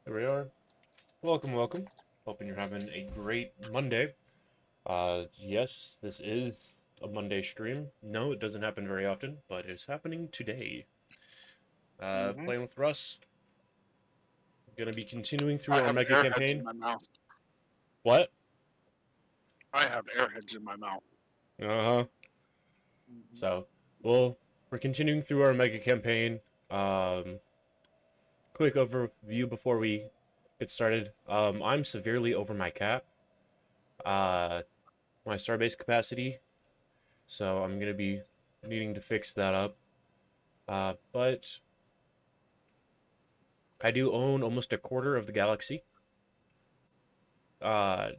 Here we are. Welcome, welcome. Hoping you're having a great Monday. Yes, this is a Monday stream. No, it doesn't happen very often, but it's happening today. Hmm. Playing with Russ. Gonna be continuing through I our have mega airheads in campaign. my mouth. What? I have airheads in my mouth. Uh-huh. Hmm. So, well, we're continuing through our mega campaign. Um, Quick overview before we get started. I'm severely over my cap. Uh, my starbase capacity. So I'm gonna be needing to fix that up. But I do own almost a quarter of the galaxy. Uh,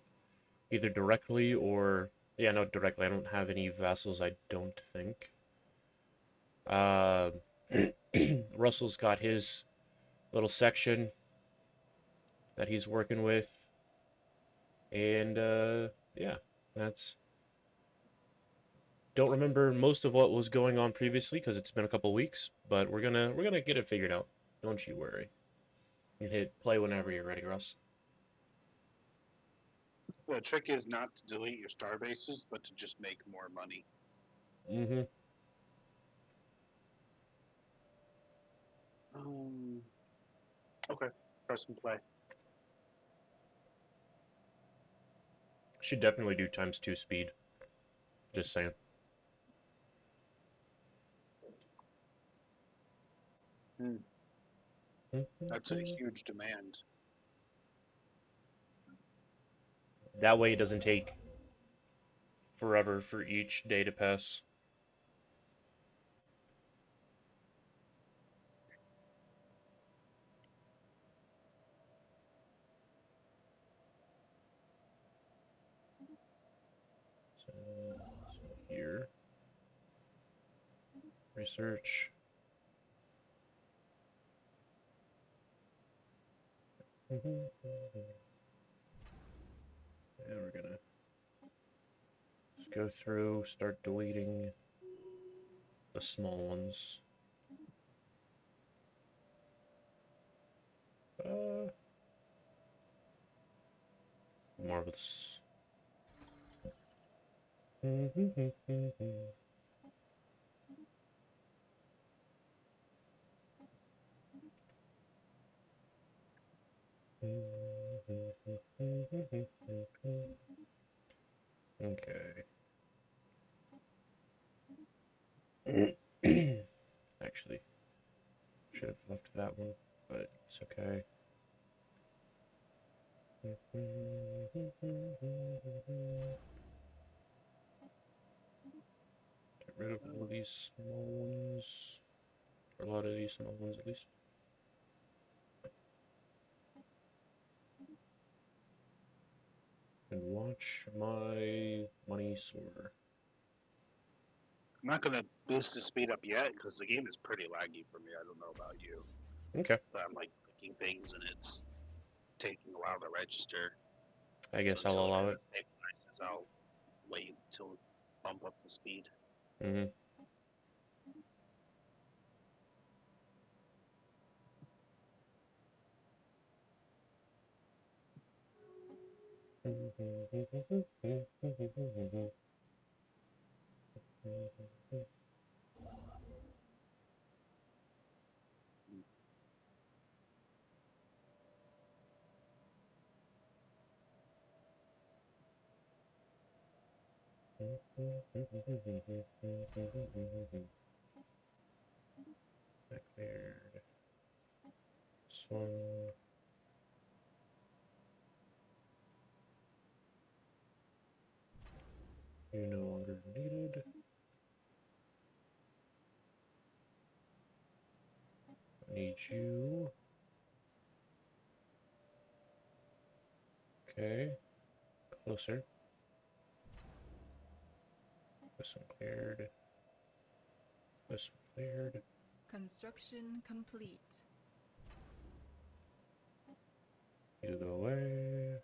Either directly or yeah, no, directly. I don't have any vassals. I don't think. Uh, Russell's got his little section that he's working with, and yeah, that's. Don't remember most of what was going on previously because it's been a couple weeks, but we're gonna get it figured out. Don't you worry. You can hit play whenever you're ready, Russ. The trick is not to delete your star bases, but to just make more money. Mm-hmm. Um, okay, press and play. Should definitely do times two speed. Just saying. Hmm. That's a huge demand. That way it doesn't take forever for each day to pass. So here, research. And we're gonna just go through, start deleting the small ones. Uh, Marvelous. Okay. Actually, should have left that one, but it's okay. Get rid of all these small ones. Or a lot of these small ones at least. And watch my money soar. I'm not gonna boost the speed up yet because the game is pretty laggy for me. I don't know about you, Okay, but I'm like clicking things and it's taking a while to register. I So guess I'll until it allow kind it. of stabilizes, I'll wait until bump up the speed. Mm-hmm. That cleared. This one. You no longer needed. I need you. Okay. Closer. This one cleared. This one cleared. Construction complete. You go away.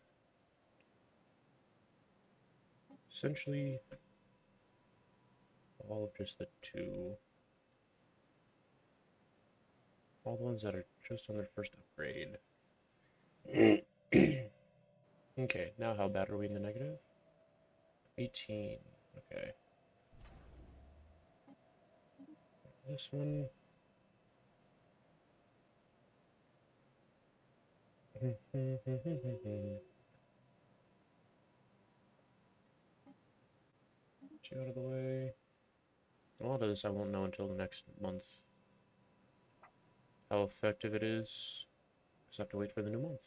Essentially, all of just the two. All the ones that are just on their first upgrade. Okay, now how bad are we in the negative? 18. Okay. This one. Get you out of the way. A lot of this I won't know until the next month. How effective it is. Just have to wait for the new month.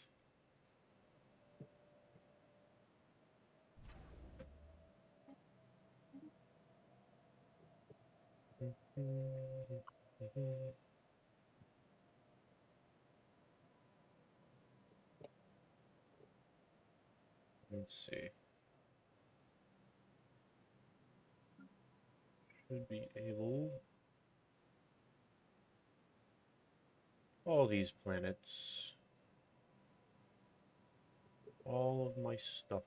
Let's see. Should be able. All these planets. All of my stuff.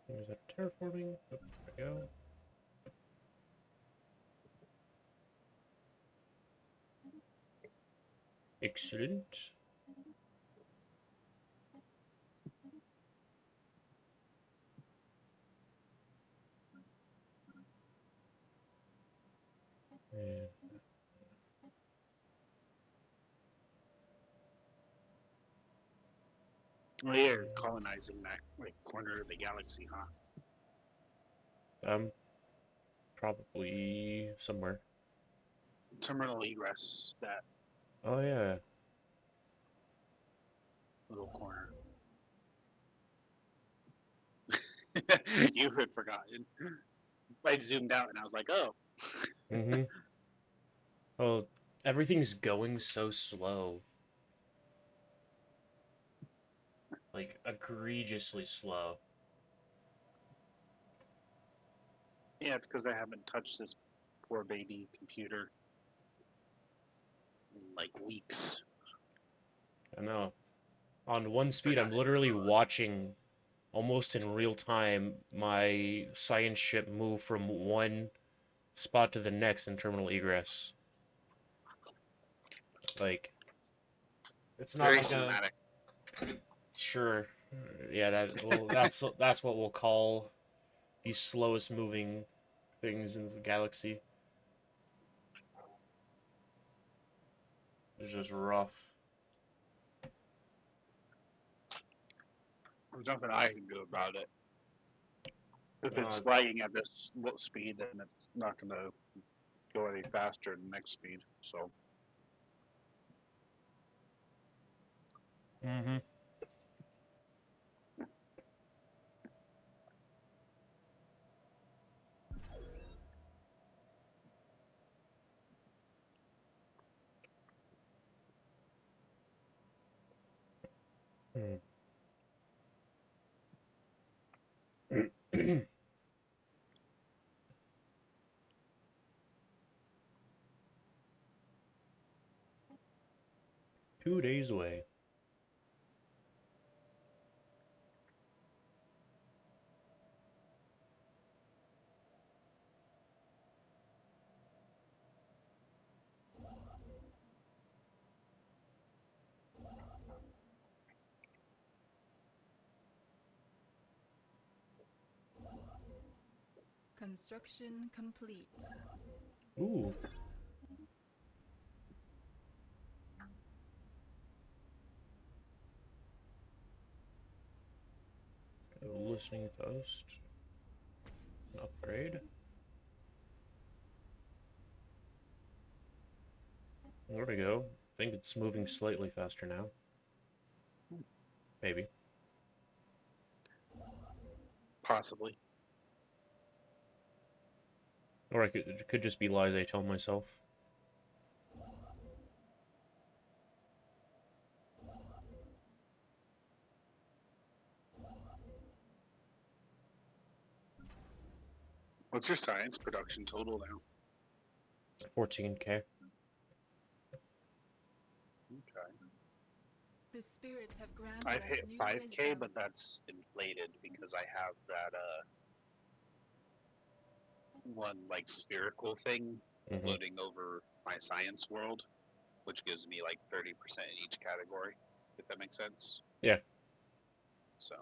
Is that terraforming? Oh, there we go. Excellent. And Well, you're colonizing that like corner of the galaxy, huh? probably somewhere. Terminal egress, that Oh yeah. little corner. You had forgotten. I zoomed out and I was like, oh. Mm-hmm. Oh, everything's going so slow. Like egregiously slow. Yeah, it's because I haven't touched this poor baby computer in like weeks. I know. On one speed, I'm Forgot it. literally watching almost in real time my science ship move from one spot to the next in terminal egress. Like, it's not Very like a cinematic. sure, yeah. That's what we'll call the slowest moving things in the galaxy. It's just rough. There's nothing I can do about it. If Uh, it's lagging at this low speed, then it's not going to go any faster than next speed. So mm-hmm. 2 days away. Construction complete. Ooh, listening post. Upgrade. There we go. I think it's moving slightly faster now. Maybe. possibly. Or it could just be lies I tell myself. What's your science production total now? 14K. Okay. The spirits have granted I've us hit new 5K, wisdom. but that's inflated because I have that one like spherical thing Mm-hmm. floating over my my science world, which gives me like 30% in each category, if that makes sense. Yeah. So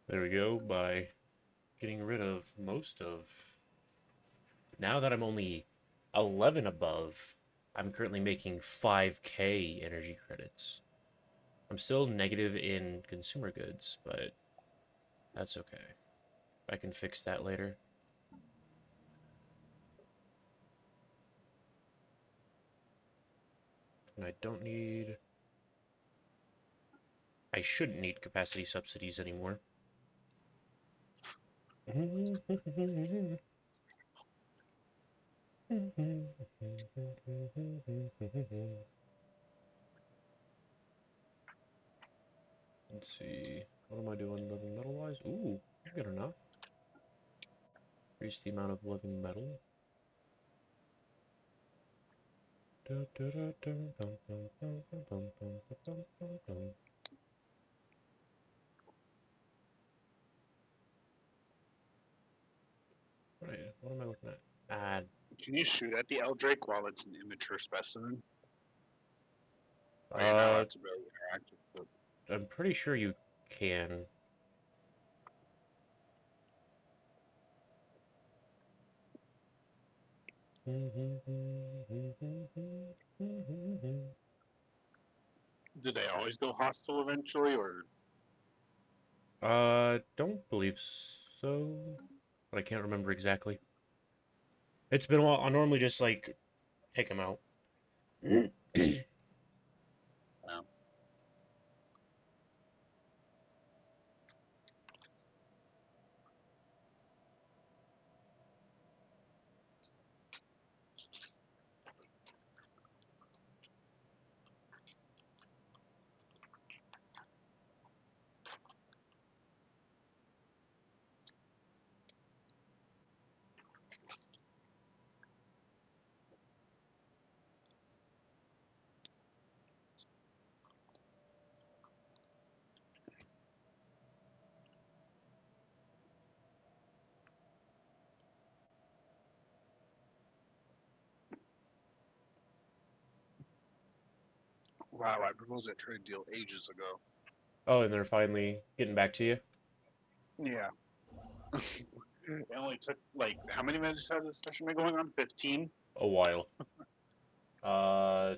There we go, by getting rid of most of... Now that I'm only 11 above, I'm currently making 5k energy credits. I'm still negative in consumer goods, but that's okay. I can fix that later. And I don't need... I shouldn't need capacity subsidies anymore. Let's see. What am I doing living metal-wise? Ooh, good enough. Increase the amount of living metal. Right, what am I looking at? Add. can you shoot at the Eldrake while it's an immature specimen? Or you're not allowed to really interact with it? I'm pretty sure you can. Do they always go hostile eventually, or Don't believe so, but I can't remember exactly. It's been a while. I normally just like take them out. wow, I proposed that trade deal ages ago. Oh, and they're finally getting back to you? Yeah. It only took like how many minutes has this session been going on? 15. A while. Uh,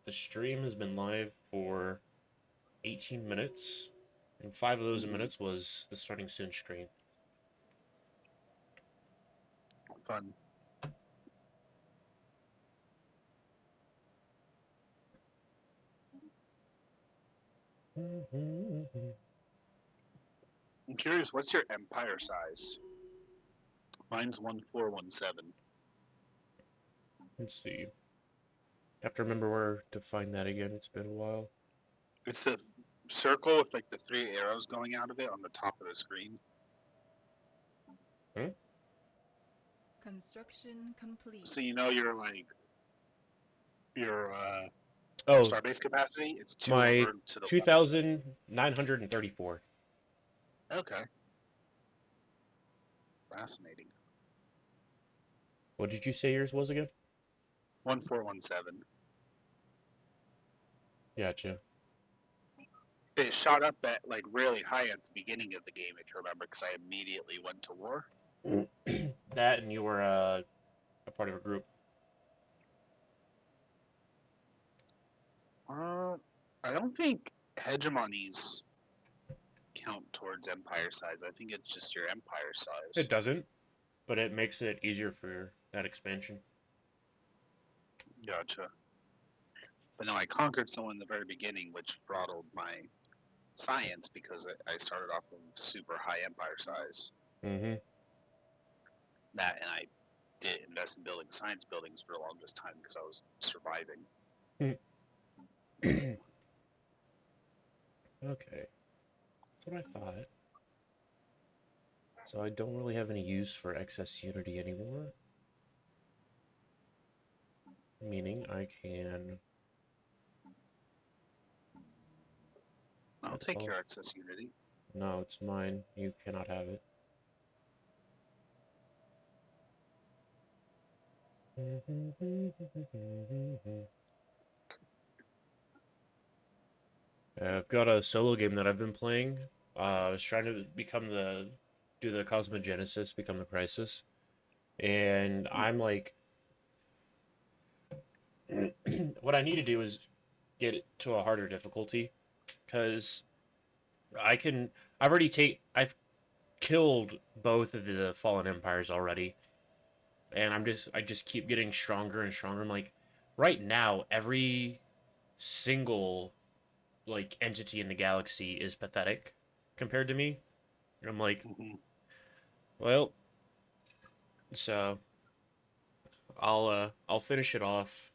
the stream has been live for 18 minutes, and 5 of those minutes was the starting soon stream. Fun. I'm curious, what's your empire size? Mine's 1417. Let's see. Have to remember where to find that again. It's been a while. It's a circle with like the 3 arrows going out of it on the top of the screen. Construction complete. So you know your Oh, starbase capacity. It's 2 my over to the left. 2,934. Okay. Fascinating. What did you say yours was again? 1417. Gotcha. It shot up at like really high at the beginning of the game, if you remember, because I immediately went to war. That and you were a part of a group. I don't think hegemonies count towards empire size. I think it's just your empire size. It doesn't, but it makes it easier for that expansion. Gotcha. But no, I conquered someone in the very beginning, which throttled my science because I started off with super high empire size. Mm-hmm. That and I did invest in building science buildings for the longest time because I was surviving. Okay. That's what I thought. So I don't really have any use for excess unity anymore. Meaning I can I'll take false. your excess unity. No, it's mine. You cannot have it. I've got a solo game that I've been playing. I was trying to do the Cosmogenesis, become the Crisis, and I'm like, what I need to do is get it to a harder difficulty, because I can. I've killed both of the fallen empires already, and I just keep getting stronger and stronger. I'm like, right now, every single like entity in the galaxy is pathetic compared to me. And I'm like, Mm-hmm. well, so I'll finish it off,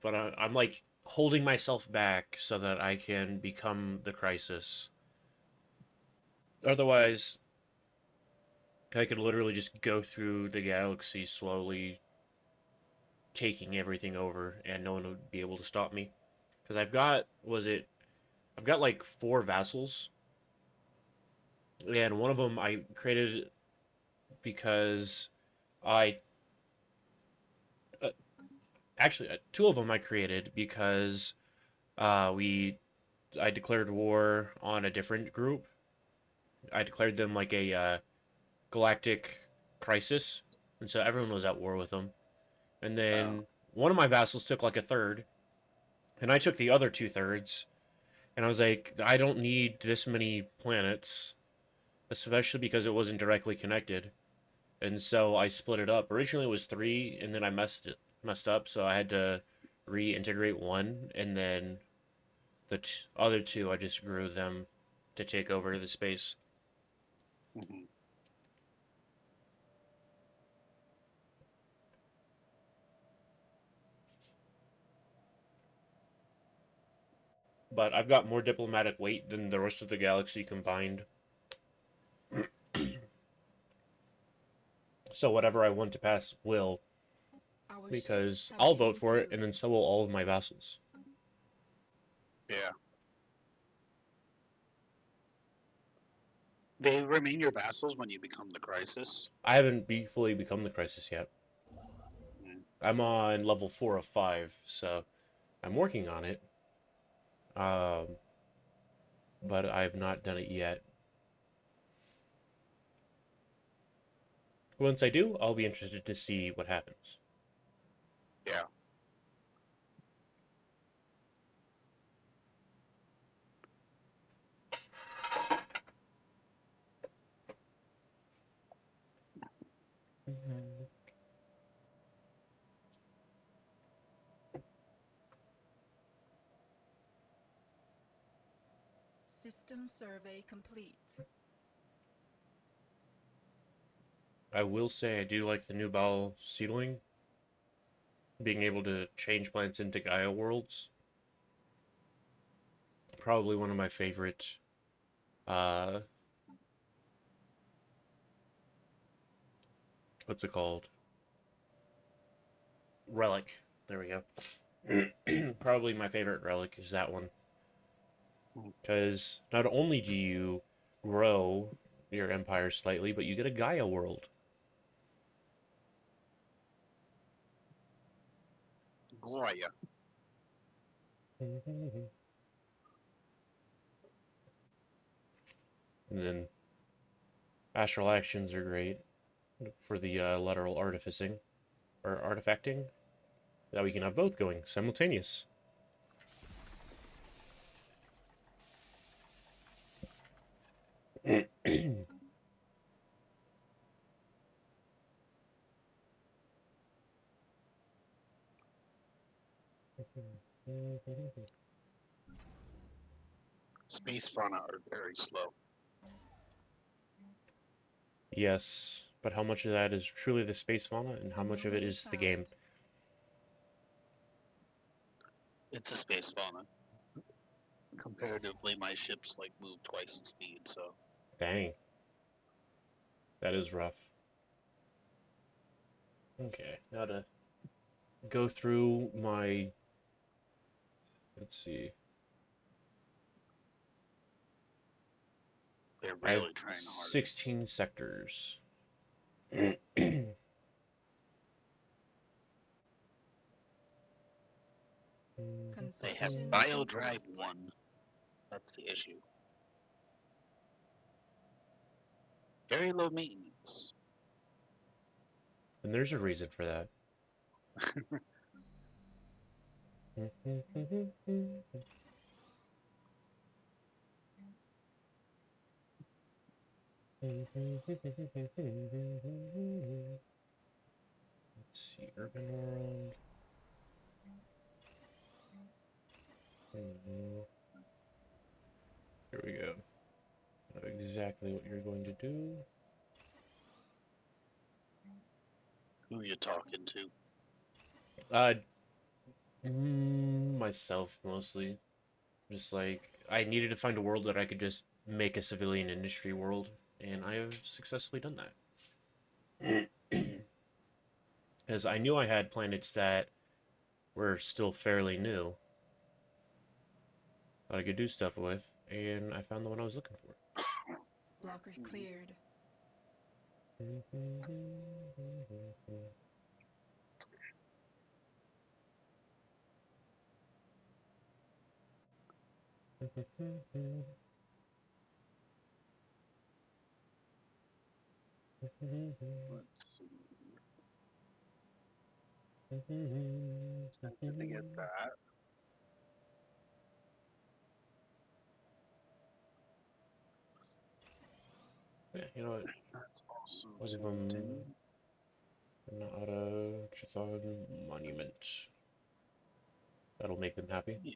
but I'm like holding myself back so that I can become the Crisis. Otherwise, I could literally just go through the galaxy slowly, taking everything over, and no one would be able to stop me. Because I've got like four vassals, and one of them I created because I uh, actually two of them I created because we I declared war on a different group. I declared them like a galactic crisis, and so everyone was at war with them. And Oh. then one of my vassals took like a third, and I took the other two thirds. And I was like, I don't need this many planets, especially because it wasn't directly connected. And so I split it up. Originally it was three, and then I messed up, so I had to reintegrate one, and then the other two I just grew them to take over the space. Mm-hmm. But I've got more diplomatic weight than the rest of the galaxy combined. So whatever I want to pass will, Our ships because have I'll been vote for it, and improved. then so will all of my vassals. Yeah. They remain your vassals when you become the Crisis. I haven't fully become the Crisis yet. Mm. I'm on level 4 of 5, so I'm working on it. Um, but I've not done it yet. Once I do, I'll be interested to see what happens. Yeah. System survey complete. I will say I do like the new Bowel seedling, being able to change plants into Gaia worlds. Probably one of my favorite uh what's it called? Relic. There we go. Probably my favorite relic is that one. Mm. Because not only do you grow your empire slightly, but you get a Gaia world. Gloria. And then astral actions are great for the lateral artificing or artifacting. That we can have both going simultaneous. Space fauna are very slow. Yes, but how much of that is truly the space fauna and how much of it Anomaly is the found. game? It's a space fauna. Comparatively, my ships like move twice the speed, so Dang, that is rough. Okay, now to go through my. Let's see. They're I have really trying hard. 16 sectors. They have Construction Biodrive complete. 1. That's the issue. Very low maintenance. And there's a reason for that. Let's see, Urban World. Here we go. I know exactly what you're going to do. Who you talking to? Myself mostly. Just like, I needed to find a world that I could just make a civilian industry world, and I have successfully done that. Because I knew I had planets that were still fairly new that I could do stuff with, and I found the one I was looking for. Blockers cleared. Let's see. Tempted to get that. Yeah, you know what? That's also I'll give tempting. them an auto Chthon monument. That'll make them happy. Yeah.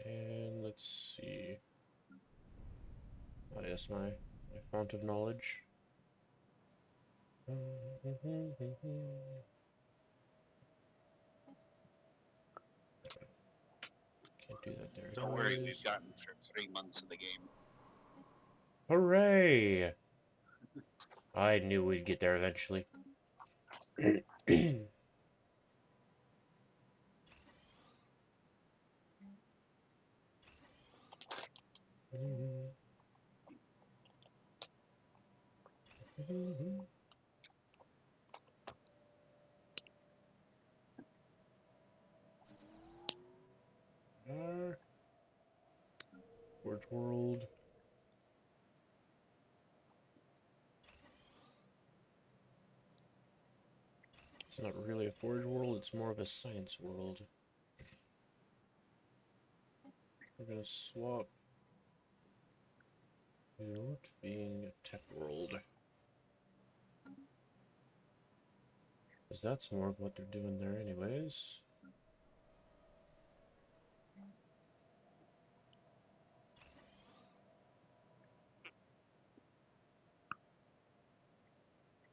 And let's see. Oh, yes, my font of knowledge. Can't do that there. Don't worry, Anyways. we've gotten through 3 months of the game. Hooray! I knew we'd get there eventually. Forge World. It's not really a Forge World, it's more of a science world. We're gonna swap you to being a tech world. Because that's more of what they're doing there anyways.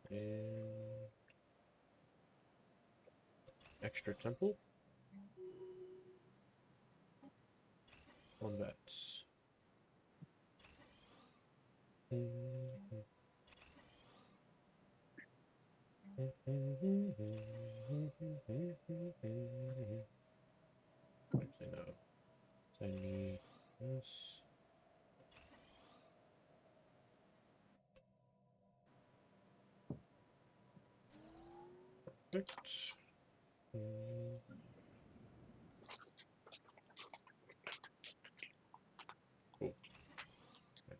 And extra temple. Combats. Actually, no. So I need this. Perfect. Cool.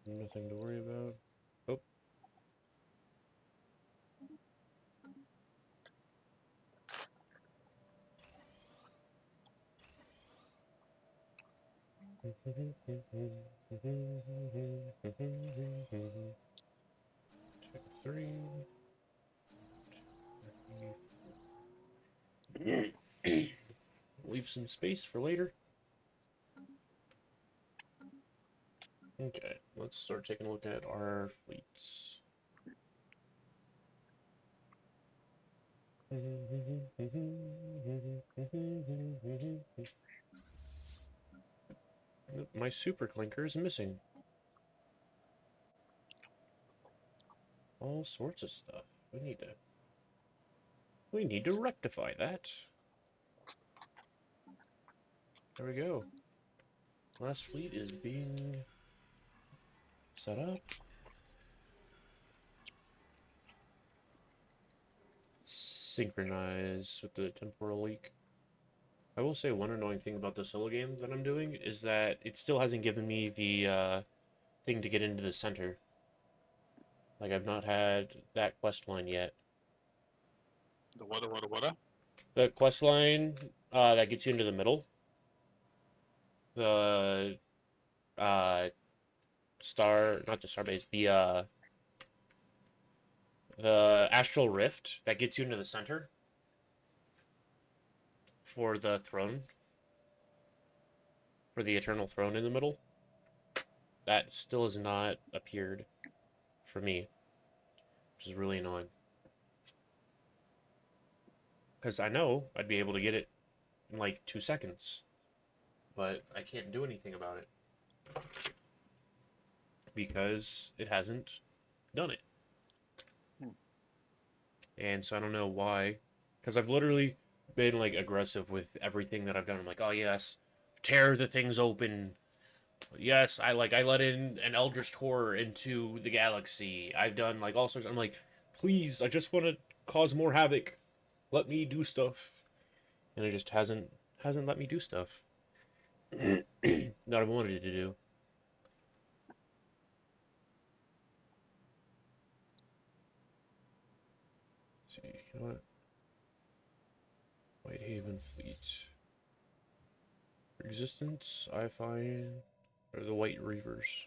Nothing to worry about. Oh. Two, three. Leave some space for later. Okay, let's start taking a look at our fleets. My super clinker is missing. All sorts of stuff. We need to rectify that. There we go. Last fleet is being set up. Synchronize with the temporal leak. I will say one annoying thing about the solo game that I'm doing is that it still hasn't given me the thing to get into the center. Like, I've not had that quest line yet. The what? The quest line that gets you into the middle. The not the star base, the astral rift that gets you into the center for the throne, for the eternal throne in the middle. That still has not appeared for me, which is really annoying. Because I know I'd be able to get it in like 2 seconds, but I can't do anything about it because it hasn't done it. And so I don't know why, because I've literally been like aggressive with everything that I've done. I'm like, oh yes, tear the things open. Yes, I let in an Eldritch Horror into the galaxy. I've done like all sorts. I'm like, please, I just want to cause more havoc. Let me do stuff, and it just hasn't let me do stuff that I wanted it to do. Let's see, you know what? Whitehaven Fleet. Existence, I find, or the White Reavers.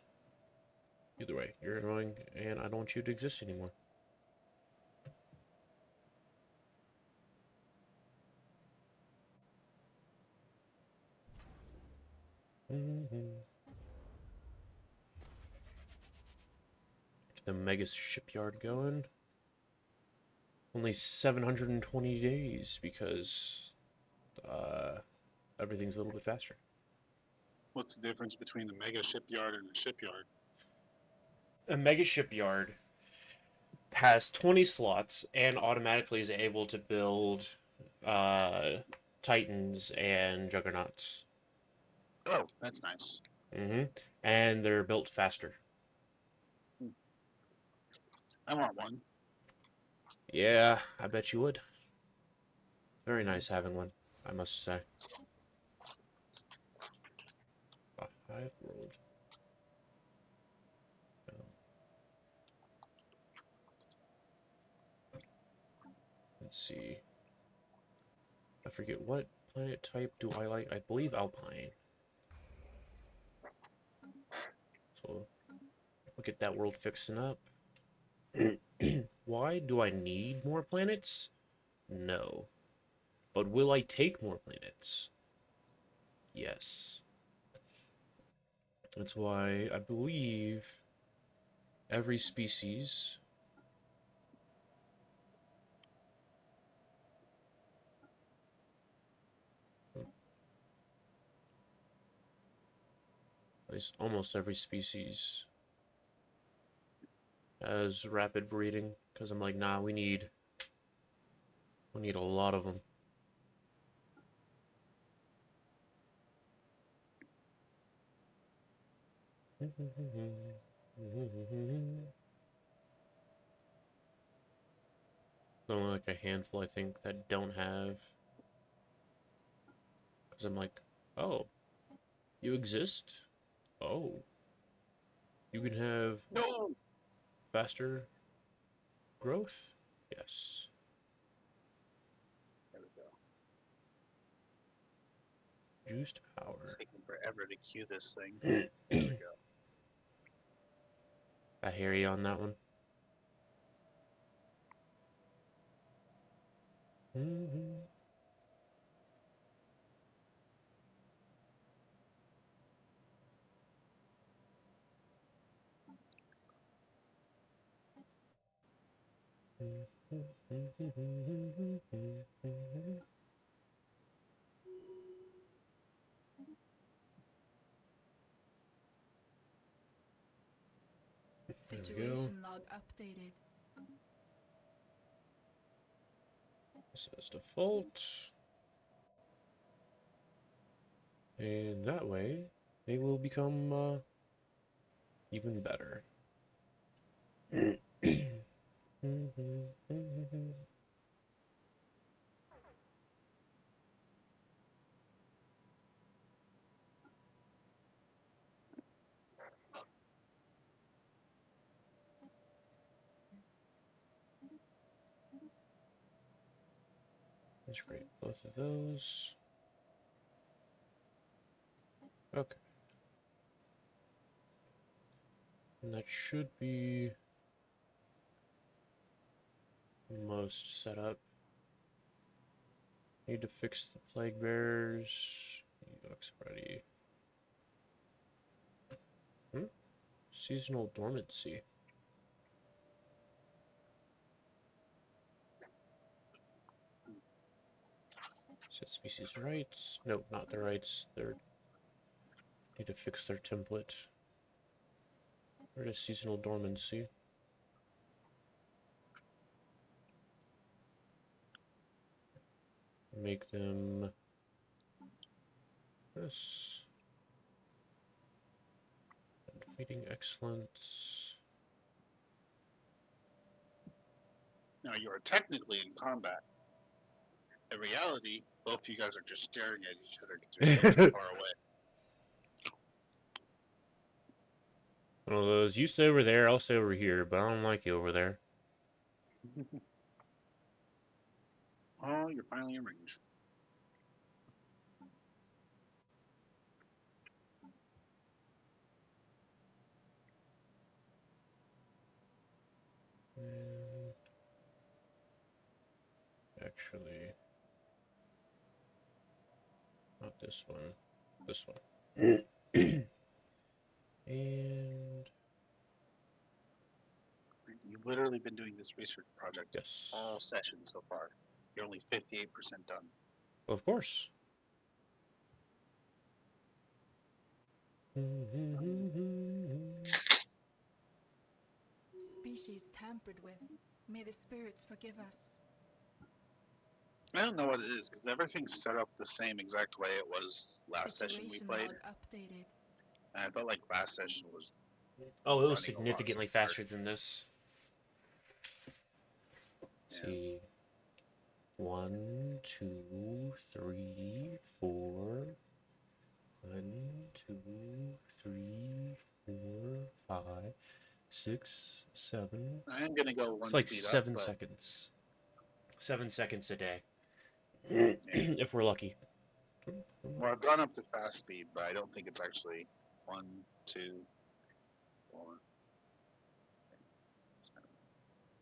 Either way, you're annoying, and I don't want you to exist anymore. The mega shipyard going. Only 720 days because everything's a little bit faster. What's the difference between a mega shipyard and a shipyard? A mega shipyard has 20 slots and automatically is able to build uh, Titans and Juggernauts. Oh, that's nice. And they're built faster. I want one. Yeah, I bet you would. Very nice having one, I must say. A hive world. Let's see. I forget what planet type do I like. I believe Alpine. So we'll get that world fixing up. Why do I need more planets? No. But will I take more planets? Yes. That's why I believe every species at least almost every species has rapid breeding because I'm like, nah, we need a lot of them. Only like a handful, I think, that don't have. Because I'm like, oh, you exist? Oh, you can have No. faster growth? Yes. There we go. Juiced It's power. taking forever to queue this thing. There we go. I hear you on that one. There we go. Situation log updated. This is default. And that way, they will become even better. That's great. Both of those. Okay. And that should be most set up. Need to fix the plague bears. Looks ready. Seasonal dormancy. Set species rights. No, not the rights. They're need to fix their template. Where is seasonal dormancy? Make them this. And fleeting excellence. Now you are technically in combat. In reality, both you guys are just staring at each other because you're still too far away. One of those, you stay over there, I'll stay over here, but I don't like you over there. Oh, you're finally in range. And actually, not this one. This one. And You've literally been doing this research project yes. all session so far. You're only 58% done. Of course. Species tampered with. May the spirits forgive us. I don't know what it is because everything's set up the same exact way it was last session we Situation played. log updated. And I felt like last session was Oh, it was running a lot significantly smoother. faster than this. Let's Yeah. see. 1, 2, 3, 4. 1, 2, 3, 4, 5, 6, 7. I am gonna go one It's like speed 7 up, but seconds. 7 seconds a day. yeah. If we're lucky. Well, I've gone up to fast speed, but I don't think it's actually 1, 2, 4. 7.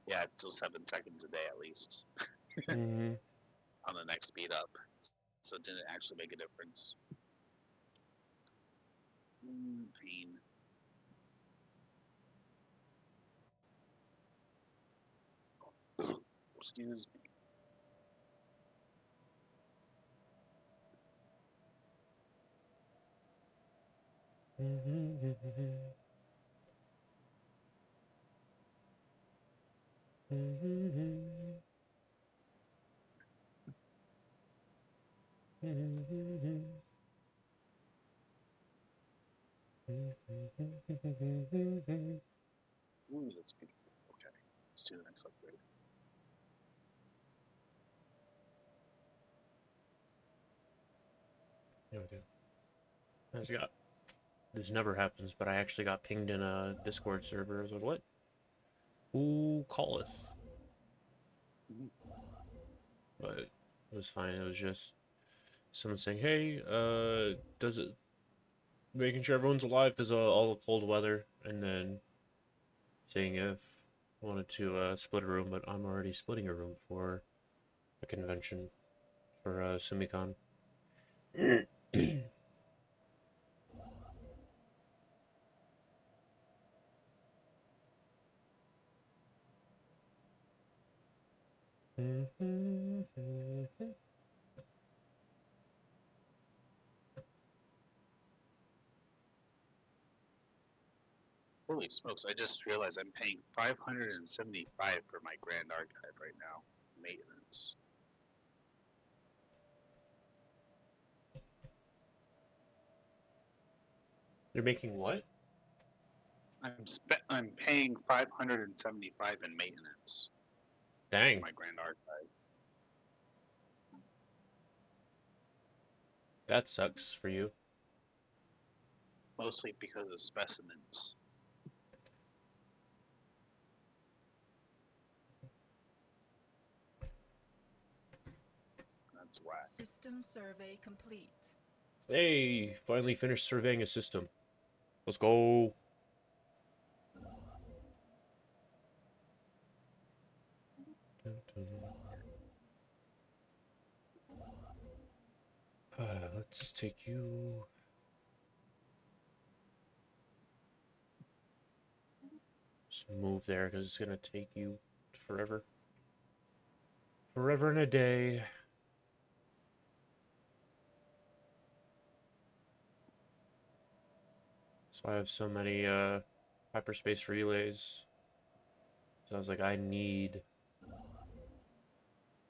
Yeah, it's still 7 seconds a day at least Mm-hmm. on the next speed up, so it didn't actually make a difference. Pain. Excuse me. Ooh, that's beautiful. Okay, let's do the next upgrade. No idea. I just got. This never happens, but I actually got pinged in a Discord server. I was like, what? Who calleth? Mhm. But it was fine. It was just someone saying, hey, does it. Making sure everyone's alive because of all the cold weather, and then seeing if I wanted to split a room, but I'm already splitting a room for a convention for Sumicon. Holy smokes! I just realized I'm paying 575 for my Grand Archive right now. Maintenance. You're making what? I'm paying 575 in maintenance for Dang. my Grand Archive. That sucks for you. Mostly because of specimens. That's whack. System survey complete. Hey, finally finished surveying a system. Let's go. Let's take you. Just move there because it's gonna take you forever. Forever and a day. So I have so many hyperspace relays. So I was like, I need.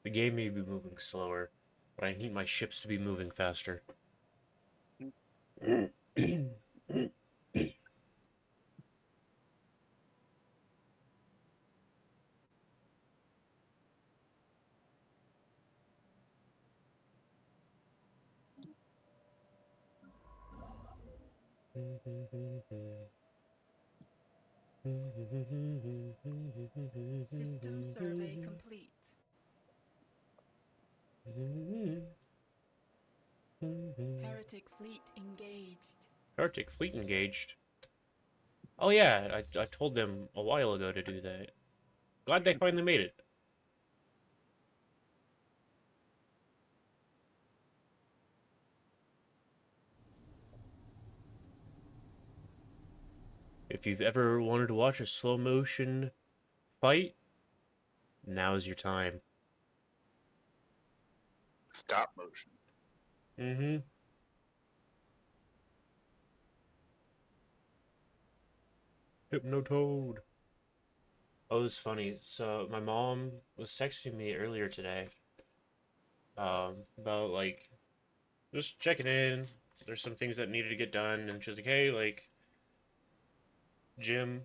The game may be moving slower, but I need my ships to be moving faster. System survey complete. Heretic fleet engaged. Arctic fleet engaged. Oh yeah, I told them a while ago to do that. Glad they finally made it. If you've ever wanted to watch a slow motion fight, now's your time. Stop motion. Mm-hmm. Hypnotoad. Oh, it was funny. So my mom was texting me earlier today, about like just checking in. There's some things that needed to get done, and she's like, "Hey, like, gym,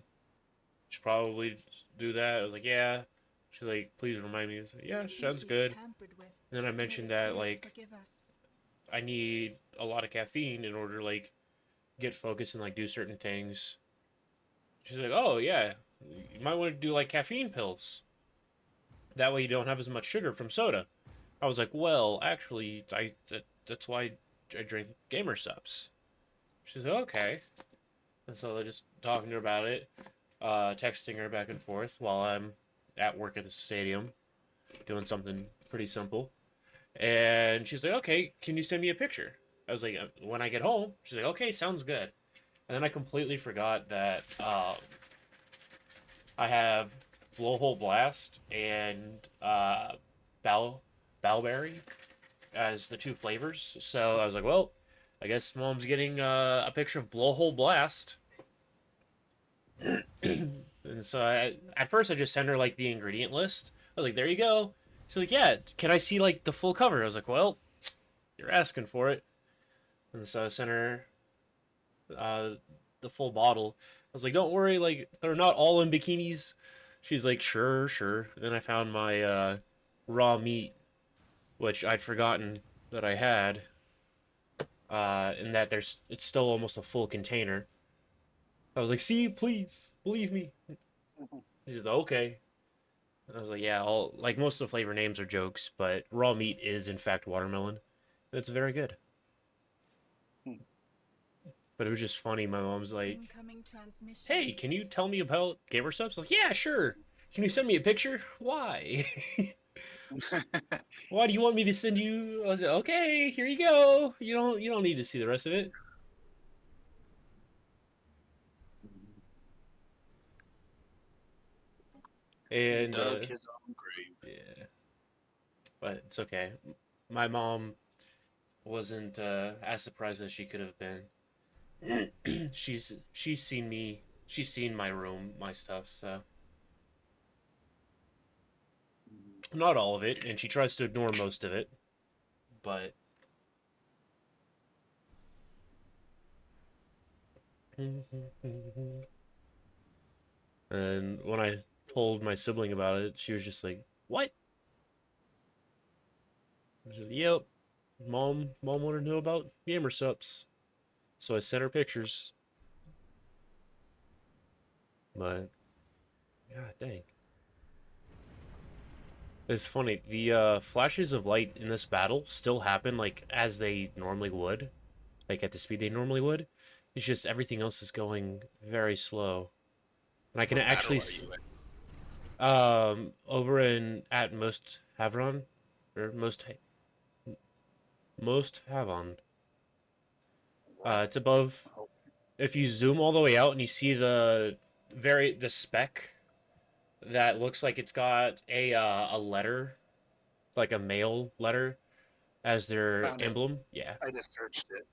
should probably do that." I was like, "Yeah." She's like, "Please remind me." I was like, "Yeah, sounds Species good." tampered with. And then I May mentioned the that spirits like forgive us. I need a lot of caffeine in order to like get focused and like do certain things. She's like, "Oh yeah, you might want to do like caffeine pills. That way you don't have as much sugar from soda." I was like, "Well, actually, that's why I drink gamer subs." She's like, "Okay." And so they're just talking to her about it, texting her back and forth while I'm at work at the stadium doing something pretty simple. And she's like, "Okay, can you send me a picture?" I was like, "When I get home." She's like, "Okay, sounds good." And then I completely forgot that I have Blowhole Blast and Balberry as the two flavors. So I was like, "Well, I guess Mom's getting a picture of Blowhole Blast." And so at first I just sent her like the ingredient list. I was like, "There you go." She's like, "Yeah, can I see like the full cover?" I was like, "Well, you're asking for it." And so I sent her uh, the full bottle. I was like, "Don't worry, like they're not all in bikinis." She's like, "Sure, sure." Then I found my raw meat, which I'd forgotten that I had, and that it's still almost a full container. I was like, "See, please believe me." She's like, "Okay." I was like, "Yeah, all like most of the flavor names are jokes, but raw meat is in fact watermelon. It's very good." But it was just funny. My mom's like, Incoming transmission. "Hey, can you tell me about gamer subs?" I was like, "Yeah, sure. Can you send me a picture?" "Why?" "Why do you want me to send you?" I was like, "Okay, here you go. You don't need to see the rest of it." He And dug his own grave. yeah, but it's okay. My mom wasn't as surprised as she could have been. She's seen me. She's seen my room, my stuff. So not all of it, and she tries to ignore most of it. But And when I told my sibling about it, she was just like, "What?" I said, "Yep, mom wanted to know about gamer subs, so I sent her pictures." But god dang, it's funny. The flashes of light in this battle still happen like as they normally would, like at the speed they normally would. It's just everything else is going very slow, and I can What actually battle are you in? over in at most Havron or most Havon. What? It's above. Oh, If you zoom all the way out and you see the speck that looks like it's got a letter, like a male letter as their found it. emblem. Yeah, I just searched it.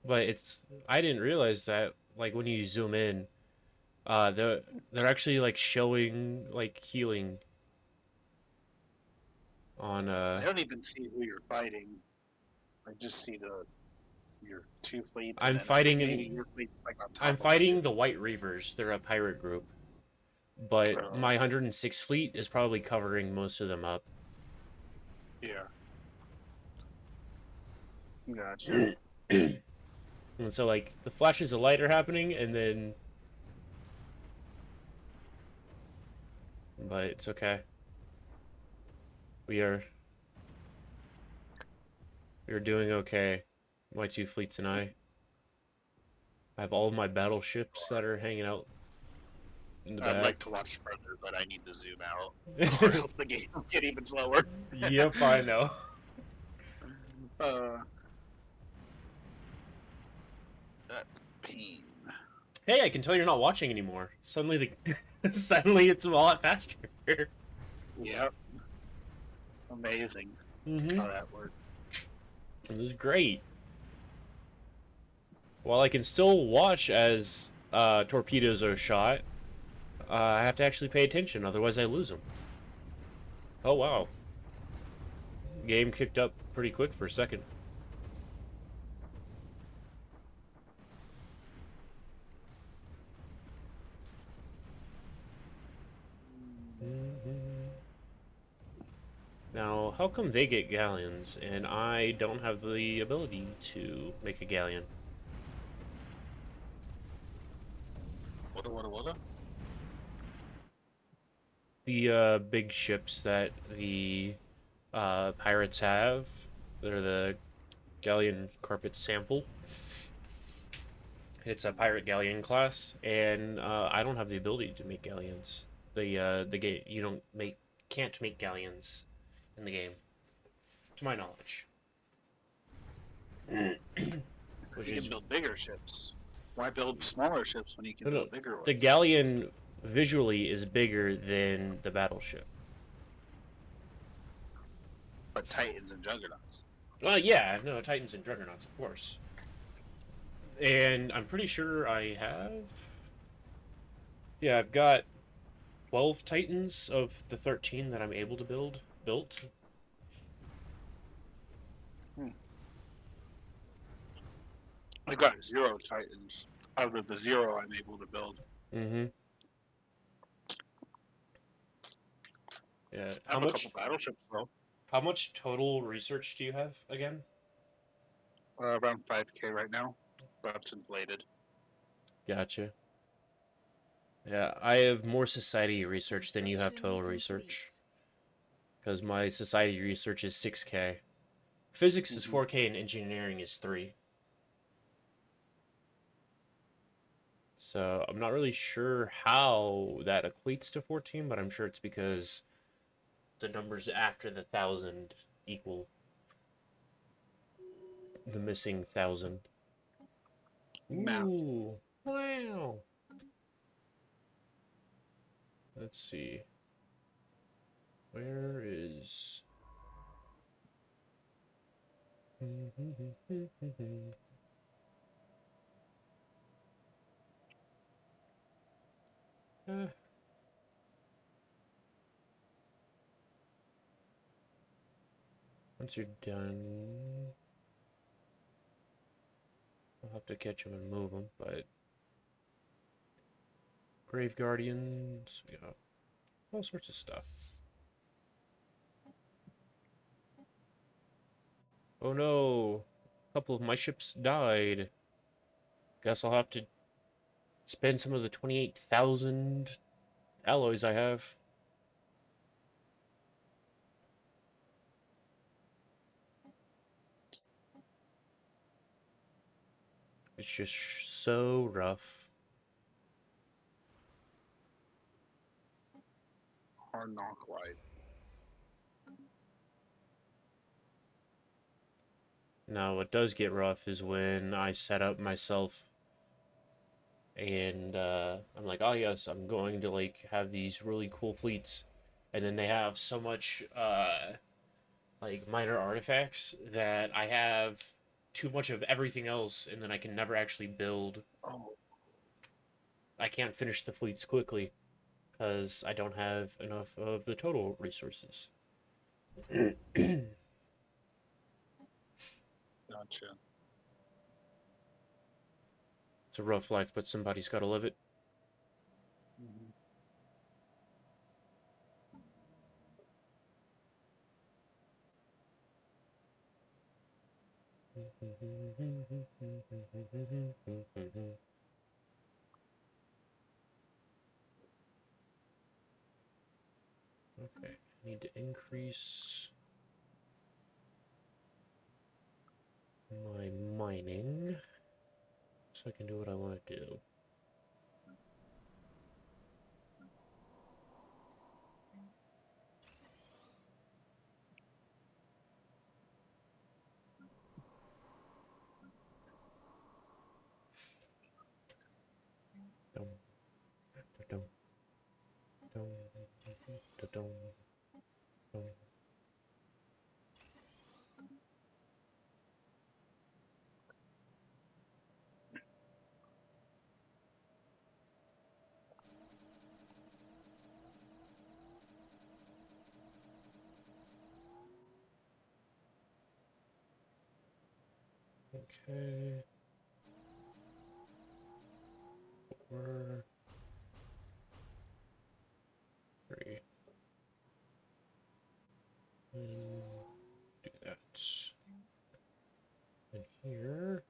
but it's I didn't realize that like when you zoom in, they're actually like showing like healing on I don't even see who you're fighting. I just see your two fleets, and I'm then I think fighting maybe in your fleet's like on I'm top of mine. fighting the White Reavers. They're a pirate group, but my Okay. 106 fleet is probably covering most of them up. Yeah. Gotcha. And so like the flashes of light are happening, and then but it's okay. We are we are doing okay. My two fleets and I. I have all of my battleships that are hanging out in the I'd like back. to watch further, but I need to zoom out, or else the game will get even slower. Yep, I know. Uh, that pain. Hey, I can tell you're not watching anymore. Suddenly the suddenly it's a lot faster. Yep. Amazing Mm-hmm. how that works. This is great. While I can still watch as torpedoes are shot, I have to actually pay attention, otherwise I lose them. Oh wow, game kicked up pretty quick for a second. Now, how come they get galleons and I don't have the ability to make a galleon? What? The big ships that the pirates have, they're the galleon carpet sample. It's a pirate galleon class, and I don't have the ability to make galleons. The game you don't make can't make galleons in the game, to my knowledge. Which You can is build bigger ships. Why build smaller ships when you can no. build bigger The ones? galleon visually is bigger than the battleship. But Titans and Juggernauts. Well, yeah, no, Titans and Juggernauts, of course. And I'm pretty sure I have. Yeah, I've got 12 Titans of the 13 that I'm able to built. Hmm. I got 0 Titans out of the 0 I'm able to build. Mm-hmm. Yeah. I have a couple battleships though. How much total research do you have again? Around 5K right now. That's inflated. Gotcha. Yeah, I have more society research than you have Construction total complete. research. Because my society research is 6K. Physics is Mm-hmm. 4K and engineering is 3. So I'm not really sure how that equates to 14, but I'm sure it's because the numbers after the 1,000 equal the missing 1,000. Math. Ooh, wow. Let's see. Where is. Uh, once you're done. I'll have to catch them and move them, but Grave Guardians, we got all sorts of stuff. Oh no, a couple of my ships died. Guess I'll have to spend some of the 28,000 alloys I have. It's just so rough. Hard knock life. Now, what does get rough is when I set up myself and I'm like, oh yes, I'm going to like have these really cool fleets, and then they have so much like minor artifacts that I have too much of everything else, and then I can never actually build. Oh, I can't finish the fleets quickly because I don't have enough of the total resources. gotcha. It's a rough life, but somebody's got to live it. Mhm. Okay, I need to increase my mining so I can do what I want to do. Dum, da-dum, dum, da-dum, dum. Okay. 4, 3. And do that. And here.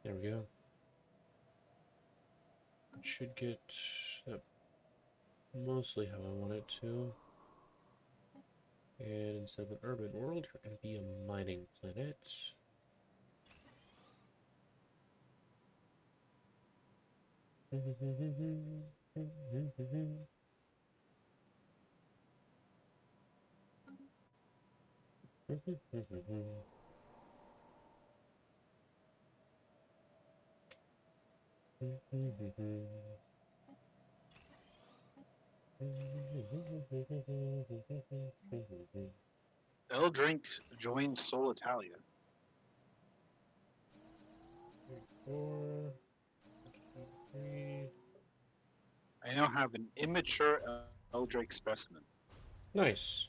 There we go. It should get that mostly how I want it to. And instead of an urban world, you're going to be a mining planet. Eldrink joined Soul Italia. 4, 3. I now have an immature Eldrink specimen. Nice.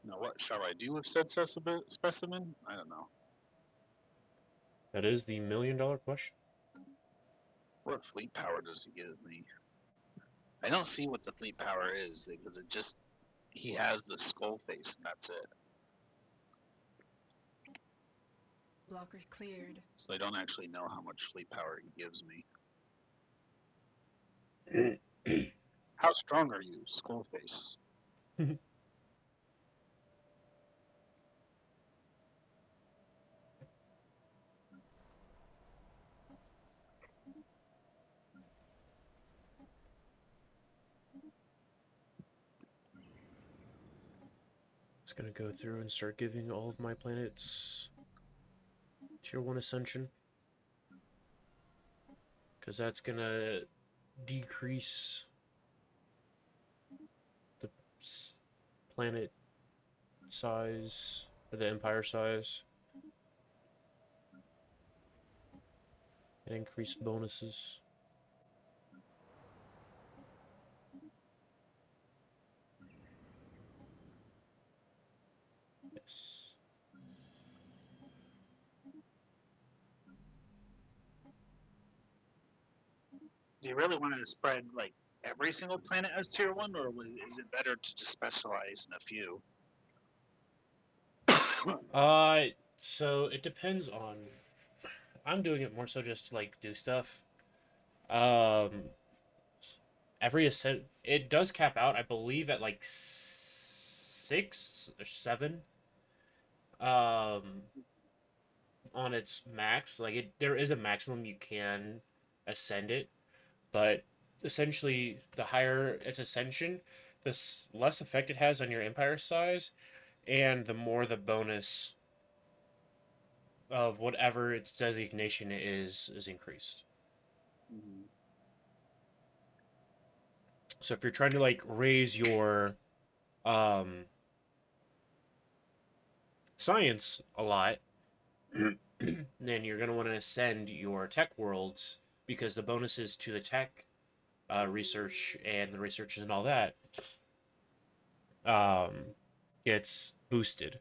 Now, what shall I do with said specimen? I don't know. That is the $1,000,000 question. What fleet power does he give me? I don't see what the fleet power is because it just he has the skull face and that's it. Blocker cleared. So I don't actually know how much fleet power he gives me. How strong are you, skull face? Just gonna go through and start giving all of my planets tier 1 ascension. Because that's gonna decrease the planet size, or the empire size, and increase bonuses. Do you really want to spread like every single planet as tier one, or is it better to just specialize in a few? So it depends on. I'm doing it more so just to like do stuff. Um, every ascent it does cap out, I believe, at like 6 or 7. Um, on its max, like there is a maximum you can ascend it, but essentially the higher its ascension, the less effect it has on your empire size, and the more the bonus of whatever its designation is increased. Mm-hmm. So if you're trying to like raise your um science a lot, then you're gonna want to ascend your tech worlds because the bonuses to the tech research and the researchers and all that um, gets boosted,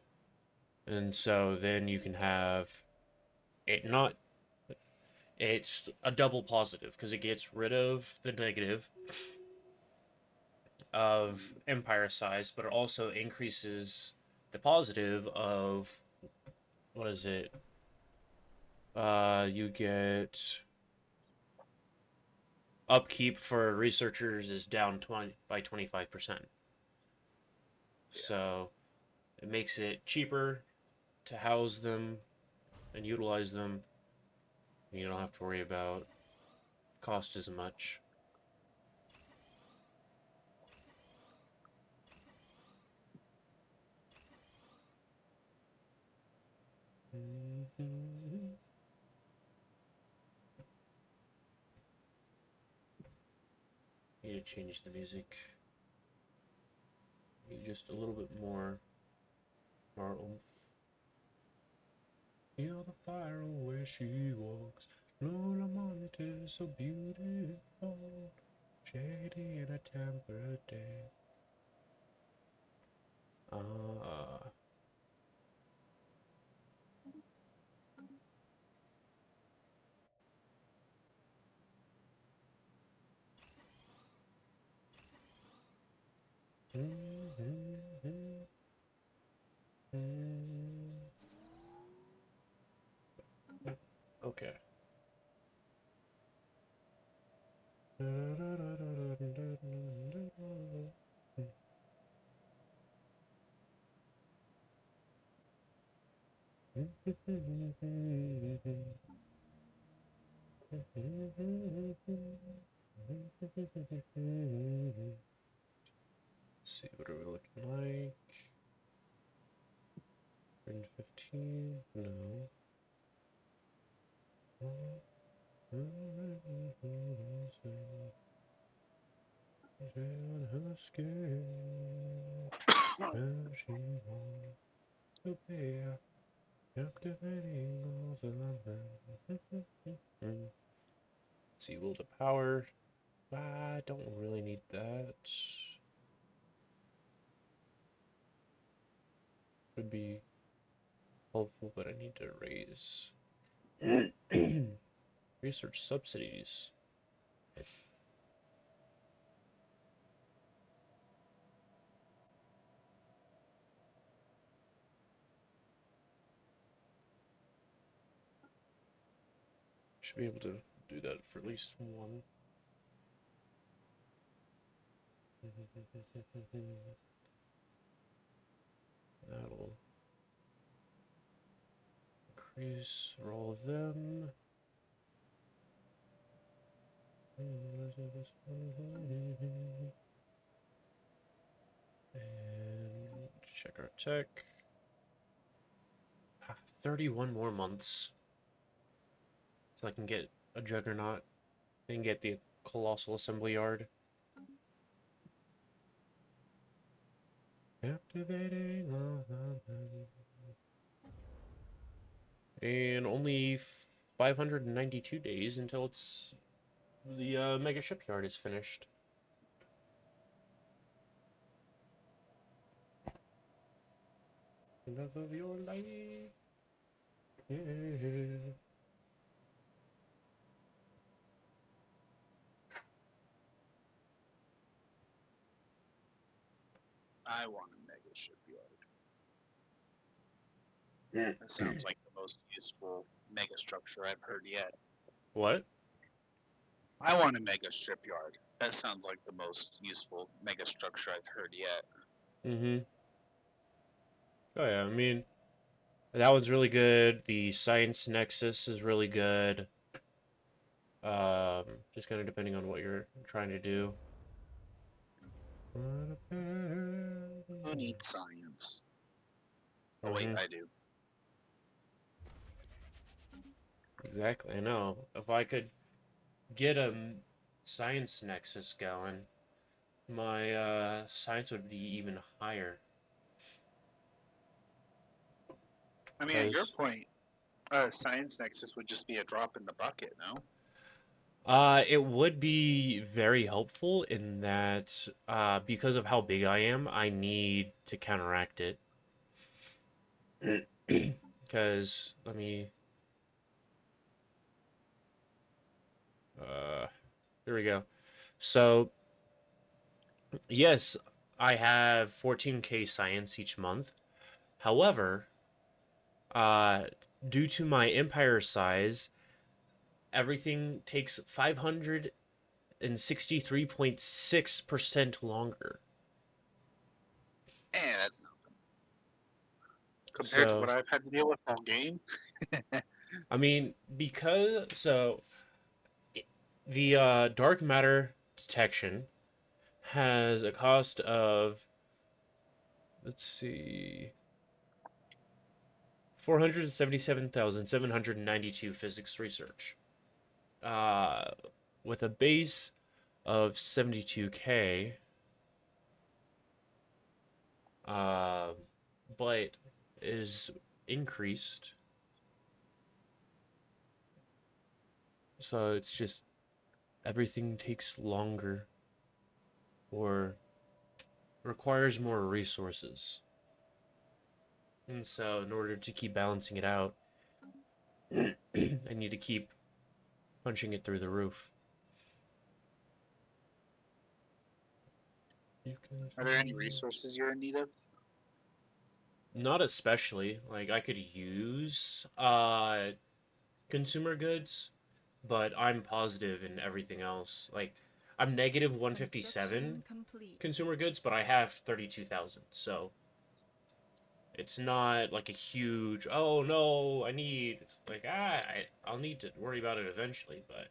and so then you can have it not. It's a double positive because it gets rid of the negative of empire size, but it also increases the positive of what is it? You get upkeep for researchers is down 25%. Yeah. So it makes it cheaper to house them and utilize them. You don't have to worry about cost as much. Need to change the music. Need just a little bit more oomph. Feel the fire where she walks. Lola Monte is so beautiful. Shady in a temperate day. Ah. Okay. Let's see, what are we looking like? 115? No. Her skin, how she wants to be captivating all the men. Let's see, will to power. I don't really need that. Could be helpful, but I need to raise research subsidies. Should be able to do that for at least one. That'll increase all of them. And check our tech. 31 more months. So I can get a juggernaut and get the colossal assembly yard. Captivating all the men. And only 592 days until it's the mega shipyard is finished. Love of your life. Yeah. I want a mega shipyard. Mm. That sounds like the most useful mega structure I've heard yet. What? I want a mega shipyard. That sounds like the most useful mega structure I've heard yet. Mm-hmm. Oh yeah, I mean that one's really good. The Science Nexus is really good. Just kind of depending on what you're trying to do. Who needs science? Oh wait, Mm-hmm. I do. Exactly. I know. If I could get a Science Nexus going, my science would be even higher. I mean, at your Because point, Science Nexus would just be a drop in the bucket, no? it would be very helpful in that because of how big I am, I need to counteract it. Because let me here we go. So yes, I have 14K science each month. However, uh, due to my empire size, everything takes 563.6% longer. That's nothing compared to what So, I've had to deal with all game. I mean, because so the dark matter detection has a cost of, let's see, 477,792 physics research. Uh, with a base of 72K, uh, but is increased. So it's just everything takes longer or requires more resources. And so, in order to keep balancing it out, I need to keep punching it through the roof. Are there any resources you're in need of? Not especially. Like I could use consumer goods, but I'm positive in everything else. Like I'm negative Construction 157 complete. consumer goods, but I have 32,000. So it's not like a huge, oh no, I need, it's like I'll need to worry about it eventually, but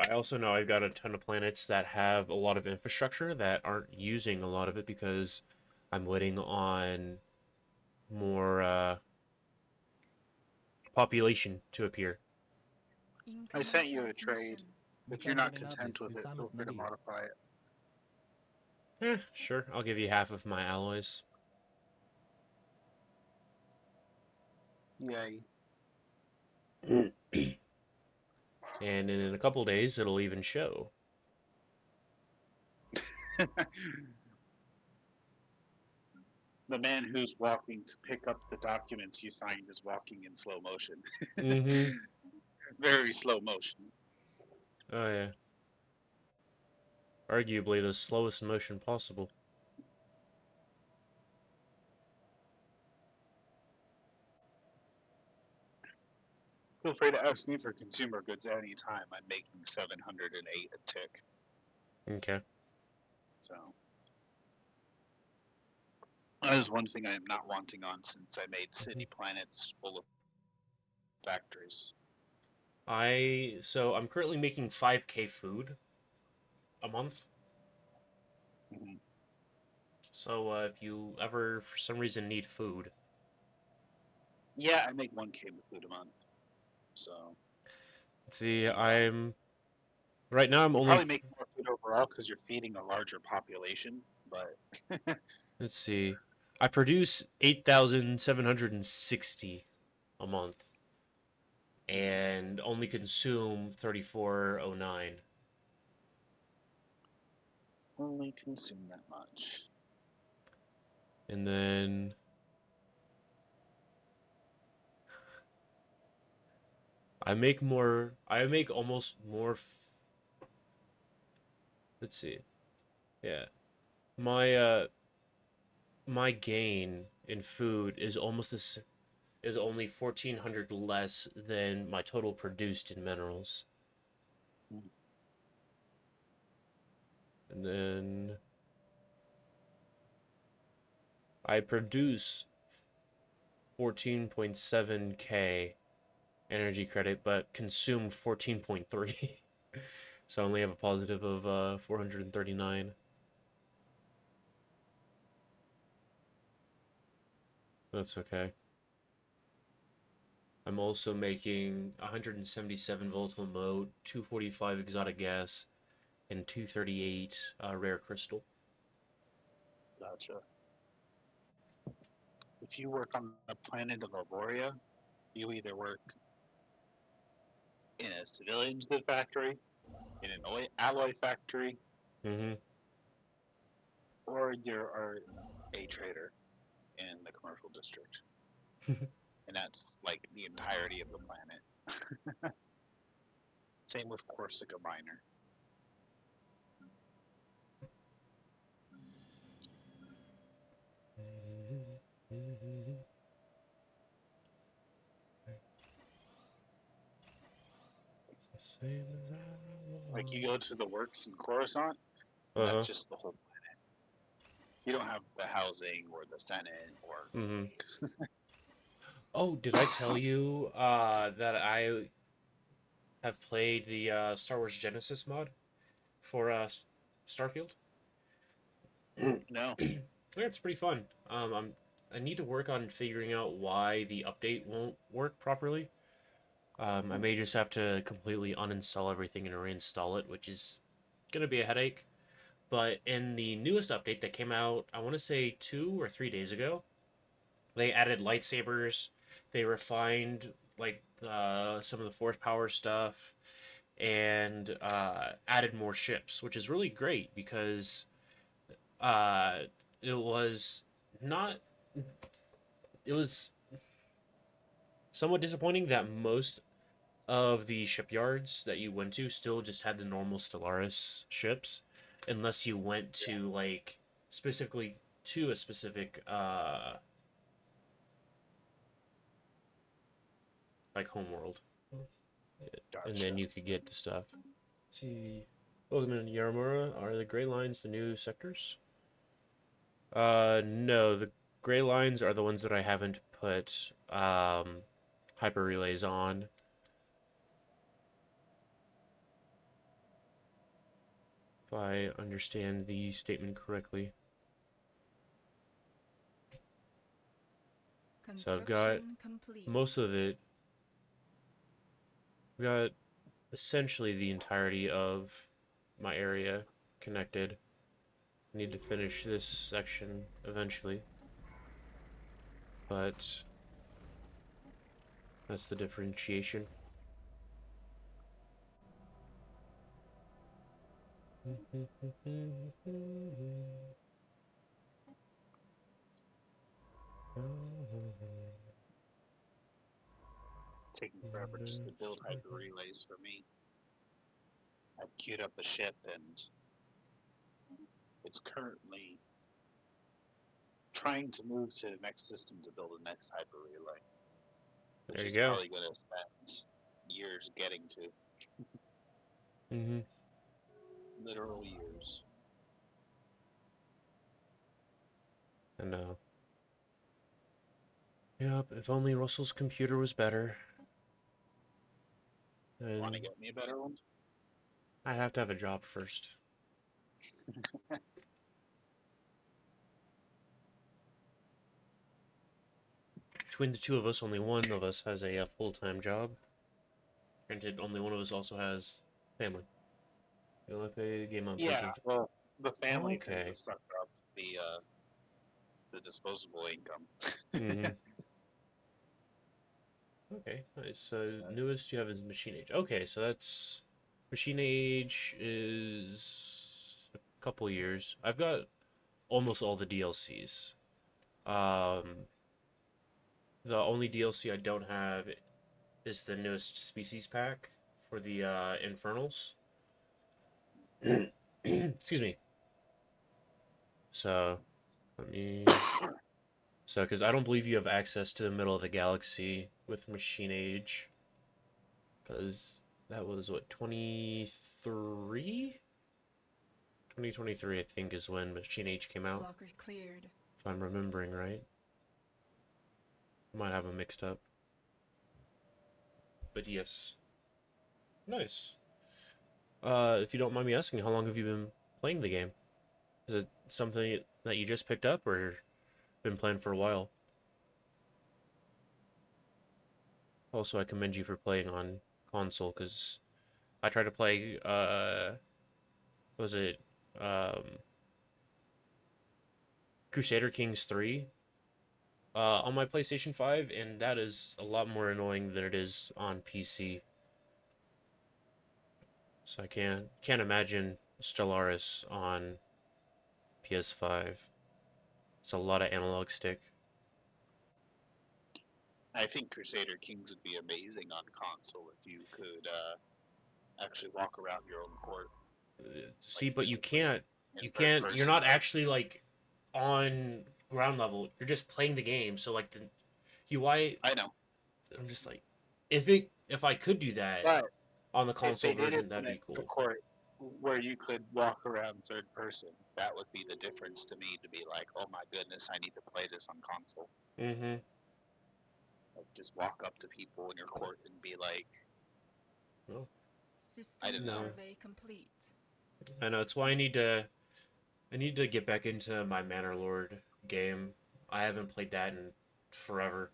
I also know I've got a ton of planets that have a lot of infrastructure that aren't using a lot of it because I'm waiting on more population to appear. I Incoming sent you a trade. transmission. If you're not content with it, feel free to modify it. Sure, I'll give you half of my alloys. Yay. And in a couple days, it'll even show. The man who's walking to pick up the documents you signed is walking in slow motion. Mm-hmm. Very slow motion. Oh, yeah. Arguably the slowest motion possible. Feel free to ask me for consumer goods anytime. I'm making 708 a tick. Okay. So that is one thing I am not wanting on since I made city planets full of factories. So I'm currently making 5K food a month. Mhm. So if you ever, for some reason, need food, Yeah, I make 1K with food a month. So see, you right now I'm you only, probably make more food overall because you're feeding a larger population. But let's see, I produce 8,760 a month and only consume 3,409. only consume that much. And then I make almost more. let's see. Yeah. My gain in food is almost this is only 1400 less than my total produced in minerals. Mm. And then I produce 14.7k energy credit, but consume 14.3. So I only have a positive of 439. That's okay. I'm also making 177 volatile mote, 245 exotic gas, and 238 rare crystal. Gotcha. If you work on the planet of Arborea, you either work in a civilian good factory, in an alloy factory, Mm-hmm. or you're a trader in the commercial district. And that's like the entirety of the planet. Same with Corsica Minor. Same as I Like was. you go to the works in Coruscant, and that's Uh-huh. just the whole. You don't have the housing or the Senate or. Mm-hmm. Oh, did I tell you that I have played the Star Wars Genesis mod for Starfield? No. Yeah, it's pretty fun. I need to work on figuring out why the update won't work properly. I may just have to completely uninstall everything and reinstall it, which is gonna be a headache. But in the newest update that came out, I want to say 2 or 3 days ago, they added lightsabers. They refined like some of the force power stuff and added more ships, which is really great because uh, it was not. It was somewhat disappointing that most of the shipyards that you went to still just had the normal Stellaris ships, unless you went Yeah. to like specifically to a specific like homeworld, and Gotcha. then you could get the stuff. Let's see. Welcome to Yaramura. Are the gray lines the new sectors? No, the gray lines are the ones that I haven't put hyper relays on. If I understand the statement correctly. So I've got Construction complete. most of it. We got essentially the entirety of my area connected. I need to finish this section eventually, but that's the differentiation. Taking forever just to build hyper relays for me. I've queued up a ship and it's currently trying to move to the next system to build the next hyper relay, which There you is go. probably going to spend years getting to. Mm-hmm. Literal years. I know. Yep, if only Russell's computer was better. Want Then to get me a better one? I'd have to have a job first. Between the two of us, only one of us has a full-time job. Granted, only one of us also has family. You only play the game on Yeah, PlayStation. well, the family tends to Okay. suck up the disposable income. Mm-hmm. Okay, nice. So newest you have is Machine Age. Okay, so that's Machine Age is a couple years. I've got almost all the DLCs. Um, the only DLC I don't have is the newest species pack for the Infernals. Excuse me. So let me. So, because I don't believe you have access to the middle of the galaxy with Machine Age, because that was what 23, 2023, I think, is when Machine Age came out. Blockers cleared. If I'm remembering right, might have them mixed up. But yes, nice. If you don't mind me asking, how long have you been playing the game? Is it something that you just picked up or been playing for a while? Also, I commend you for playing on console because I tried to play. Was it um, Crusader Kings 3 on my PlayStation 5, and that is a lot more annoying than it is on PC. So I can't imagine Stellaris on PS5. It's a lot of analog stick. I think Crusader Kings would be amazing on console if you could actually walk around your own court, like See, but you physically can't. in You third can't. You're person. not actually like on ground level. You're just playing the game. So like the UI, I know, I'm just like, if I could do that but on the if console they did version, that'd be a cool. court where you could walk around third person, that would be the difference to me. To be like, oh my goodness, I need to play this on console. Mm-hmm. Like, just walk up to people in your court and be like, No, I System don't know. no. survey complete. I know it's why I need to get back into my Manor Lord game. I haven't played that in forever,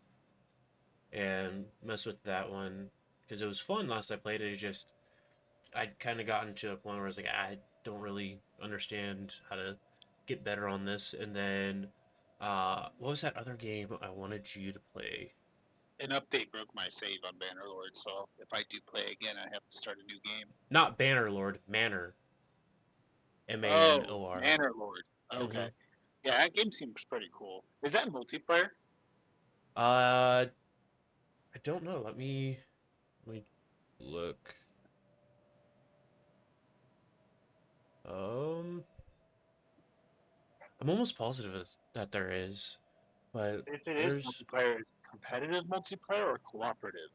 and mess with that one because it was fun last I played it. It just I'd kind of gotten to a point where I was like, I don't really understand how to get better on this. And then, what was that other game I wanted you to play? An update broke my save on Bannerlord, so if I do play again, I have to start a new game. Not Banner Lord, Manor. Oh, Manor. Bannerlord. Mm-hmm. Okay. Yeah, that game seems pretty cool. Is that multiplayer? I don't know. Let me look. Um, I'm almost positive that there is, but If it is there's. multiplayer, is it competitive multiplayer or cooperative?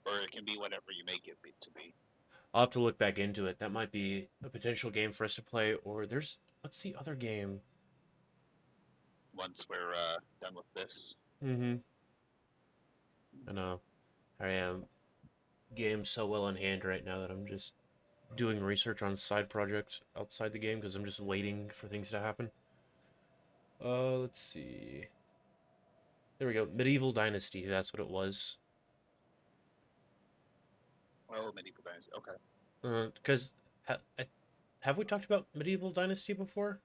Or it can be whatever you make it to be. I'll have to look back into it. That might be a potential game for us to play. Or there's what's the other game? Once we're done with this. Mm-hmm. I know. I am game so well in hand right now that I'm just doing research on side projects outside the game because I'm just waiting for things to happen. Let's see. There we go. Medieval Dynasty. That's what it was. Oh, medieval dynasty. Okay. Because have we talked about Medieval Dynasty before?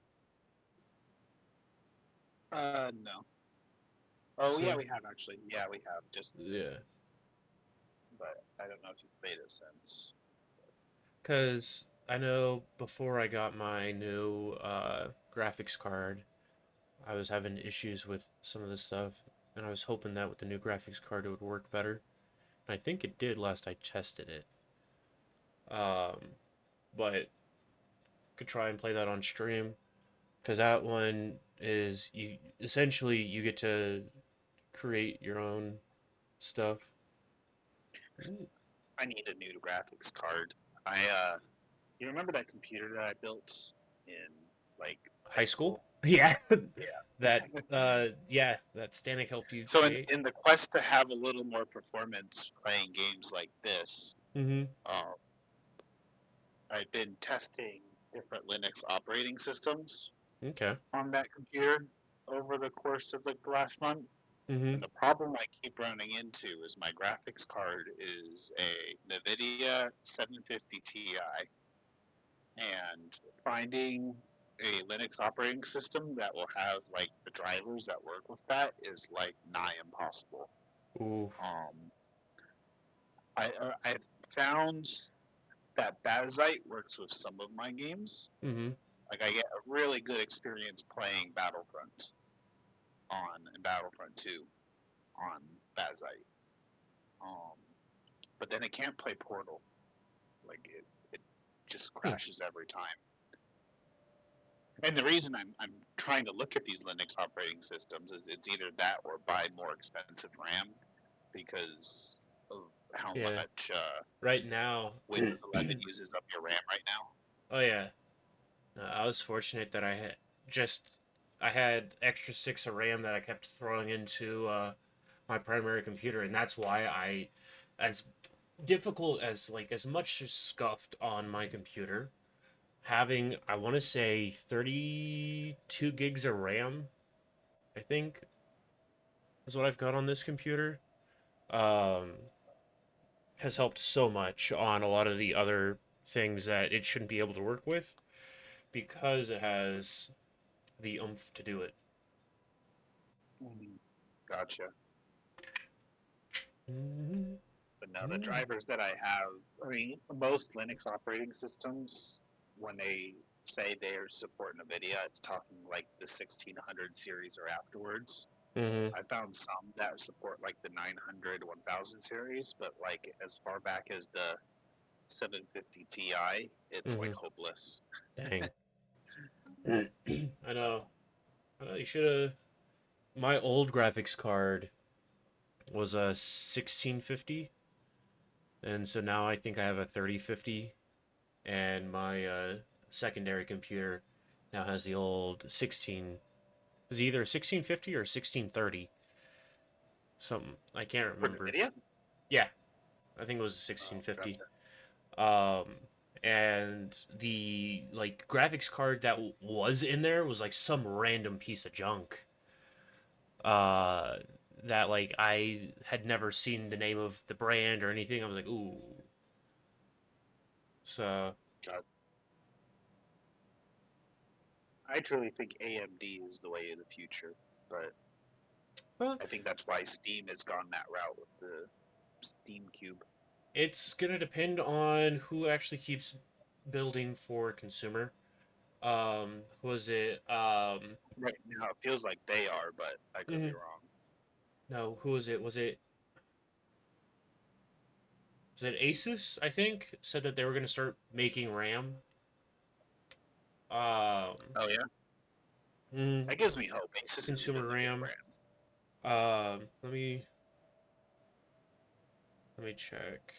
No. Oh, yeah, So we have actually. Yeah, we have. Just, yeah, but I don't know if you've played it since. because I know before I got my new graphics card, I was having issues with some of the stuff, and I was hoping that with the new graphics card it would work better. And I think it did last I tested it. But could try and play that on stream because that one is you essentially you get to create your own stuff. I need a new graphics card. You remember that computer that I built in like high High school, school? yeah, that Yeah. yeah, that Stanek helped you So create. in the quest to have a little more performance playing games like this, Mm-hmm. um, I've been testing different Linux operating systems Okay. on that computer over the course of like the last month. Mm-hmm. And the problem I keep running into is my graphics card is a NVIDIA 750 Ti, and finding a Linux operating system that will have like the drivers that work with that is like nigh impossible. Ooh. Um, I found that Bazite works with some of my games. Mm-hmm. Like I get a really good experience playing Battlefront on and Battlefront 2 on Bazite. Um, but then it can't play Portal. Like it just Hmm. crashes every time. And the reason I'm trying to look at these Linux operating systems is it's either that or buy more expensive RAM because of how Yeah. much Right now. Windows 11 uses up your RAM right now. Oh yeah. I was fortunate that just I had extra six of RAM that I kept throwing into my primary computer, and that's why as difficult as as much as scuffed on my computer, having I want to say 32 gigs of RAM, I think is what I've got on this computer. Um, has helped so much on a lot of the other things that it shouldn't be able to work with because it has the oomph to do it. Gotcha. Mm-hmm. But no, the drivers that I have, I mean, most Linux operating systems, when they say they're supporting NVIDIA, it's talking like the 1600 series or afterwards. Mm-hmm. I found some that support like the 900, 1000 series, but like as far back as the 750 Ti, it's like Mm-hmm. hopeless. Dang. I know. So, I know you should have. My old graphics card was a 1650, and so now I think I have a 3050, and my secondary computer now has the old 16. Is it either 1650 or 1630? Something I can't for remember. NVIDIA? Yeah, I think it was a Oh, 1650. gotcha. Um, and the graphics card that was in there was like some random piece of junk. Uh, that I had never seen the name of the brand or anything. I was like, ooh. So, God. I truly think AMD is the way of the future, but well, I think that's why Steam has gone that route with the Steam Cube. it's gonna depend on who actually keeps building for consumer. Was it Right now, it feels like they are, but I could be mhm. wrong. No, who was it? Was it Asus? I think said that they were gonna start making RAM. Um, Oh yeah, mm, that gives me hope. Asus is a consumer really good RAM. brand. Let me check.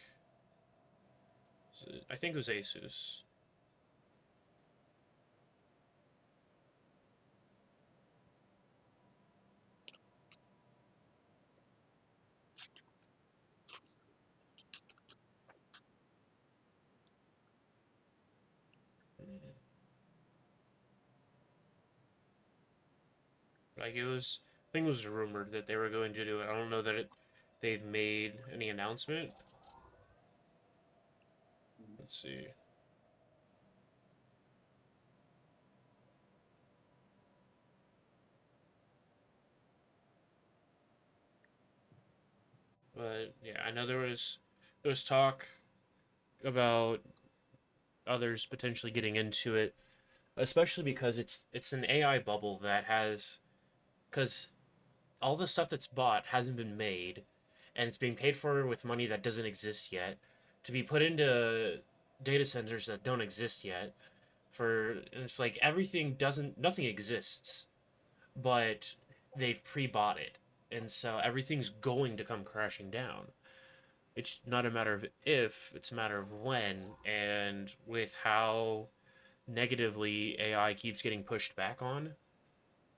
I think it was Asus. I think it was rumored that they were going to do it. I don't know that they've made any announcement. Let's see. But yeah, I know there was talk about others potentially getting into it, especially because it's an AI bubble that has because all the stuff that's bought hasn't been made, and it's being paid for with money that doesn't exist yet, to be put into data centers that don't exist yet. It's like everything doesn't nothing exists, but they've pre-bought it, and so everything's going to come crashing down. It's not a matter of if, it's a matter of when, and with how negatively AI keeps getting pushed back on,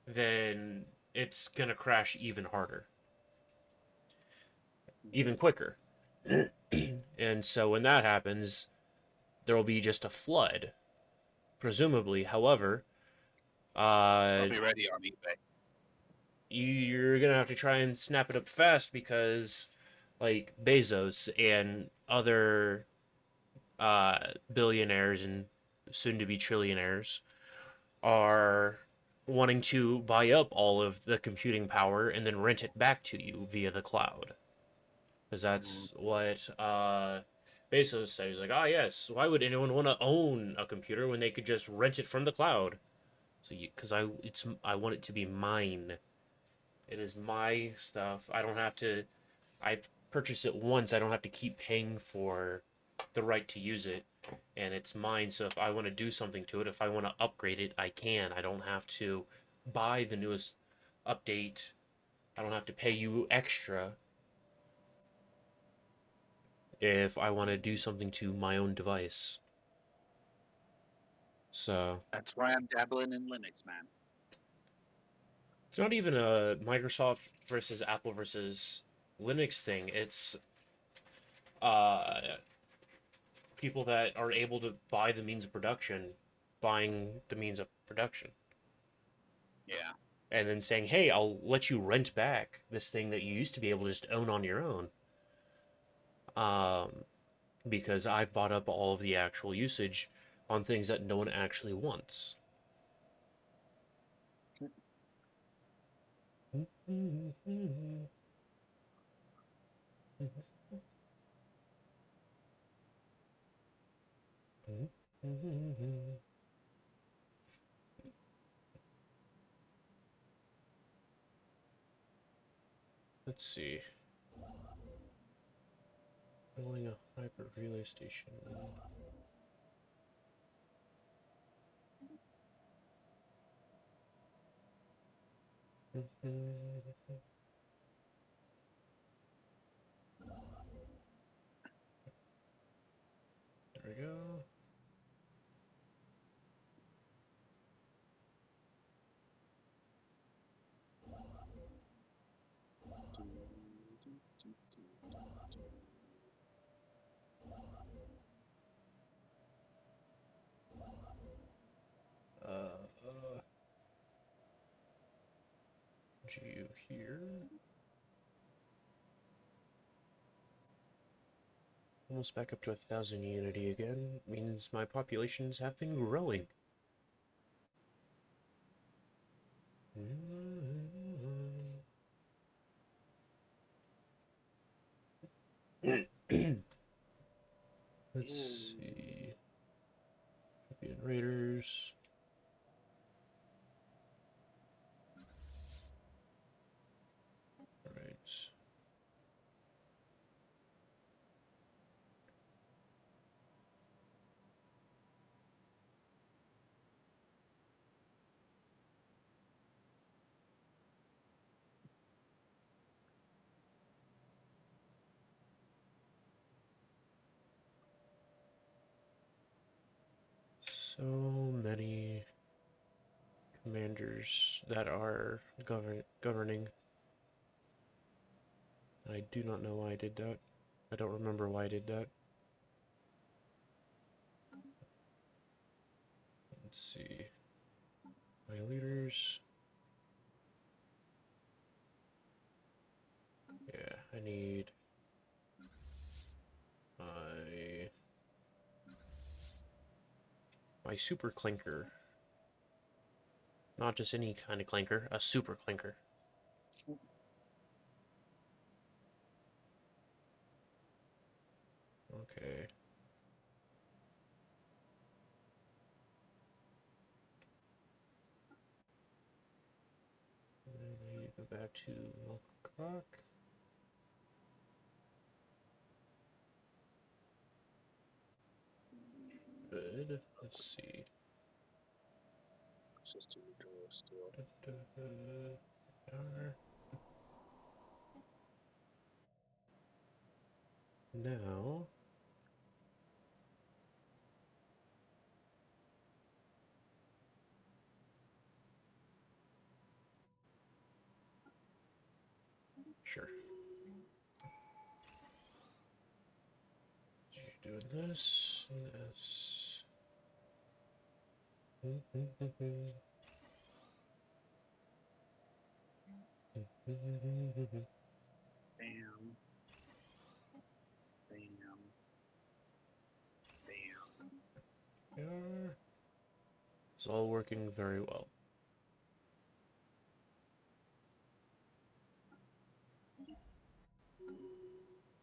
then it's gonna crash even harder, even quicker. And so when that happens, there will be just a flood, presumably. However, I'll uh, be ready on eBay. you're gonna have to try and snap it up fast because, like Bezos and other billionaires and soon to be trillionaires, are wanting to buy up all of the computing power and then rent it back to you via the cloud. Because Mm, that's what Bezos said. He's like, ah, yes. Why would anyone want to own a computer when they could just rent it from the cloud? So, because I want it to be mine. It is my stuff. I don't have to. I purchase it once. I don't have to keep paying for the right to use it, and it's mine. So if I want to do something to it, if I want to upgrade it, I can. I don't have to buy the newest update. I don't have to pay you extra if I want to do something to my own device. So That's why I'm dabbling in Linux, man. it's not even a Microsoft versus Apple versus Linux thing. It's uh, people that are able to buy the means of production, buying the means of production, Yeah. and then saying, "Hey, I'll let you rent back this thing that you used to be able to just own on your own." Um, because I've bought up all of the actual usage on things that no one actually wants. Let's see. Building a hyper relay station. There we go. Uh, GU here. Almost back up to 1,000 unity again. Means my populations have been growing. Let's see. Champion Raiders. Alright. So many commanders that are governing. I do not know why I did that. I don't remember why I did that. Let's see. My leaders. Yeah, I need my super clinker. Not just any kind of clinker, a super clinker. Okay. I need to go back to Milk. Good. Let's see. Just to draw still. Now. Sure. So you're doing this and this. Bam. Bam. Bam. Yeah. It's all working very well.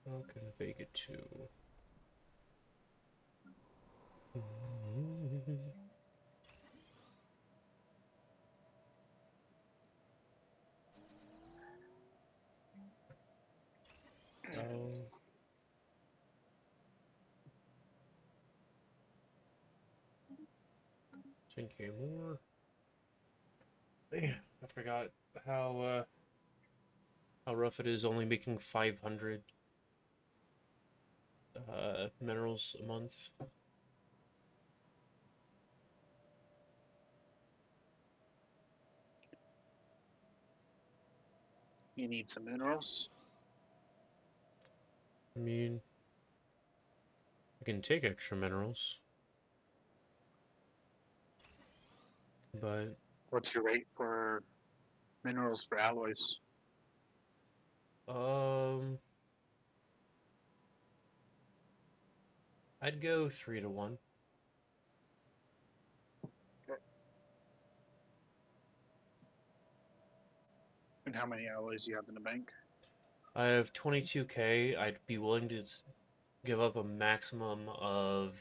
How can Vega 2? Oh. 10k more. Man, I forgot how rough it is only making 500 minerals a month. You need some minerals. I mean, I can take extra minerals, but What's your rate for minerals for alloys? um, I'd go 3 to 1. Okay. And how many alloys do you have in the bank? I have 22k. I'd be willing to give up a maximum of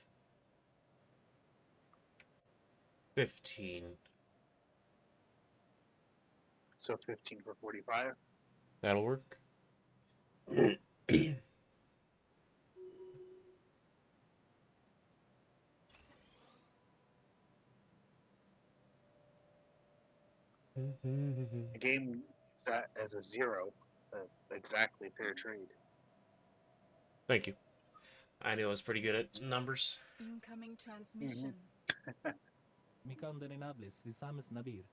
15. So 15 for 45. That'll work. The game views that as a zero, exactly fair trade. Thank you. I knew I was pretty good at numbers. Incoming transmission. Mi condenables, visames nabir.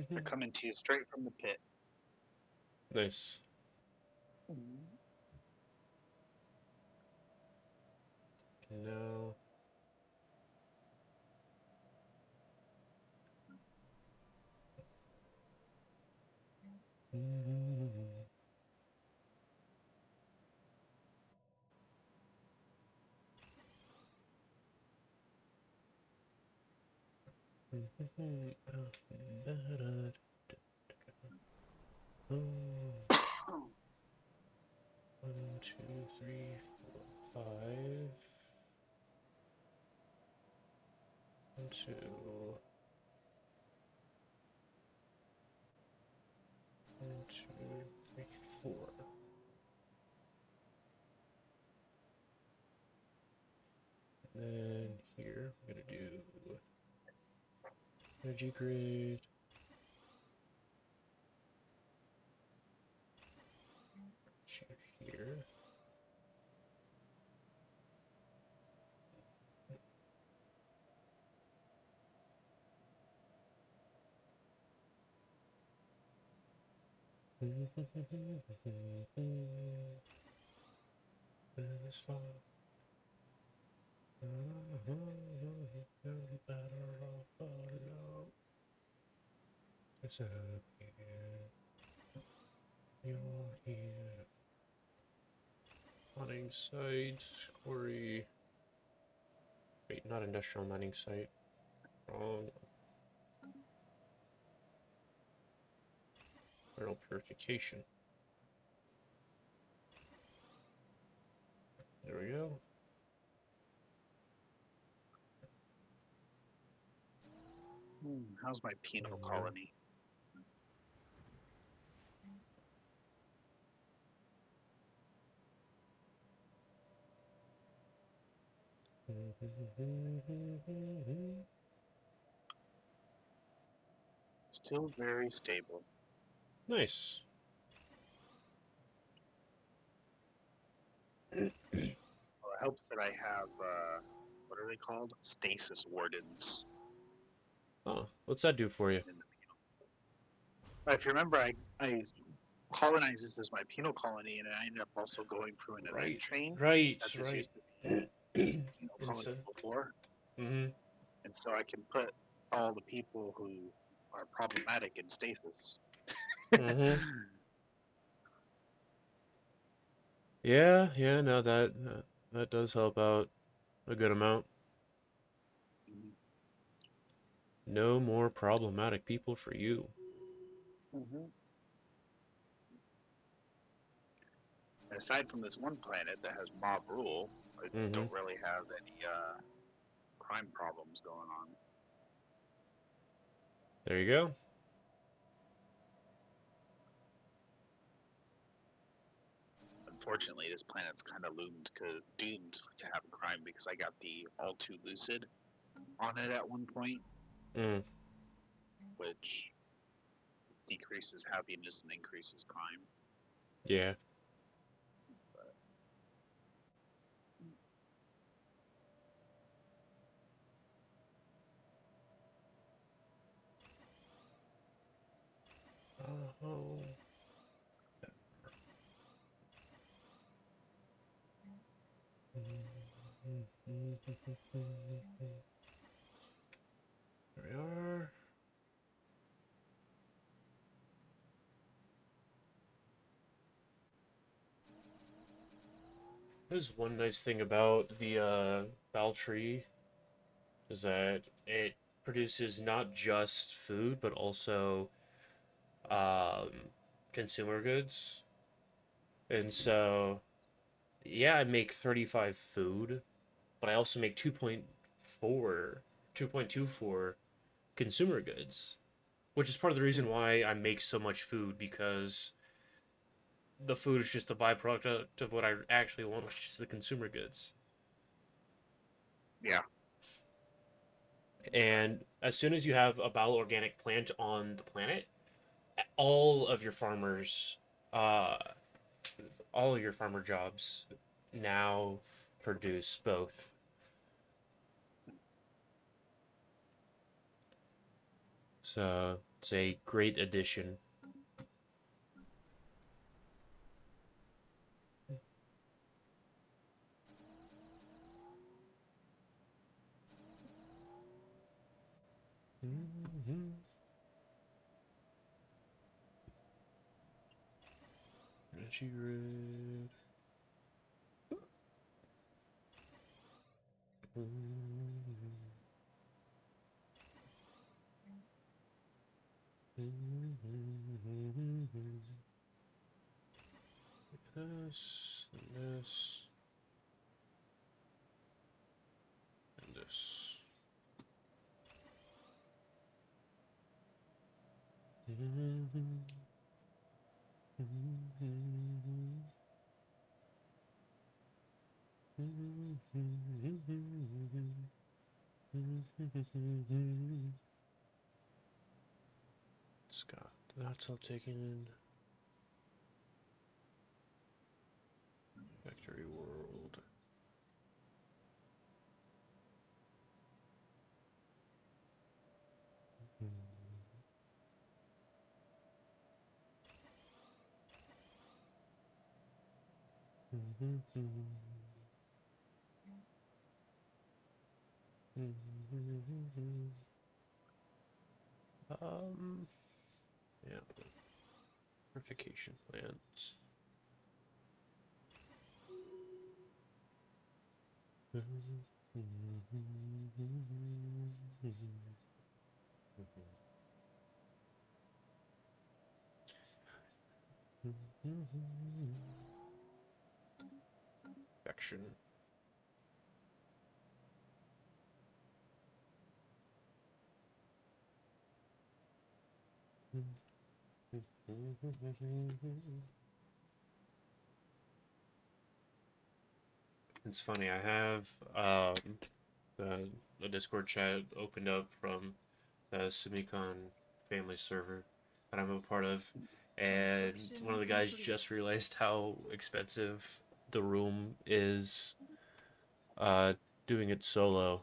They're coming to you straight from the pit. Nice. No. One, two, three, four, five. 1, 2. 1, 2, 3, 4. And then here, I'm gonna do energy grid. Here. This fun. Better off alone. You're here. Mining site, quarry. Wait, not industrial mining site. Wrong. Mineral purification. There we go. How's my penal There we go. colony? Still very stable. Nice. Well, it helps that I have, what are they called? Stasis wardens. Oh, what's that do for you? In the penal. If you remember, I colonized this as my penal colony, and I ended up also going through an event Right, train right, that this right. used to be penal And colony so, before. mm-hmm. And so I can put all the people who are problematic in stasis. Mm-hmm. Yeah, no, that does help out a good amount. Mhm. No more problematic people for you. Aside from this one planet that has mob rule, I Mm-hmm. don't really have any crime problems going on. There you go. unfortunately, this planet's kind of doomed to have crime because I got the all too lucid on it at one point, Mm, which decreases happiness and increases crime. yeah. Oh. There we are. There's one nice thing about the Bal tree is that it produces not just food but also um, consumer goods. And so, yeah, I make 35 food, but I also make 2.24 consumer goods, which is part of the reason why I make so much food because the food is just a byproduct of what I actually want, which is the consumer goods. Yeah. And as soon as you have a bioorganic plant on the planet, all of your farmers, uh, all of your farmer jobs now produce both. So it's a great addition. Mm-hmm. Energy grid. This, and this, and this. Scott, that's all taken. Factory world. Yeah, purification plants. Infection. It's funny. I have the Discord chat opened up from the Sumikon family server that I'm a part of, and Construction one of the guys complete. just realized how expensive the room is doing it solo.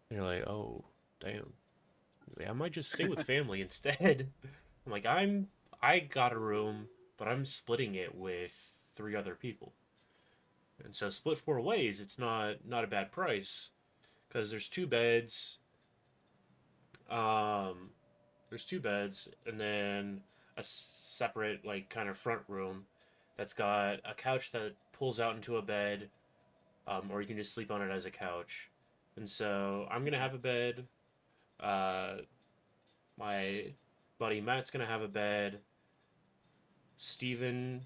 And you're like, oh, damn. Like, I might just stay with family instead. I'm like, I got a room, but I'm splitting it with 3 other people. And so split 4 ways, it's not a bad price because Um, there's 2 beds and then a separate like kind of front room that's got a couch that pulls out into a bed, or you can just sleep on it as a couch. And so I'm gonna have a bed. Uh, my buddy Matt's gonna have a bed. Steven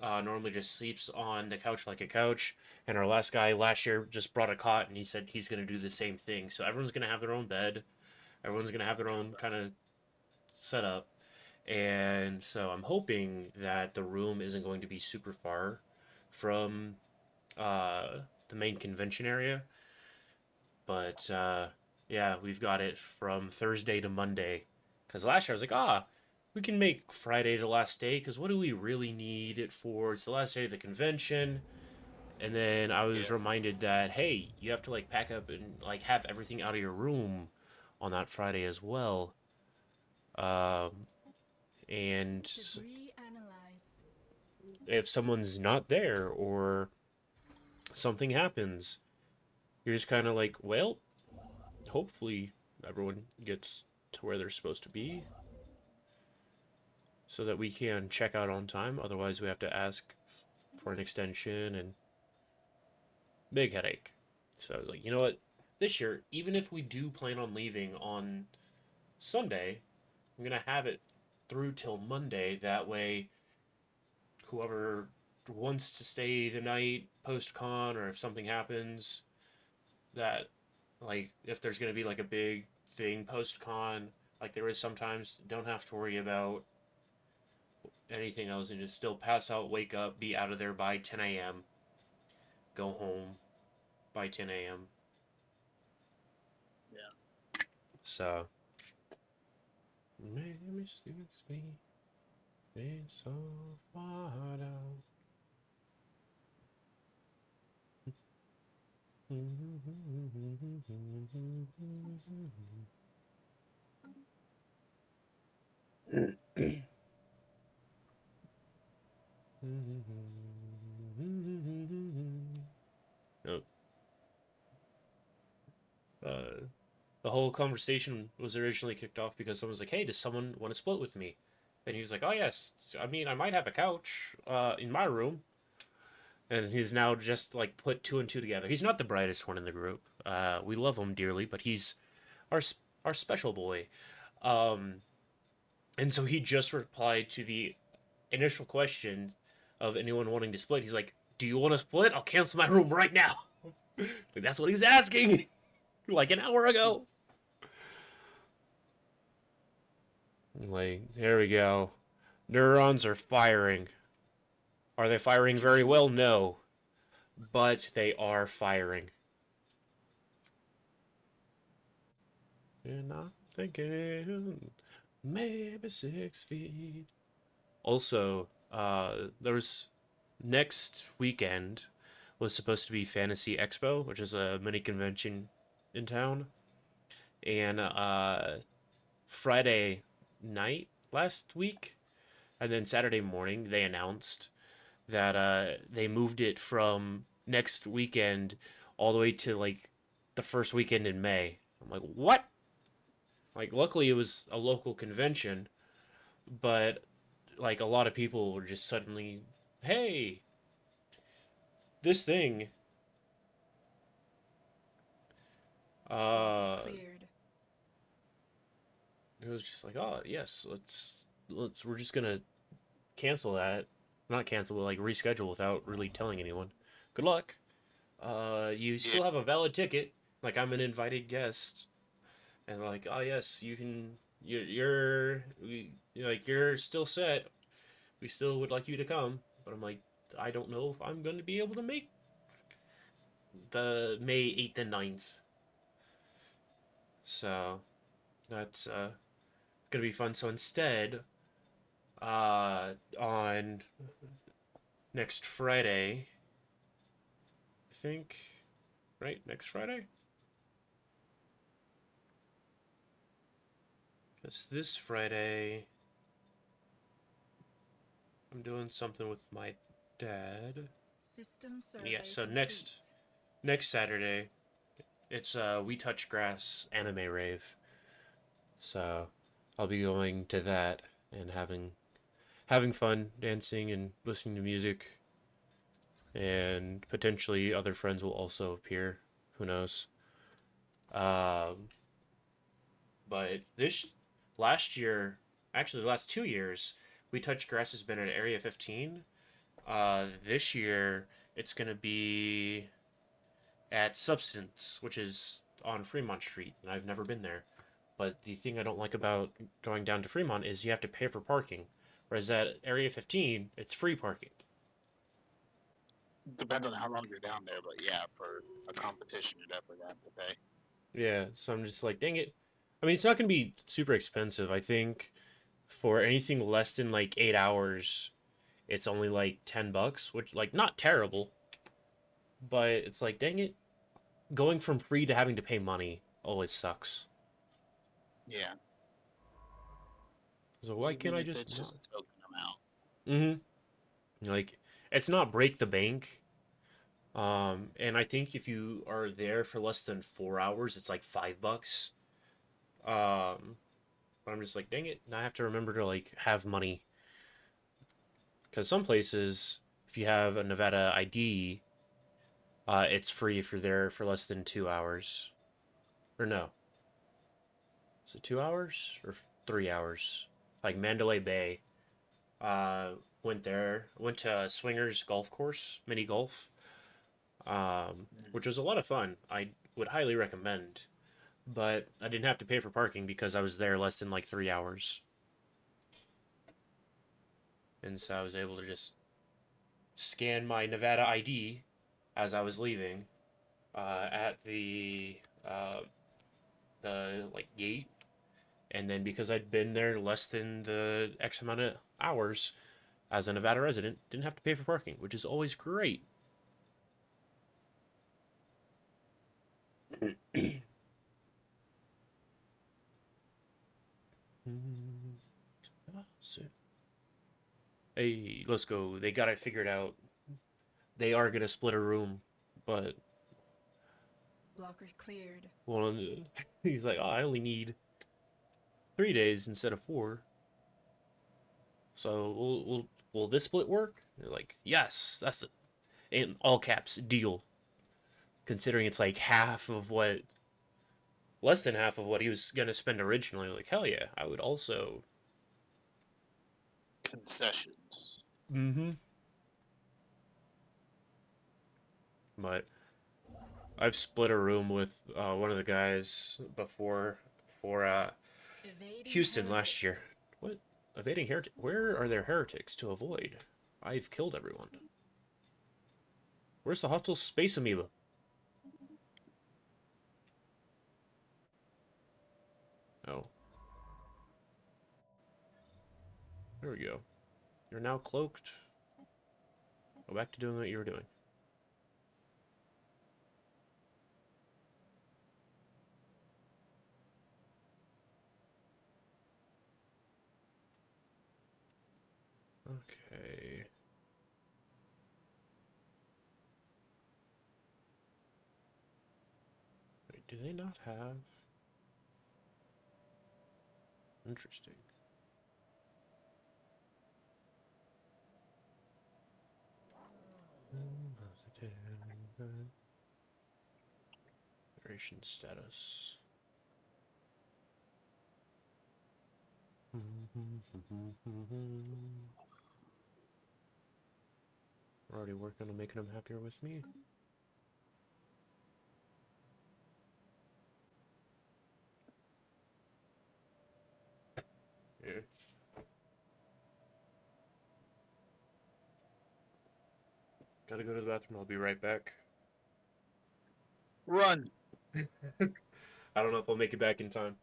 normally just sleeps on the couch like a couch. And our last guy last year just brought a cot and he said he's going to do the same thing. So everyone's going to have their own bed. Everyone's going to have their own kind of setup. And so I'm hoping that the room isn't going to be super far from the main convention area. But yeah, we've got it from Thursday to Monday. Because last year I was like, we can make Friday the last day. Because what do we really need it for? It's the last day of the convention. And then I was Yeah. reminded that, hey, you have to like pack up and like have everything out of your room on that Friday as well. Um, and Debris analyzed. if someone's not there or something happens, you're just kind of like, well, hopefully everyone gets to where they're supposed to be so that we can check out on time. Otherwise, we have to ask for an extension and big headache. So, like, you know what? This year, even if we do plan on leaving on Sunday, I'm going to have it through till Monday. That way, whoever wants to stay the night post con or if something happens, that, like, if there's going to be like a big thing post con, like there is sometimes, don't have to worry about anything else and just still pass out, wake up, be out of there by 10 a.m., go home by 10 a.m. Yeah. So, maybe 6 feet, it's so far down. Oh, the whole conversation was originally kicked off because someone was like, "Hey, does someone want to split with me?" And he was like, "Oh yes, I mean, I might have a couch in my room." And he's now just like put two and two together. He's not the brightest one in the group. We love him dearly, but he's our our special boy. Um, and so he just replied to the initial question of anyone wanting to split. He's like, "Do you want to split? I'll cancel my room right now." Like, that's what he was asking like an hour ago. Like, there we go. Neurons are firing. Are they firing very well? No. But they are firing. And I'm thinking maybe 6 feet. Also, there's next weekend was supposed to be Fantasy Expo, which is a mini convention in town. And Friday night last week, and then Saturday morning, they announced that they moved it from next weekend all the way to like the first weekend in May. I'm like, what? Like, luckily it was a local convention, but like a lot of people were just suddenly, hey, this thing. Uh, Cleared. it was just like, oh yes, let's we're just gonna cancel that, not cancel, but like reschedule without really telling anyone. Good luck. You Yeah. still have a valid ticket. Like I'm an invited guest, and like, oh yes, you can. Like you're still set. We still would like you to come, but I'm like, I don't know if I'm going to be able to make the May 8th and 9th. So that's gonna be fun. So instead, on next Friday, I think, right? Next Friday? Because this Friday, I'm doing something with my dad. System survey Yeah, so complete. next Saturday, it's We Touch Grass anime rave. So I'll be going to that and having fun, dancing and listening to music, and potentially other friends will also appear. Who knows? Um, but this last year, actually the last 2 years, We Touch Grass has been at Area 15. This year it's gonna be at Substance, which is on Fremont Street, and I've never been there. But the thing I don't like about going down to Fremont is you have to pay for parking, whereas at Area 15, it's free parking. Depends on how long you're down there, but yeah, for a competition, you're definitely gonna have to pay. Yeah, so I'm just like, dang it. I mean, it's not going to be super expensive. I think for anything less than like 8 hours, it's only like $10, which like not terrible, but it's like, dang it, going from free to having to pay money always sucks. Yeah, So why can't even I if just it's not? just a token amount. Like, it's not break the bank. And I think if you are there for less than 4 hours, it's like $5. Um, but I'm just like, dang it, now I have to remember to like have money because some places, if you have a Nevada ID, it's free if you're there for less than 2 hours. Or no, is it 2 hours or 3 hours? Like Mandalay Bay. Uh, went there. Went to Swingers Golf Course, mini golf, which was a lot of fun. I would highly recommend. But I didn't have to pay for parking because I was there less than like 3 hours, and so I was able to just scan my Nevada ID as I was leaving at the like gate, and then because I'd been there less than the X amount of hours as a Nevada resident, didn't have to pay for parking, which is always great. Hey, let's go. They got it figured out. They are gonna split a room, but Blocker cleared. well, he's like, oh, I only need 3 days instead of four. So will this split work? They're like, yes, that's it. In all caps deal. Considering it's like half of what, less than half of what he was gonna spend originally. Like hell yeah, I would also. Concessions. Mm-hmm. But I've split a room with one of the guys before for Evading Houston last year. heretics. What? Evading heretic? Where are there heretics to avoid? I've killed everyone. Where's the hostile space amoeba? Oh, there we go. You're now cloaked. Go back to doing what you were doing. Okay. Wait, do they not have? Interesting. Federation status. We're already working on making them happier with me. Yeah. Gotta go to the bathroom. I'll be right back. Run. I don't know if I'll make it back in time.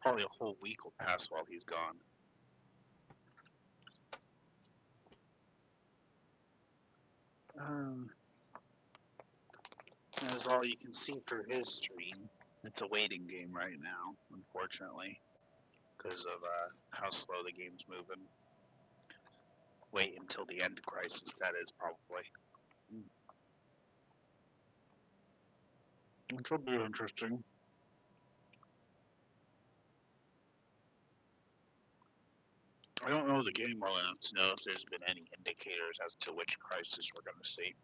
Probably a whole week will pass while he's gone. That's all you can see through his stream. It's a waiting game right now, unfortunately, because of how slow the game's moving. Wait until the end crisis, that is probably. Which will be interesting. I don't know the game well enough to know if there's been any indicators as to which crisis we're going to see.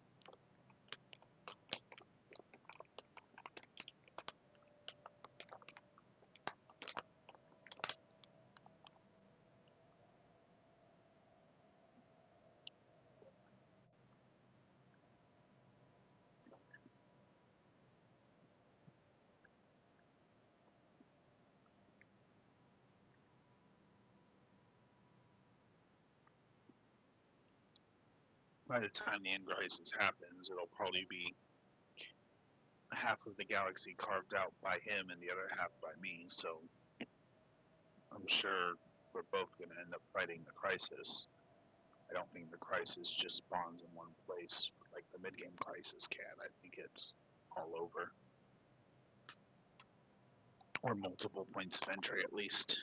by the time the end crisis happens, it'll probably be half of the galaxy carved out by him and the other half by me. So I'm sure we're both going to end up fighting the crisis. I don't think the crisis just spawns in one place like the mid-game crisis can. I think it's all over, or multiple points of entry at least.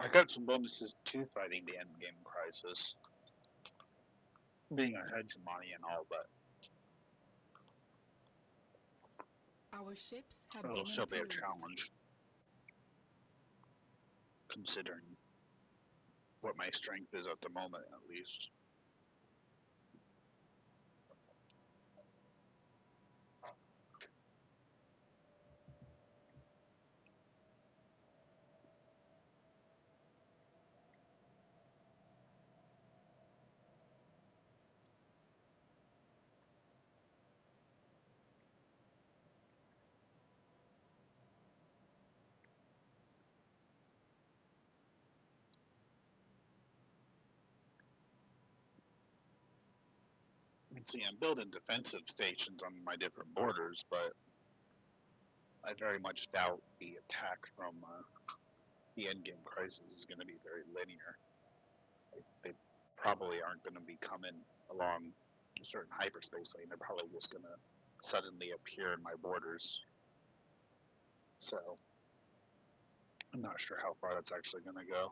I got some bonuses to fighting the end game crisis, being a hegemony and all, but Our ships have it'll been still be a improved. challenge, considering what my strength is at the moment, at least. See, I'm building defensive stations on my different borders, but I very much doubt the attack from the endgame crisis is going to be very linear. They probably aren't going to be coming along a certain hyperspace lane. They're probably just going to suddenly appear in my borders. So I'm not sure how far that's actually going to go.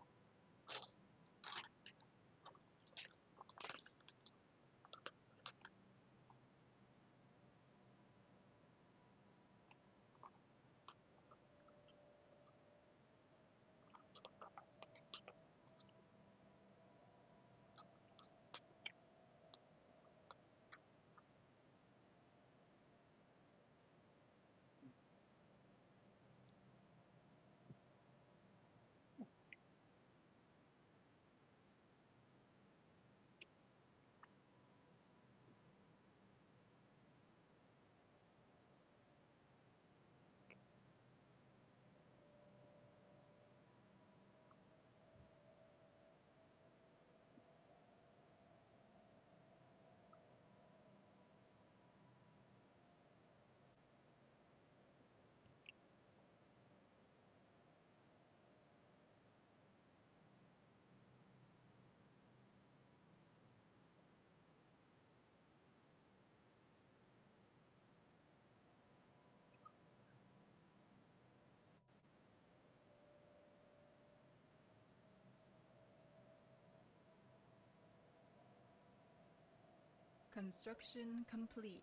Construction complete.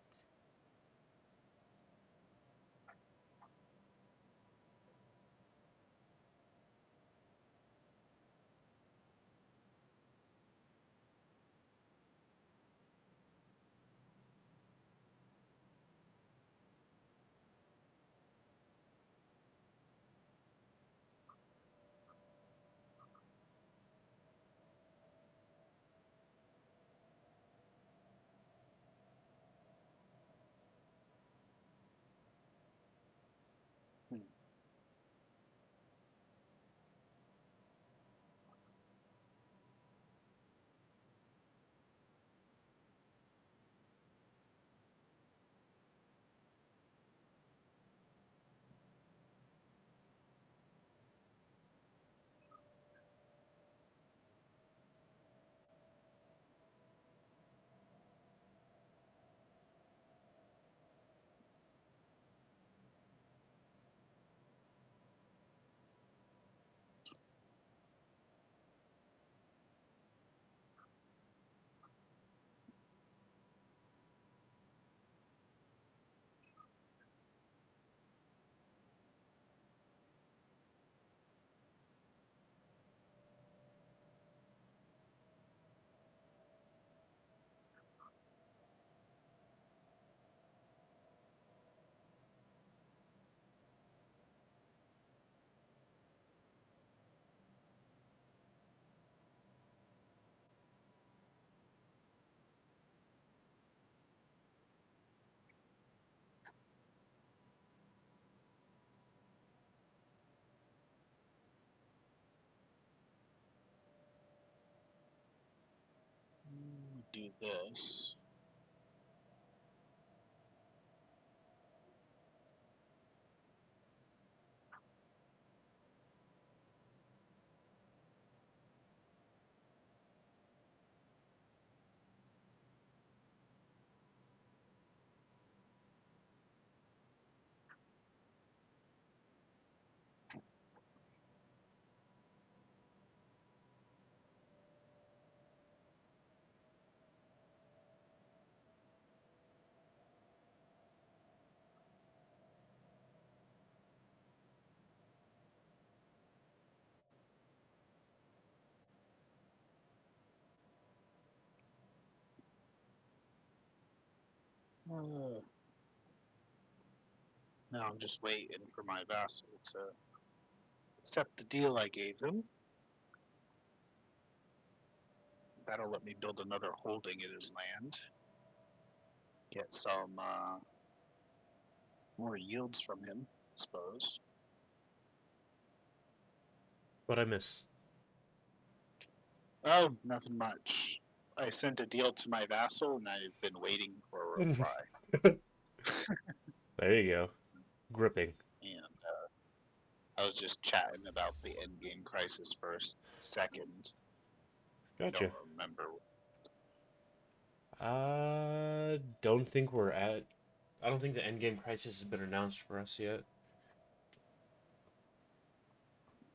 do this. Uh, Now I'm just waiting for my vassal to accept the deal I gave him. That'll let me build another holding in his land. Get some more yields from him, I suppose. What I miss? Oh, nothing much. I sent a deal to my vassal and I've been waiting for a reply. There you go. Gripping. And I was just chatting about the endgame crisis first, second. I don't Gotcha. remember. Don't think we're at. I don't think the endgame crisis has been announced for us yet.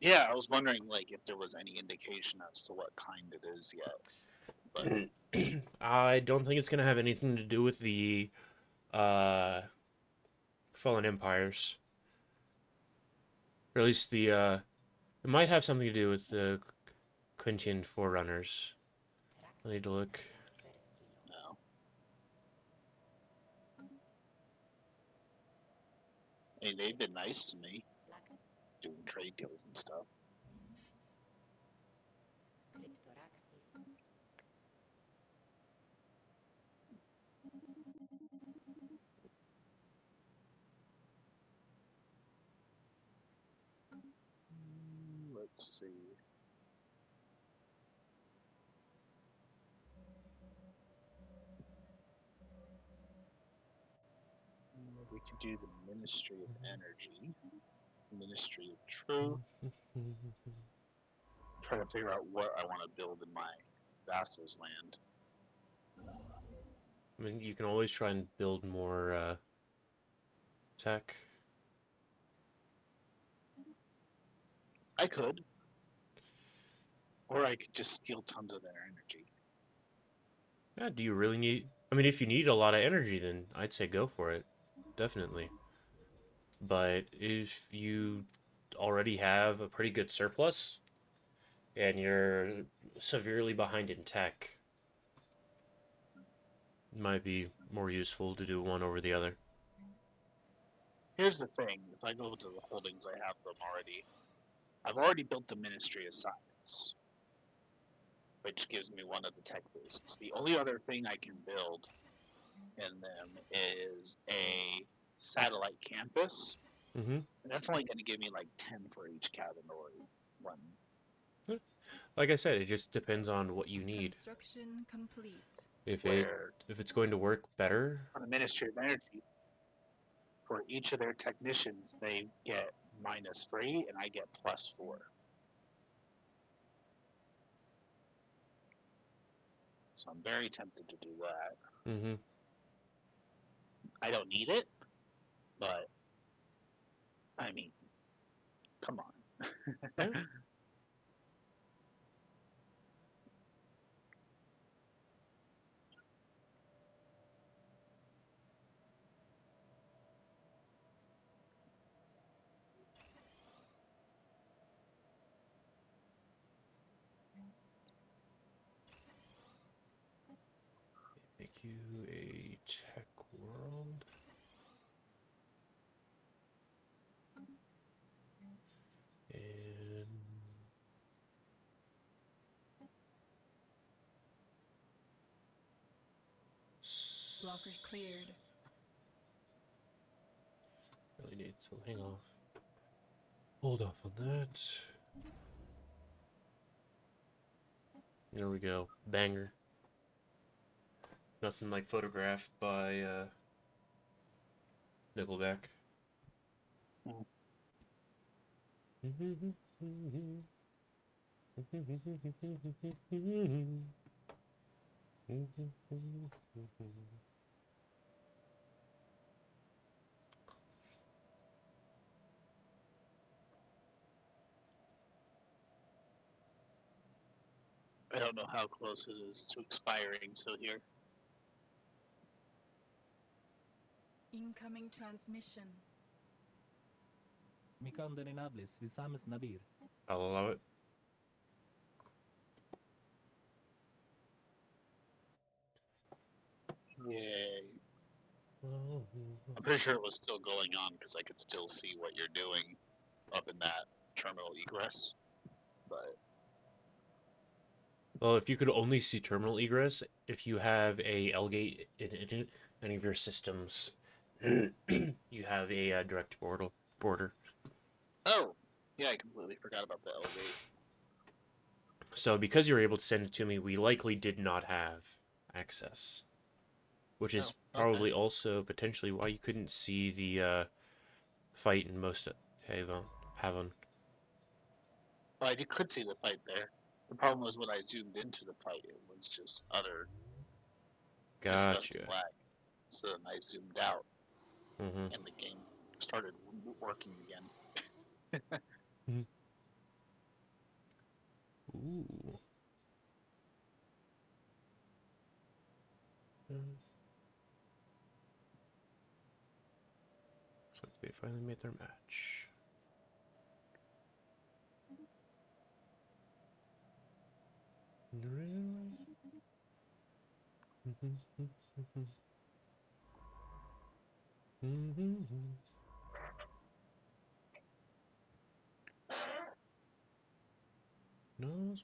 Yeah, I was wondering like if there was any indication as to what kind it is yet. But I don't think it's gonna have anything to do with the uh fallen empires. Or at least the it might have something to do with the Quintian Forerunners. I need to look. no. I mean, they've been nice to me, doing trade deals and stuff. Let's see. We could do the Ministry of Energy, Ministry of Truth. Trying to figure out what I want to build in my vassal's land. I mean, you can always try and build more tech. I could, or I could just steal tons of their energy. Yeah, do you really need? I mean, if you need a lot of energy, then I'd say go for it. Definitely. But if you already have a pretty good surplus and you're severely behind in tech, it might be more useful to do one over the other. Here's the thing: if I go to the holdings, I have them already. I've already built the Ministry of Science, which gives me one of the tech boosts. The only other thing I can build in them is a satellite campus, Mm-hmm. and that's only going to give me like 10 for each category. One. Like I said, it just depends on what you need. Construction complete. Where If it's going to work better, on the Ministry of Energy, for each of their technicians, they get -3, and I get +4. So I'm very tempted to do that. mm-hmm. I don't need it, but I mean, come on. Yeah. Make you a tech world. And Blockers cleared. really need to hang off. Hold off on that. There we go. Banger. Nothing like Photograph by Nickelback. Mhm. I don't know how close it is to expiring, so here. Incoming transmission. Mi condenables, visames nabir. I'll allow it. Yay. I'm pretty sure it was still going on because I could still see what you're doing up in that terminal egress. But Well, if you could only see terminal egress, if you have a L gate in any of your systems, you have a direct border. oh, yeah, I completely forgot about the L-gate. So because you were able to send it to me, we likely did not have access, which is Oh, okay. probably also potentially why you couldn't see the fight in most Haven. Well, could see the fight there. The problem was when I zoomed into the fight, it was just utter disgusting Gotcha. lag. So then I zoomed out, Mm-hmm. and the game started working again. Ooh. Looks like they finally made their match. Really? No.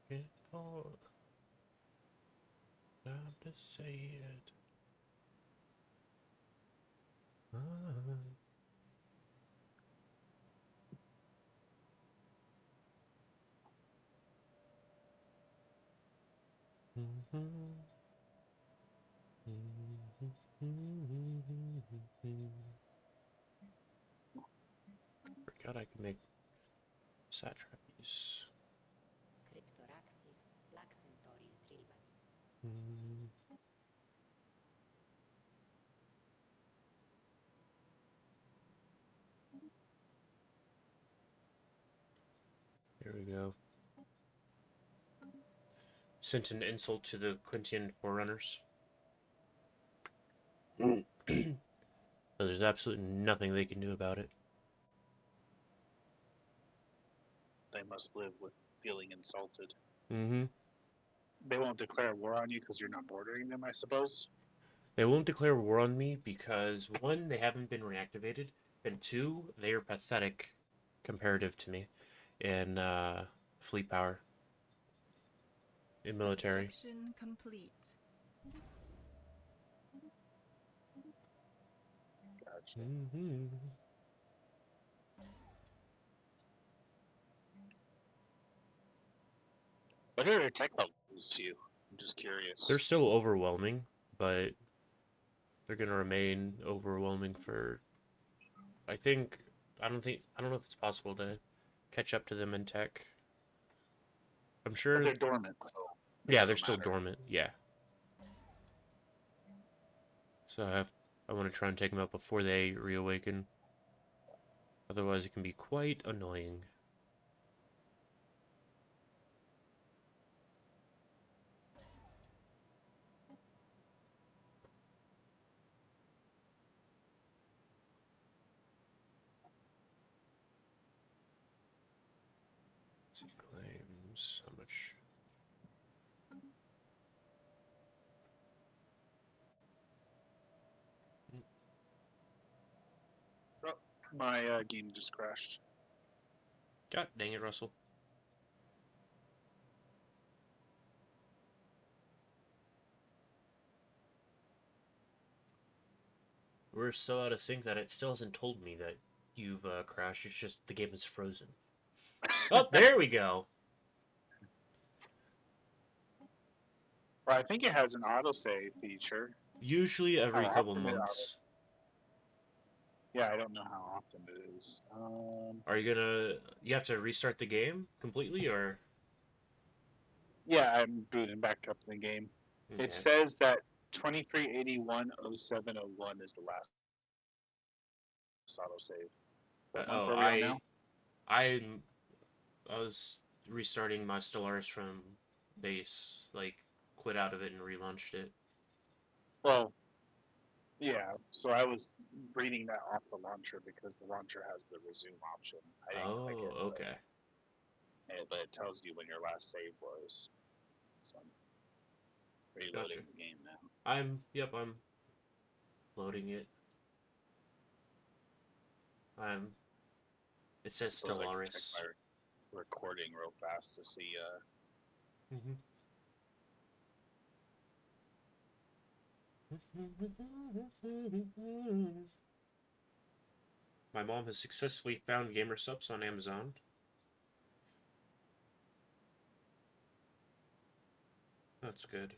Can't fall down to say it. Forgot I could make satrapies. Cryptoraxis slaxentoril trilbadit. Here we go. Sent an insult to the Quintian Forerunners. There's absolutely nothing they can do about it. They must live with feeling insulted. Mm-hmm. They won't declare war on you because you're not bordering them, I suppose. They won't declare war on me because, one, they haven't been reactivated, and two, they are pathetic comparative to me in fleet power, in military. Construction complete. Gotcha. Mm-hmm. What are their tech levels to you? I'm just curious. They're still overwhelming, but they're gonna remain overwhelming for. I think. I don't know if it's possible to catch up to them in tech. I'm But sure. they're dormant, so it Yeah, they're doesn't still matter. dormant. Yeah. So I want to try and take them out before they reawaken. Otherwise, it can be quite annoying. Let's see, claims. How much? My game just crashed. God dang it, Russell. We're so out of sync that it still hasn't told me that you've crashed. It's just the game is frozen. Oh, there we go. Well, I think it has an autosave feature. Usually How every couple often it months. Yeah, I don't know how often it is. Are you gonna? You have to restart the game completely, or Yeah, I'm booting back up the game. It okay? says that 23810701 is the last autosave. What month Oh, are we on now? I, I was restarting my Stellaris from base, like quit out of it and relaunched it. Well, yeah. So I was reading that off the launcher because the launcher has the resume option. I didn't click Oh, it, okay. but it tells you when your last save was. So I'm Gotcha. reloading the game now. I'm loading it. I'm. It I says suppose I can check Stellaris. my recording real fast to see. Mm-hmm. My mom has successfully found gamer subs on Amazon. That's good.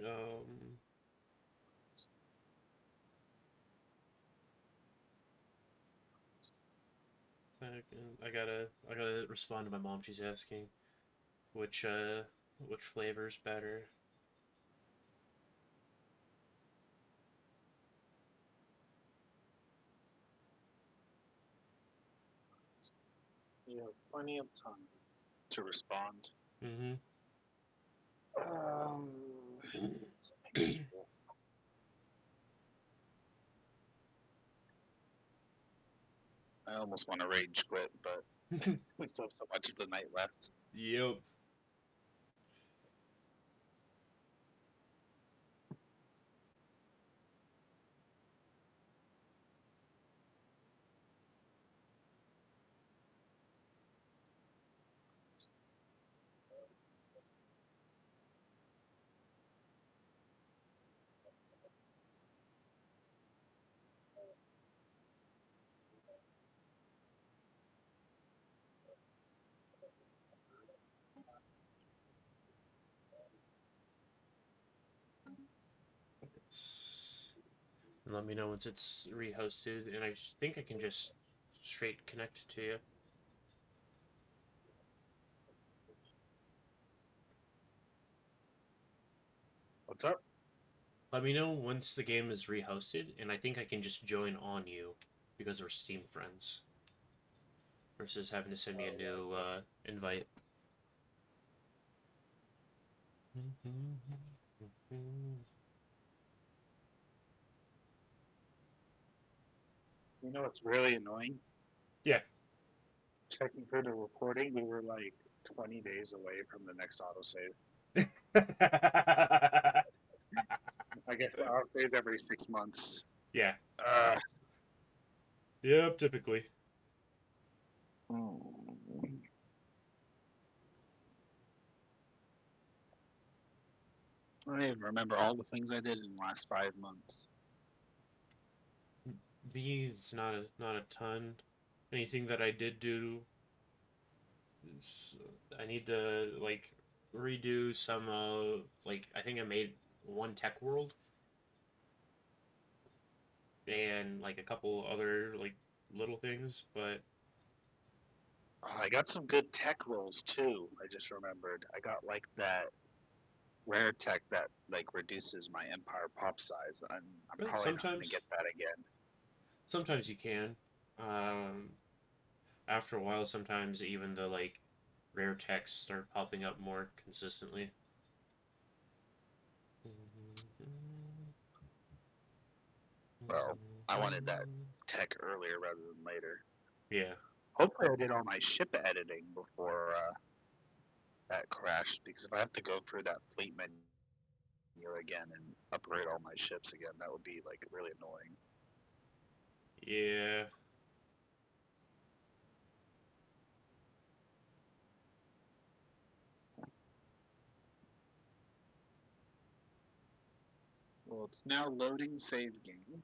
Um, second, I gotta respond to my mom. She's asking which which flavor's better. You have plenty of time to respond. Mm-hmm. Um, let's make sure. I almost want to rage quit, but we still have so much of the night left. Yep. And let me know once it's rehosted, and I think I can just straight connect to you. What's up? Let me know once the game is rehosted, and I think I can just join on you because we're Steam friends versus having to send me a new invite. You know what's really annoying? Yeah. Checking for the recording, we were like 20 days away from the next autosave. I guess the autosave's every 6 months. Yeah. Uh, Yep, typically. I don't even remember all the things I did in the last 5 months. Me, it's not a ton. Anything that I did do, is, I need to like redo some. Like I think I made one tech world and like a couple other like little things, but I got some good tech rolls too. I just remembered. I got like that rare tech that like reduces my empire pop size. I'm But probably not gonna sometimes, get that again. sometimes you can. Um, After a while, sometimes even the like rare texts start popping up more consistently. Well, I wanted that tech earlier rather than later. Yeah. Hopefully, I did all my ship editing before that crashed. Because if I have to go through that fleet menu again and upgrade all my ships again, that would be like really annoying. Yeah. Well, it's now loading save game.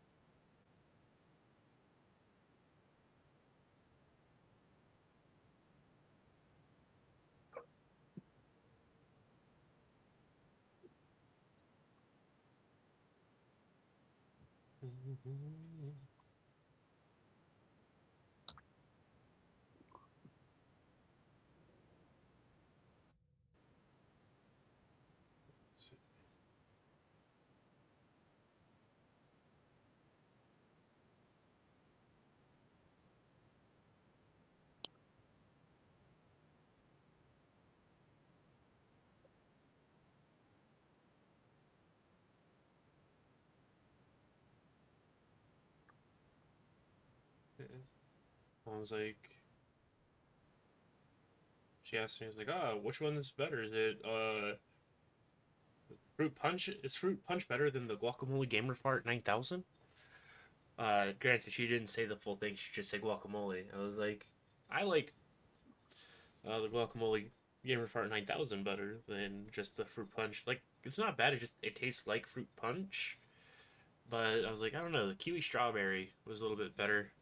I was like, she asked me, I was like, oh, which one's better? Is it Fruit Punch? Is Fruit Punch better than the Guacamole Gamer Fart 9000? Granted, she didn't say the full thing. She just said guacamole. I was like, I liked the Guacamole Gamer Fart 9000 better than just the Fruit Punch. Like, it's not bad. It tastes like Fruit Punch, but I was like, I don't know. The kiwi strawberry was a little bit better.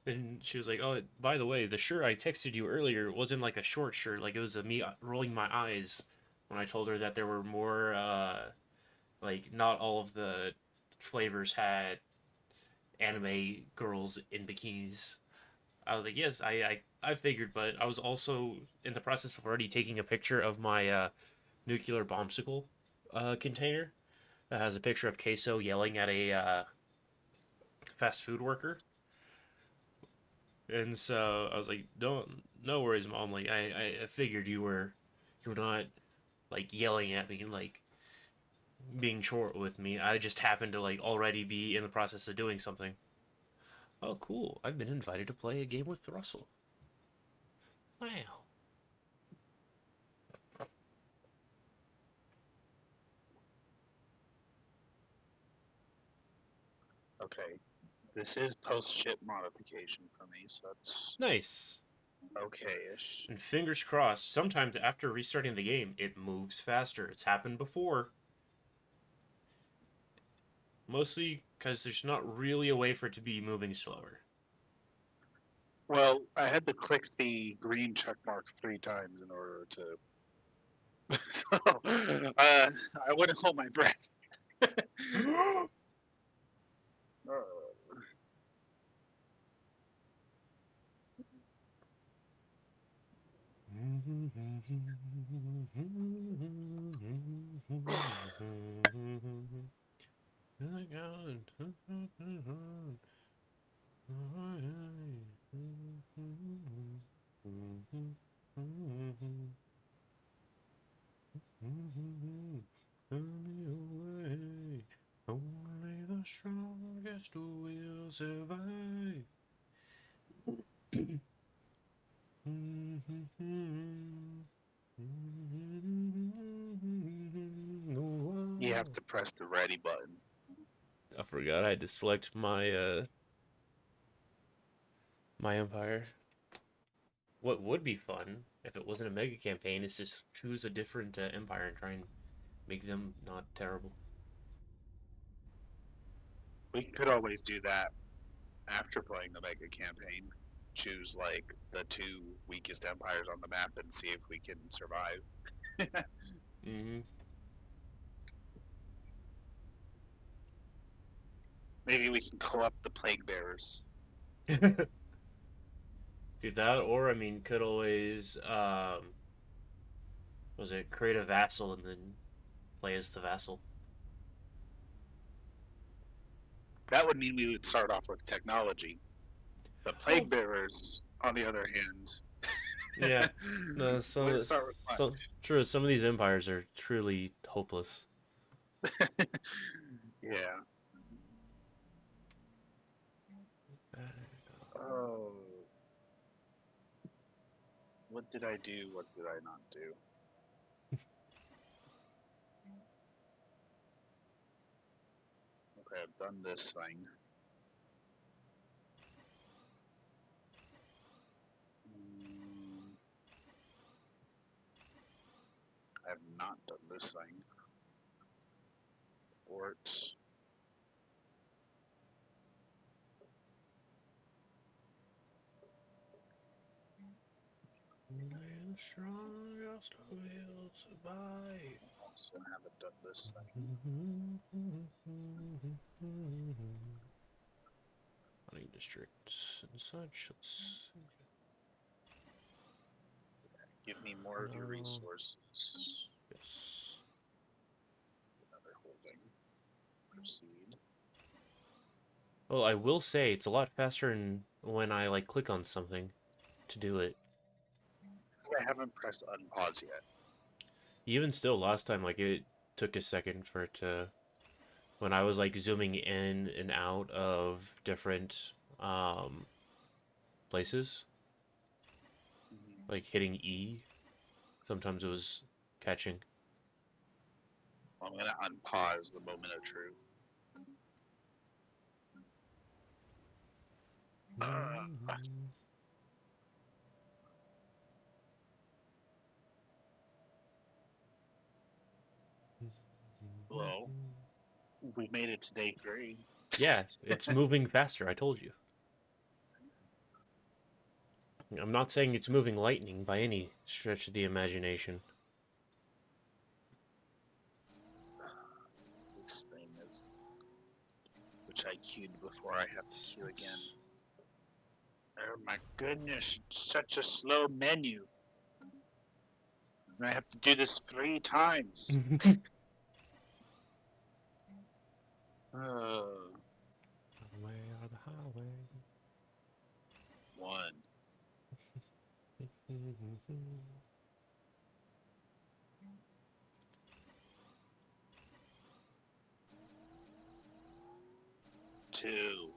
And she was like, "Oh, by the way, the shirt I texted you earlier wasn't like a short shirt. Like it was a me rolling my eyes when I told her that there were more, like not all of the flavors had anime girls in bikinis." I was like, "Yes, I figured, but I was also in the process of already taking a picture of my nuclear bombsicle container that has a picture of Queso yelling at a fast food worker." And so I was like, "Don't, no worries, mom. Like, I figured you were not like yelling at me and like being short with me. I just happened to like already be in the process of doing something." Oh, cool! I've been invited to play a game with Russell. Wow. Okay, this is post ship modification for me, so that's Nice. okay-ish. And fingers crossed. Sometimes after restarting the game, it moves faster. It's happened before. Mostly because there's not really a way for it to be moving slower. Well, I had to click the green check mark 3 times in order to. So, I wouldn't hold my breath. Uh, Only the strongest will survive. you have to press the ready button. I forgot I had to select my empire. What would be fun if it wasn't a mega campaign is just choose a different empire and try and make them not terrible. We could always do that after playing the mega campaign. Choose like the 2 weakest empires on the map and see if we can survive. Mm-hmm. Maybe we can co-op the plague bearers. Do that, or I mean, could always was it create a vassal and then play as the vassal? That would mean we would start off with technology. The Well, plague bearers, on the other hand, yeah. No, would start with so true. Some of these empires are truly hopeless. punch. Yeah. Oh. What did I do? What did I not do? Okay, I've done this thing. Mm, I've not done this thing. Fort. The strongest will survive. Also haven't done this thing. Hunting districts and such. Let's Give me more of your resources. yes. Another holding. Proceed. Well, I will say it's a lot faster when I like click on something to do it. Because I haven't pressed unpause yet. Even still, last time like it took a second for it to when I was like zooming in and out of different places, like hitting E. Sometimes it was catching. Well, I'm gonna unpause the moment of truth. Hello. We made it to day 3. Yeah, it's moving faster. I told you. I'm not saying it's moving lightning by any stretch of the imagination. This thing is, which I queued before I have to queue again. Oh my goodness, it's such a slow menu. And I have to do this 3 times. Where are the highway? 1, 2,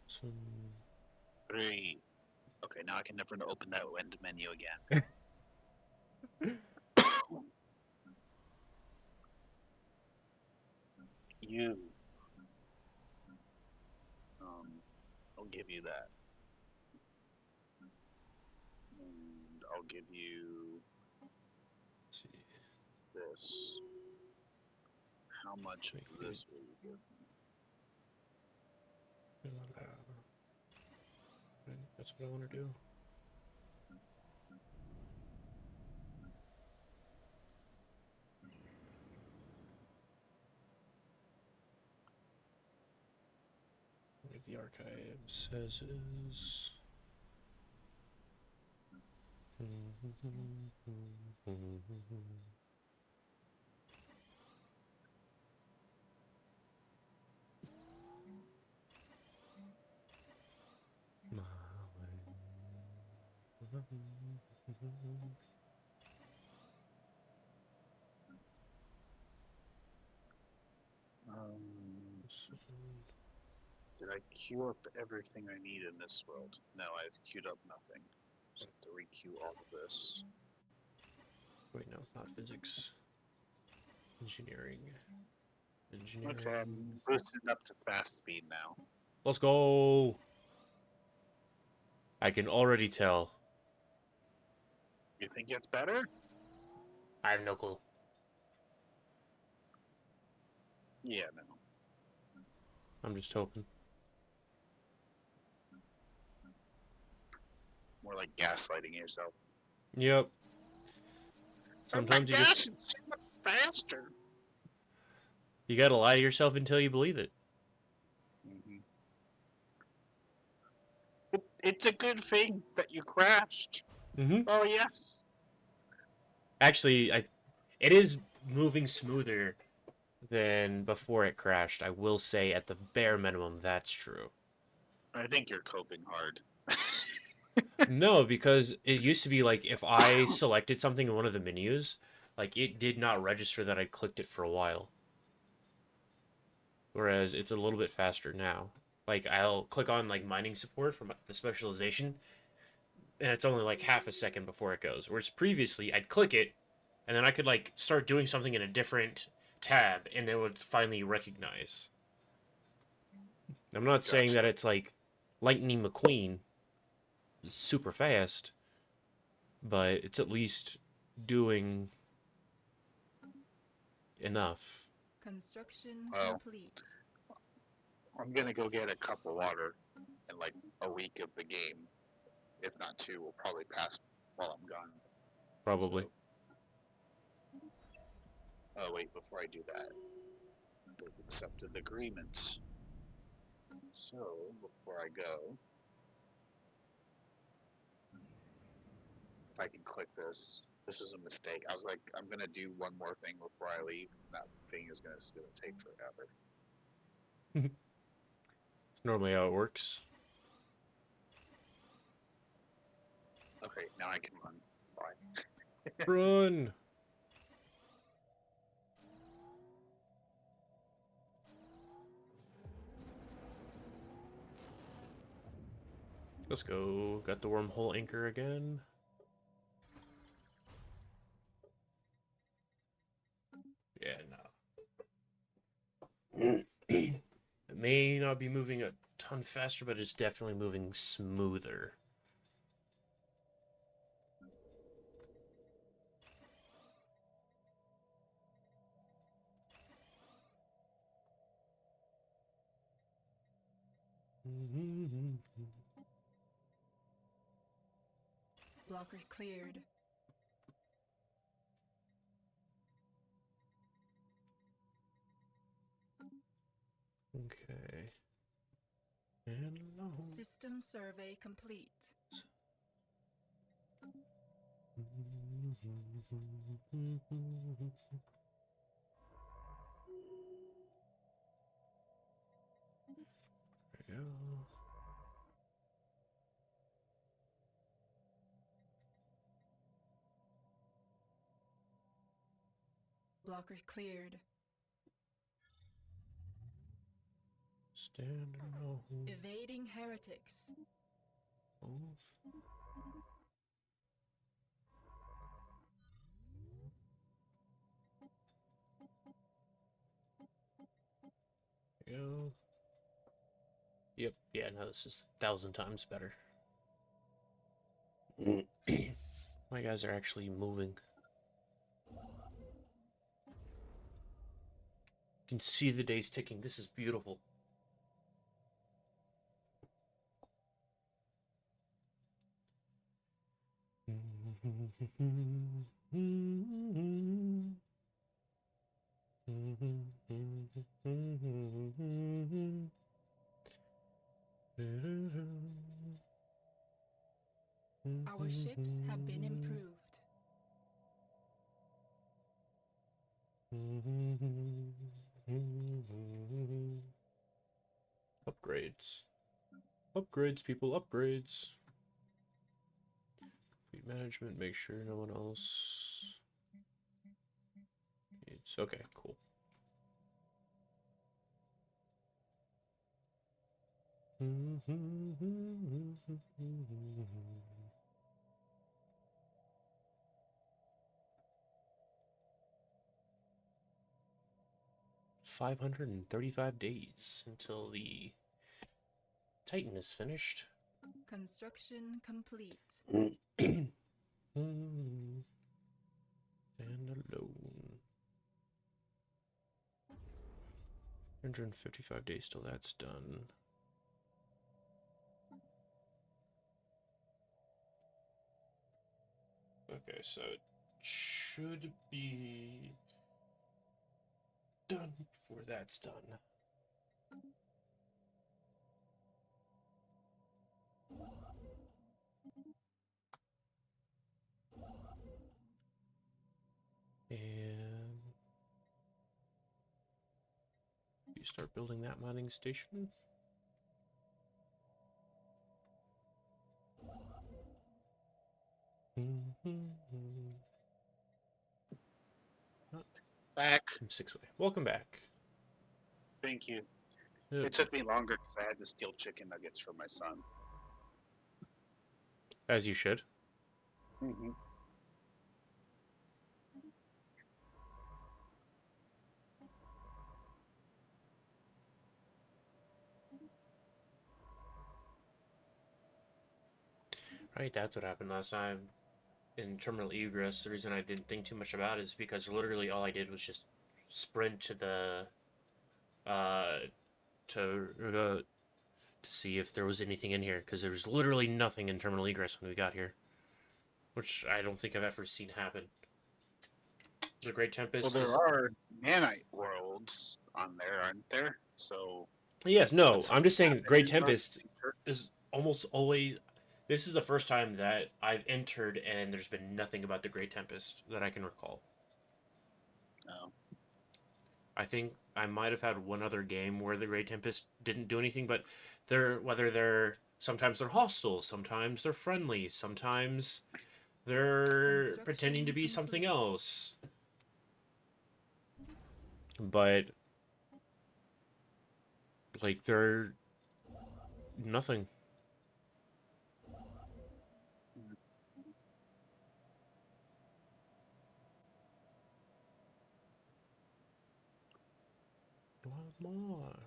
Some 3. Okay, now I can never open that end menu again. You. I'll give you that. And I'll give you let's see. this. How much of Make this it will you give me? That's what I want to do. Like the archive says is. My way. Did I queue up everything I need in this world? No, I've queued up nothing. Just have to re-queue all of this. Wait, no, not physics. Engineering. Okay, I'm boosted up to fast speed now. Let's go. I can already tell. You think it's better? I have no clue. Yeah, no. I'm just hoping. More like gaslighting yourself. Yep. Oh my Sometimes you gosh, just it's so much faster. You gotta lie to yourself until you believe it. Hmm. It's a good thing that you crashed. Mm-hmm. Oh yes. Actually, it is moving smoother than before it crashed. I will say, at the bare minimum, that's true. I think you're coping hard. No, because it used to be like if I selected something in one of the menus, like it did not register that I clicked it for a while. Whereas it's a little bit faster now. Like I'll click on like mining support from the specialization, and it's only like half a second before it goes. Whereas previously I'd click it, and then I could like start doing something in a different tab, and it would finally recognize. I'm not saying that Gotcha. it's like Lightning McQueen, super fast, but it's at least doing enough. Construction Well, complete. I'm gonna go get a cup of water in like a week of the game. If not two, we'll probably pass while I'm gone. Probably. So, oh wait, before I do that, they've accepted agreements. So before I go, if I can click this, this was a mistake. I was like, I'm gonna do one more thing before I leave. That thing is gonna still take forever. It's normally how it works. Okay, now I can run. Bye. Run! Let's go. Got the wormhole anchor again. Yeah, no. It may not be moving a ton faster, but it's definitely moving smoother. Blocker cleared. Okay. And low. System survey complete. There we go. Blocker cleared. Stand low. Evading heretics. Move. There we go. Yep. Yeah, no, this is 1,000 times better. My guys are actually moving. You can see the days ticking. This is beautiful. Our ships have been improved. Upgrades. Upgrades, people, upgrades. Fleet management, make sure no one else. It's okay, cool. $535 days until the Titan is finished. Construction complete. And alone. 155 days till that's done. Okay, so it should be done before that's done. And you start building that mining station. Back. I'm 6 way. Welcome back. Thank you. Good. It took me longer because I had to steal chicken nuggets for my son. As you should. Mm-hmm. Right, that's what happened last time in Terminal Egress. The reason I didn't think too much about it is because literally all I did was just sprint to the uh to see if there was anything in here, because there was literally nothing in Terminal Egress when we got here, which I don't think I've ever seen happen. The Great Tempest. Well, there is... are nanite worlds on there, aren't there? So Yes, no, could I'm just something saying happen Great in the Tempest future? is almost always. This is the first time that I've entered and there's been nothing about the Great Tempest that I can recall. No. I think I might have had one other game where the Great Tempest didn't do anything, but they're sometimes they're hostile, sometimes they're friendly, sometimes they're pretending to be something else. But like they're nothing. What more?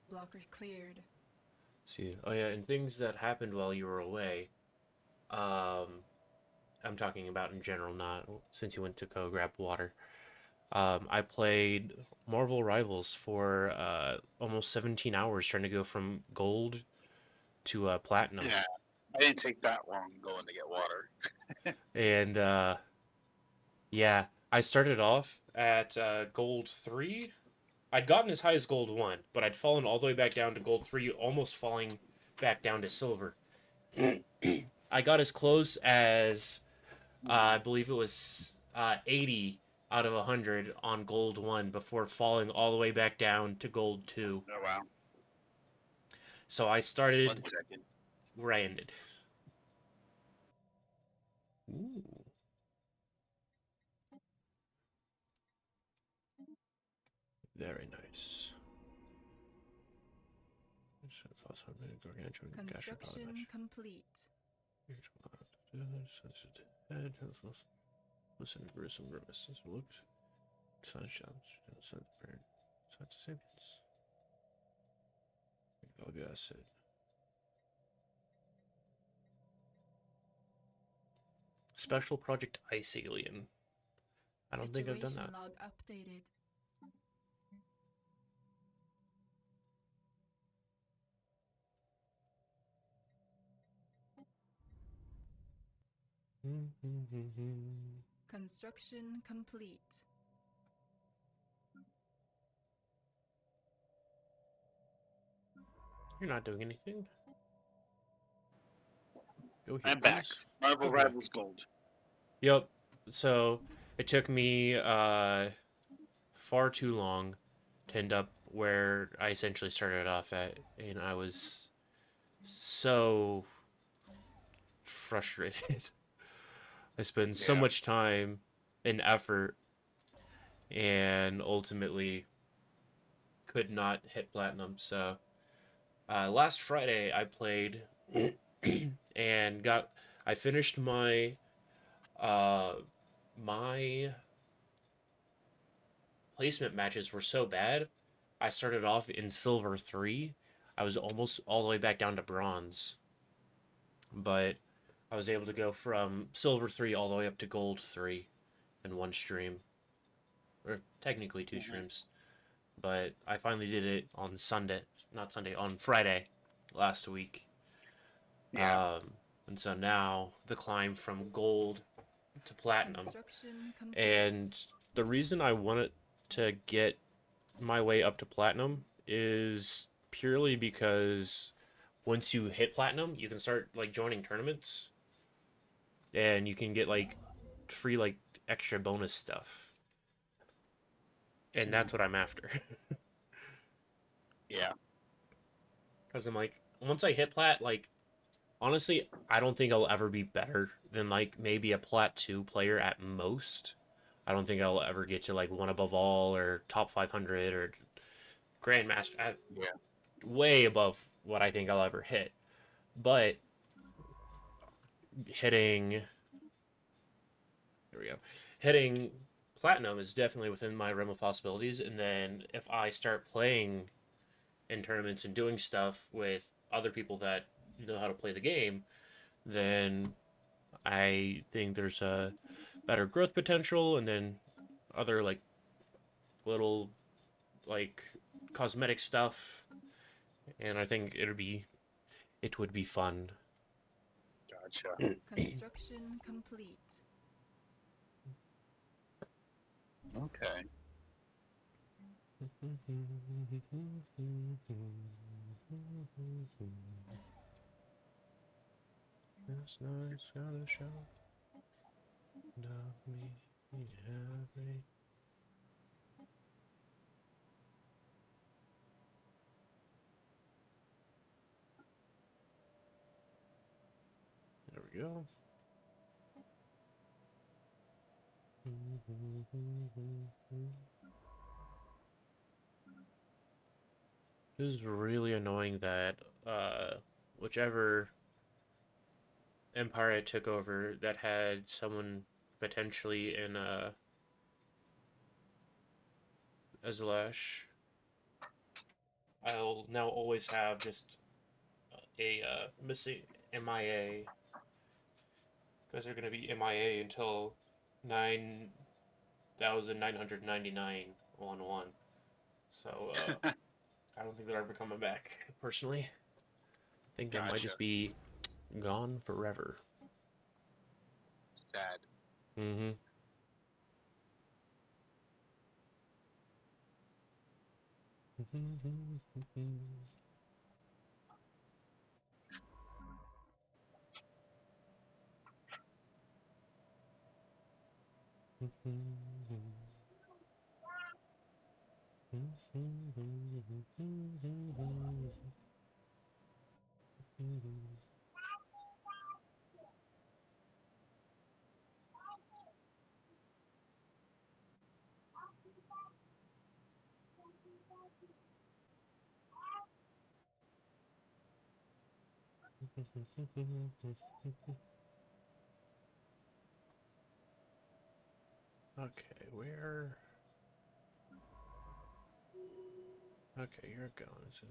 Blocker cleared. See, oh yeah, and things that happened while you were away. I'm talking about in general, not since you went to go grab water. I played Marvel Rivals for almost 17 hours trying to go from gold to platinum. Yeah, I didn't take that long going to get water. And yeah, I started off at gold 3. I'd gotten as high as gold 1, but I'd fallen all the way back down to gold 3, almost falling back down to silver. I got as close as I believe it was 80 out of 100 on gold 1 before falling all the way back down to gold 2. Oh wow! So I 1 started second. where I ended. Ooh. Very nice. Construction complete. Listen to gruesome grimaces. Looked. Value asset. Special Project Ice Alien. I don't think I've done that. Situation log updated. Construction complete. You're not doing anything. Go here, I'm back. please. Marvel Go back. Rivals Gold. Yep. So it took me far too long to end up where I essentially started off at, and I was so frustrated. I spent so Yeah. much time and effort, and ultimately could not hit platinum. So last Friday I played and I finished my my placement matches were so bad. I started off in silver 3. I was almost all the way back down to bronze. But I was able to go from silver 3 all the way up to gold 3 in one stream. Or technically 2 streams. but I finally did it on Sunday, not Sunday, on Friday last week. Yeah. And so now the climb from gold to platinum. Construction complete. And the reason I wanted to get my way up to platinum is purely because once you hit platinum, you can start like joining tournaments and you can get like free like extra bonus stuff. And that's what I'm after. Yeah. Cuz I'm like once I hit plat, like honestly, I don't think I'll ever be better than like maybe a plat 2 player at most. I don't think I'll ever get to like one above all or top 500 or grandmaster at Yeah. way above what I think I'll ever hit. But hitting there we go. Hitting platinum is definitely within my realm of possibilities, and then if I start playing in tournaments and doing stuff with other people that know how to play the game, then I think there's a better growth potential, and then other like little like cosmetic stuff, and I think it would be fun. Gotcha. Construction complete. Okay. This night's gonna show. Love me, happy. There we go. It is really annoying that whichever empire I took over that had someone potentially in Azalash, I'll now always have just a missing MIA because they're going to be MIA until 9,999 on one. So I don't think they're ever coming back. Personally, I think they might Gotcha. just be gone forever. Sad. Mm-hmm. Okay, where? Okay, you're gone. It's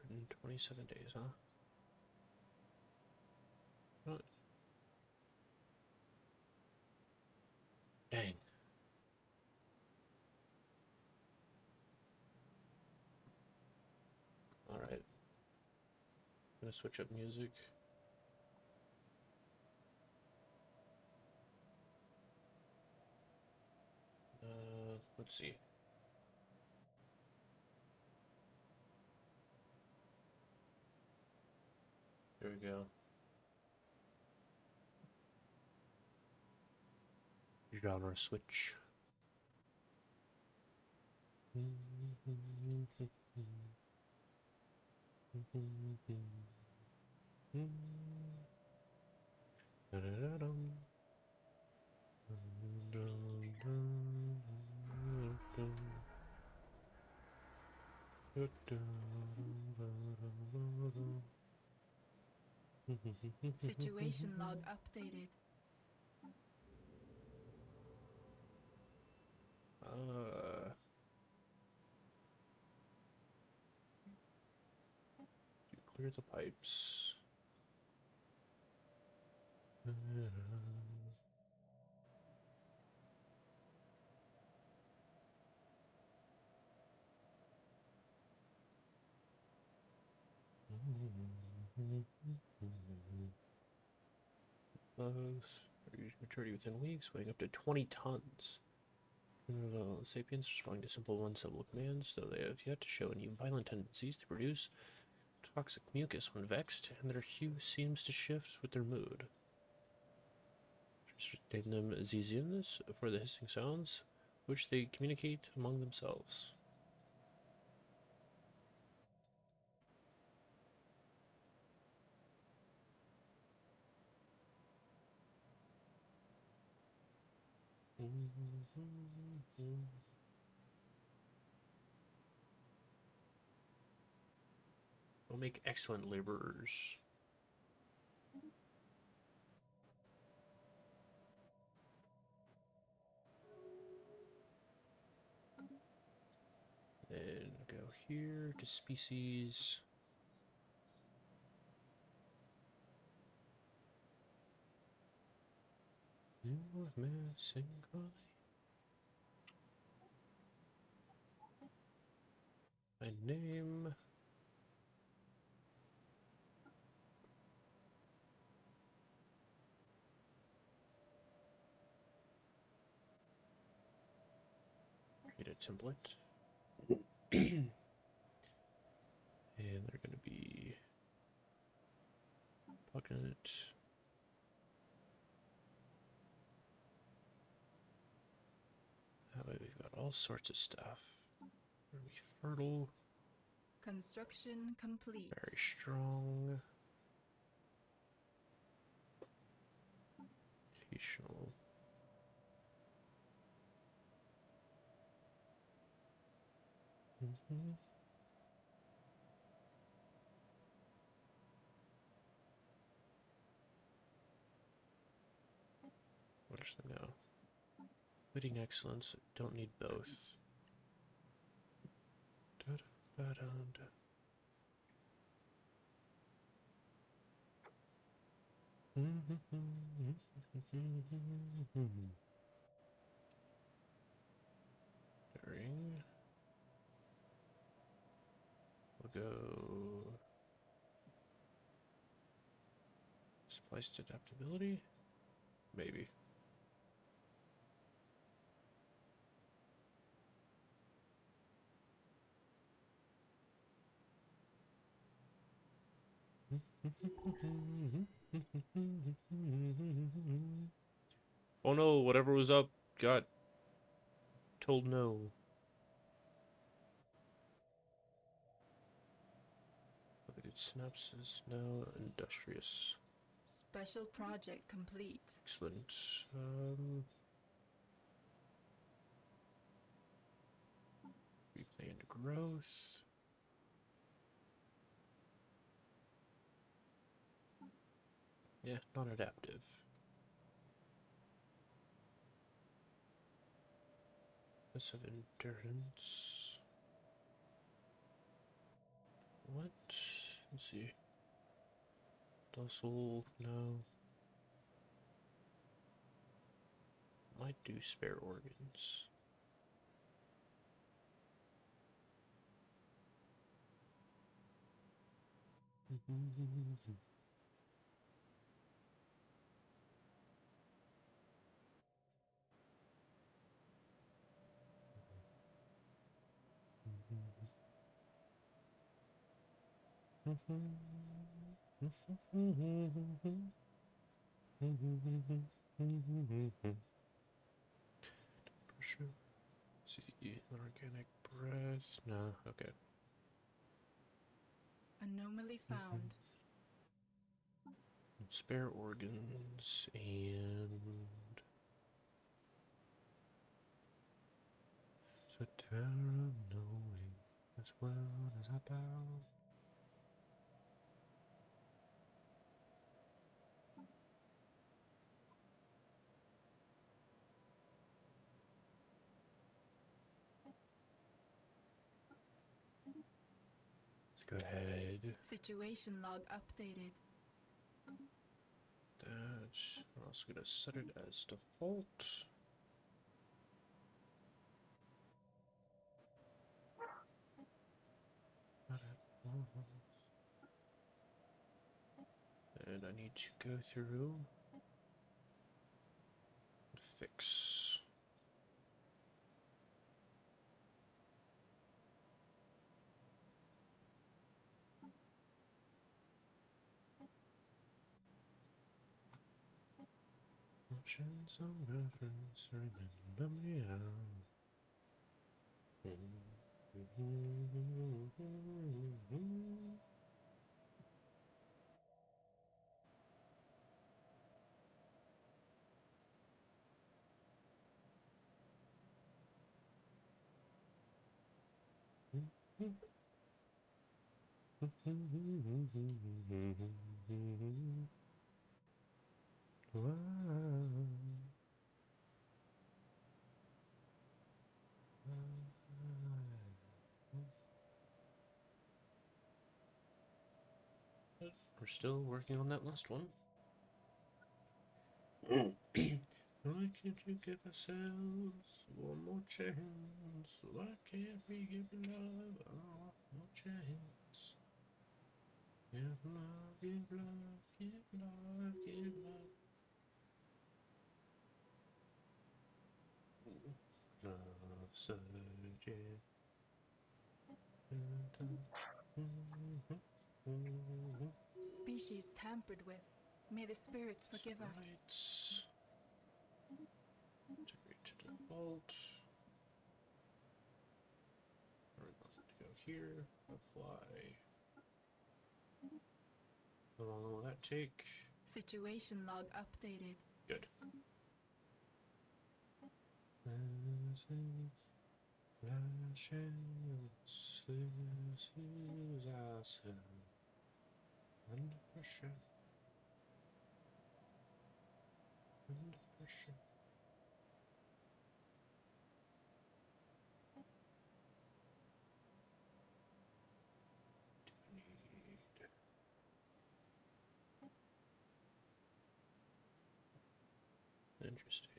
127 days, huh? What? Dang. Alright. I'm gonna switch up music. Let's see. Here we go. Genre switch. Situation log updated. Clear the pipes. Use maturity within weeks, weighing up to 20 tons. Sapiens responding to simple one-syllable commands, though they have yet to show any violent tendencies to produce toxic mucus when vexed, and their hue seems to shift with their mood. Name them Zizians for the hissing sounds, which they communicate among themselves. Will make excellent laborers. Then go here to species. You are missing colony. My name. Create a template. And they're going to be Pugnant. That way we've got all sorts of stuff. Gonna be fertile, Construction complete. very strong. Occasional. What is it now? Witting excellence. Don't need both. During. We'll go. Spliced adaptability? Maybe. Oh no, whatever was up got told no. Related synapses, no. Industrious. Special project complete. Excellent. Replanned growth. Yeah, non-adaptive. This of endurance. What? Let's see. Docile, no. Might do spare organs. Pressure. Let's see. Organic breath. No, okay. Anomaly found. Spare organs and it's a terror of knowing as well as I bow. Let's go ahead. Situation log updated. That's, we're also gonna set it as default. And I need to go through and fix. Options of reference remember me out. We're still working on that last one. Why can't you give ourselves one more chance? Why can't we give love one more chance? Give love, give love, give love, give love. Love surgery. Species tampered with. May the spirits forgive us. Rights. Integrate to default. We're going to go here. Apply. How long will that take? Situation log updated. Good. Last chance, this is ourselves. Under pressure. Under pressure. Do we need? Interesting.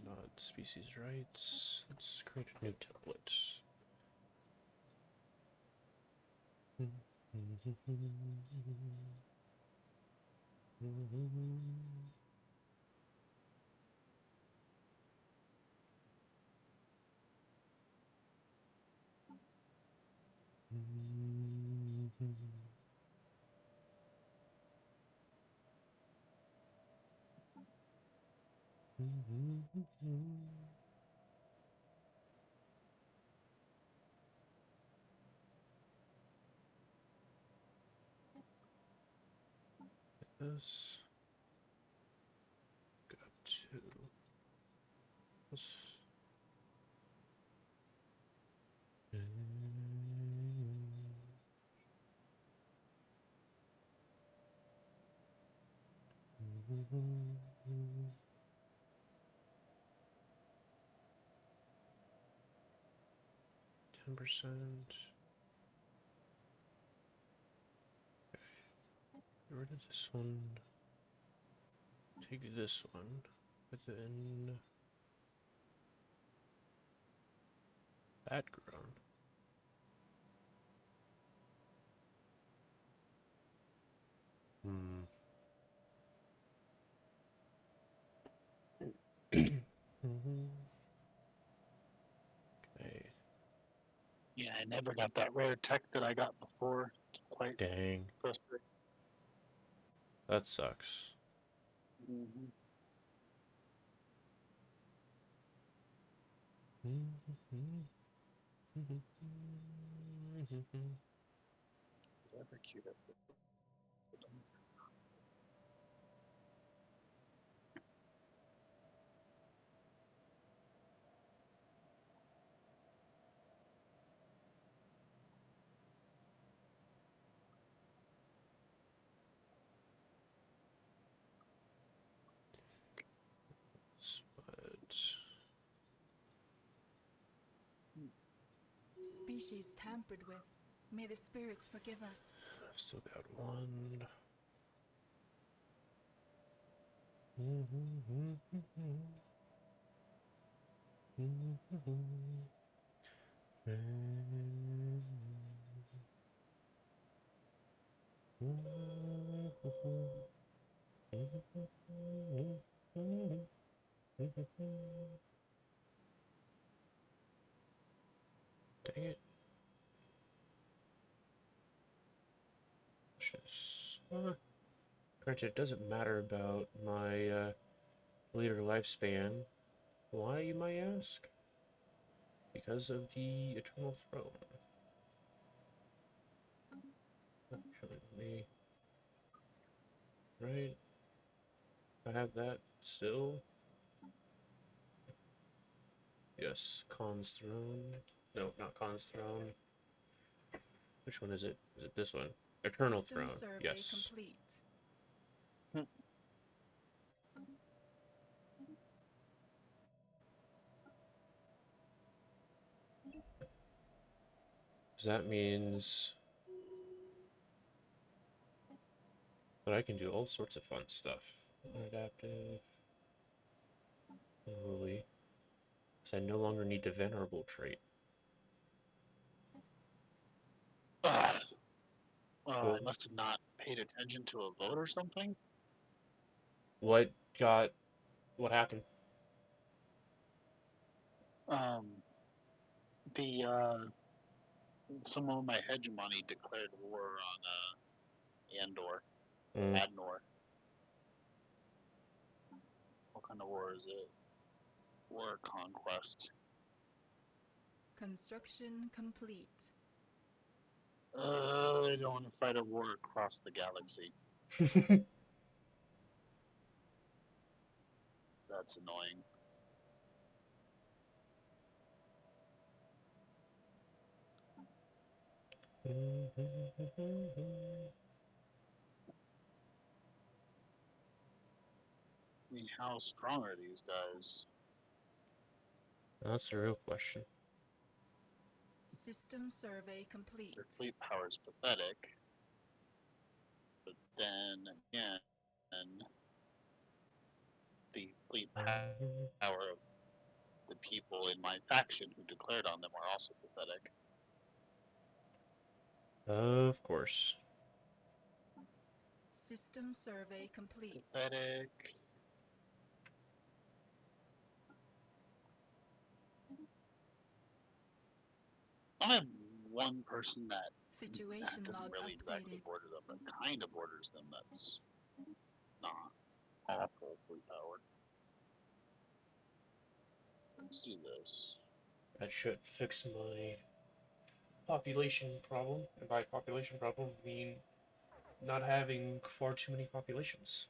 Not species rights. Let's create a new template. This got to this. 10%. Get rid of this one. Take this one. But then that grown. Okay. Yeah, I never got that rare tech that I got before. It's quite Dang. frustrating. That sucks. Mm-hmm. Ever queued up with them. But Species tampered with. May the spirits forgive us. I've still got one. Dang it. Granted, it doesn't matter about my later lifespan. Why, you might ask? Because of the Eternal Throne. Showing me. Right? I have that still. Yes, Khan's Throne. No, not Khan's Throne. Which one is it? Is it this one? Eternal System Throne. survey Yes. complete. So that means that I can do all sorts of fun stuff. Adaptive. Holy. So I no longer need the Venerable trait. I Well, must have not paid attention to a vote or something. what got... What happened? Um, the some of my hegemony declared war on Andor, Mm. Adnor. What kind of war is it? War conquest. Construction complete. I don't want to fight a war across the galaxy. That's annoying. I mean, how strong are these guys? That's the real question. System survey complete. Their fleet power is pathetic. But then again, the fleet power of the people in my faction who declared on them are also pathetic. Of course. System survey complete. Pathetic. I have one person that Situation doesn't log really exactly updated. border them, but kind of borders them. That's not awful fleet power. Let's do this. That should fix my population problem. And by population problem, I mean not having far too many populations.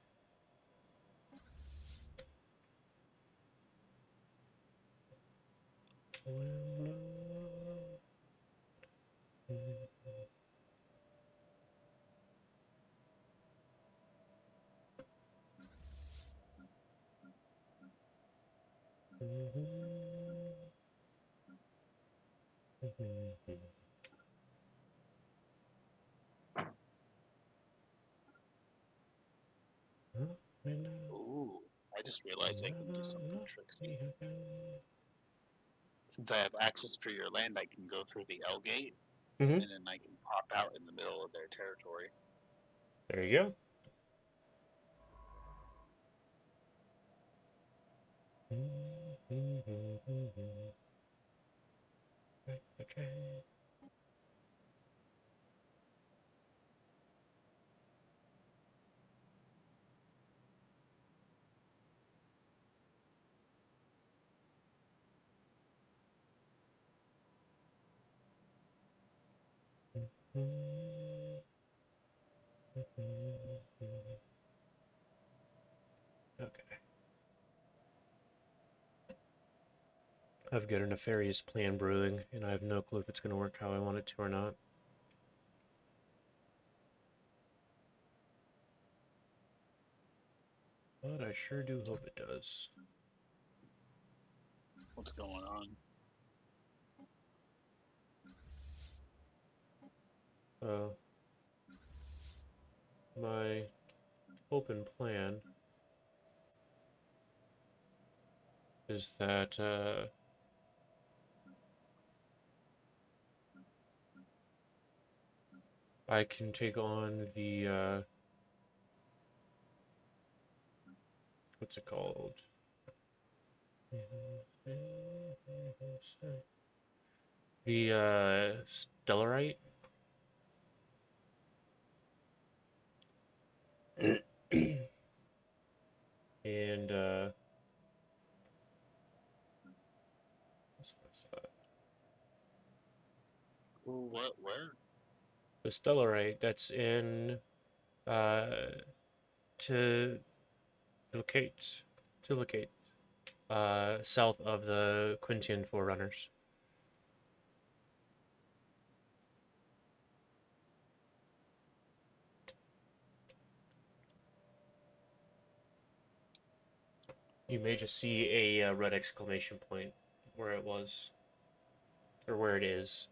Ooh, I just realized I can do something tricksy. Since I have access to your land, I can go through the L gate, Mm-hmm. and then I can pop out in the middle of their territory. There you go. Okay. I've got a nefarious plan brewing, and I have no clue if it's going to work how I want it to or not. But I sure do hope it does. What's going on? My hope and plan is that I can take on the what's it called? The Stellarite. And what's that? Ooh, what? Where? The Stellarite that's in uh to locate to locate south of the Quintian Forerunners. You may just see a red exclamation point where it was, or where it is.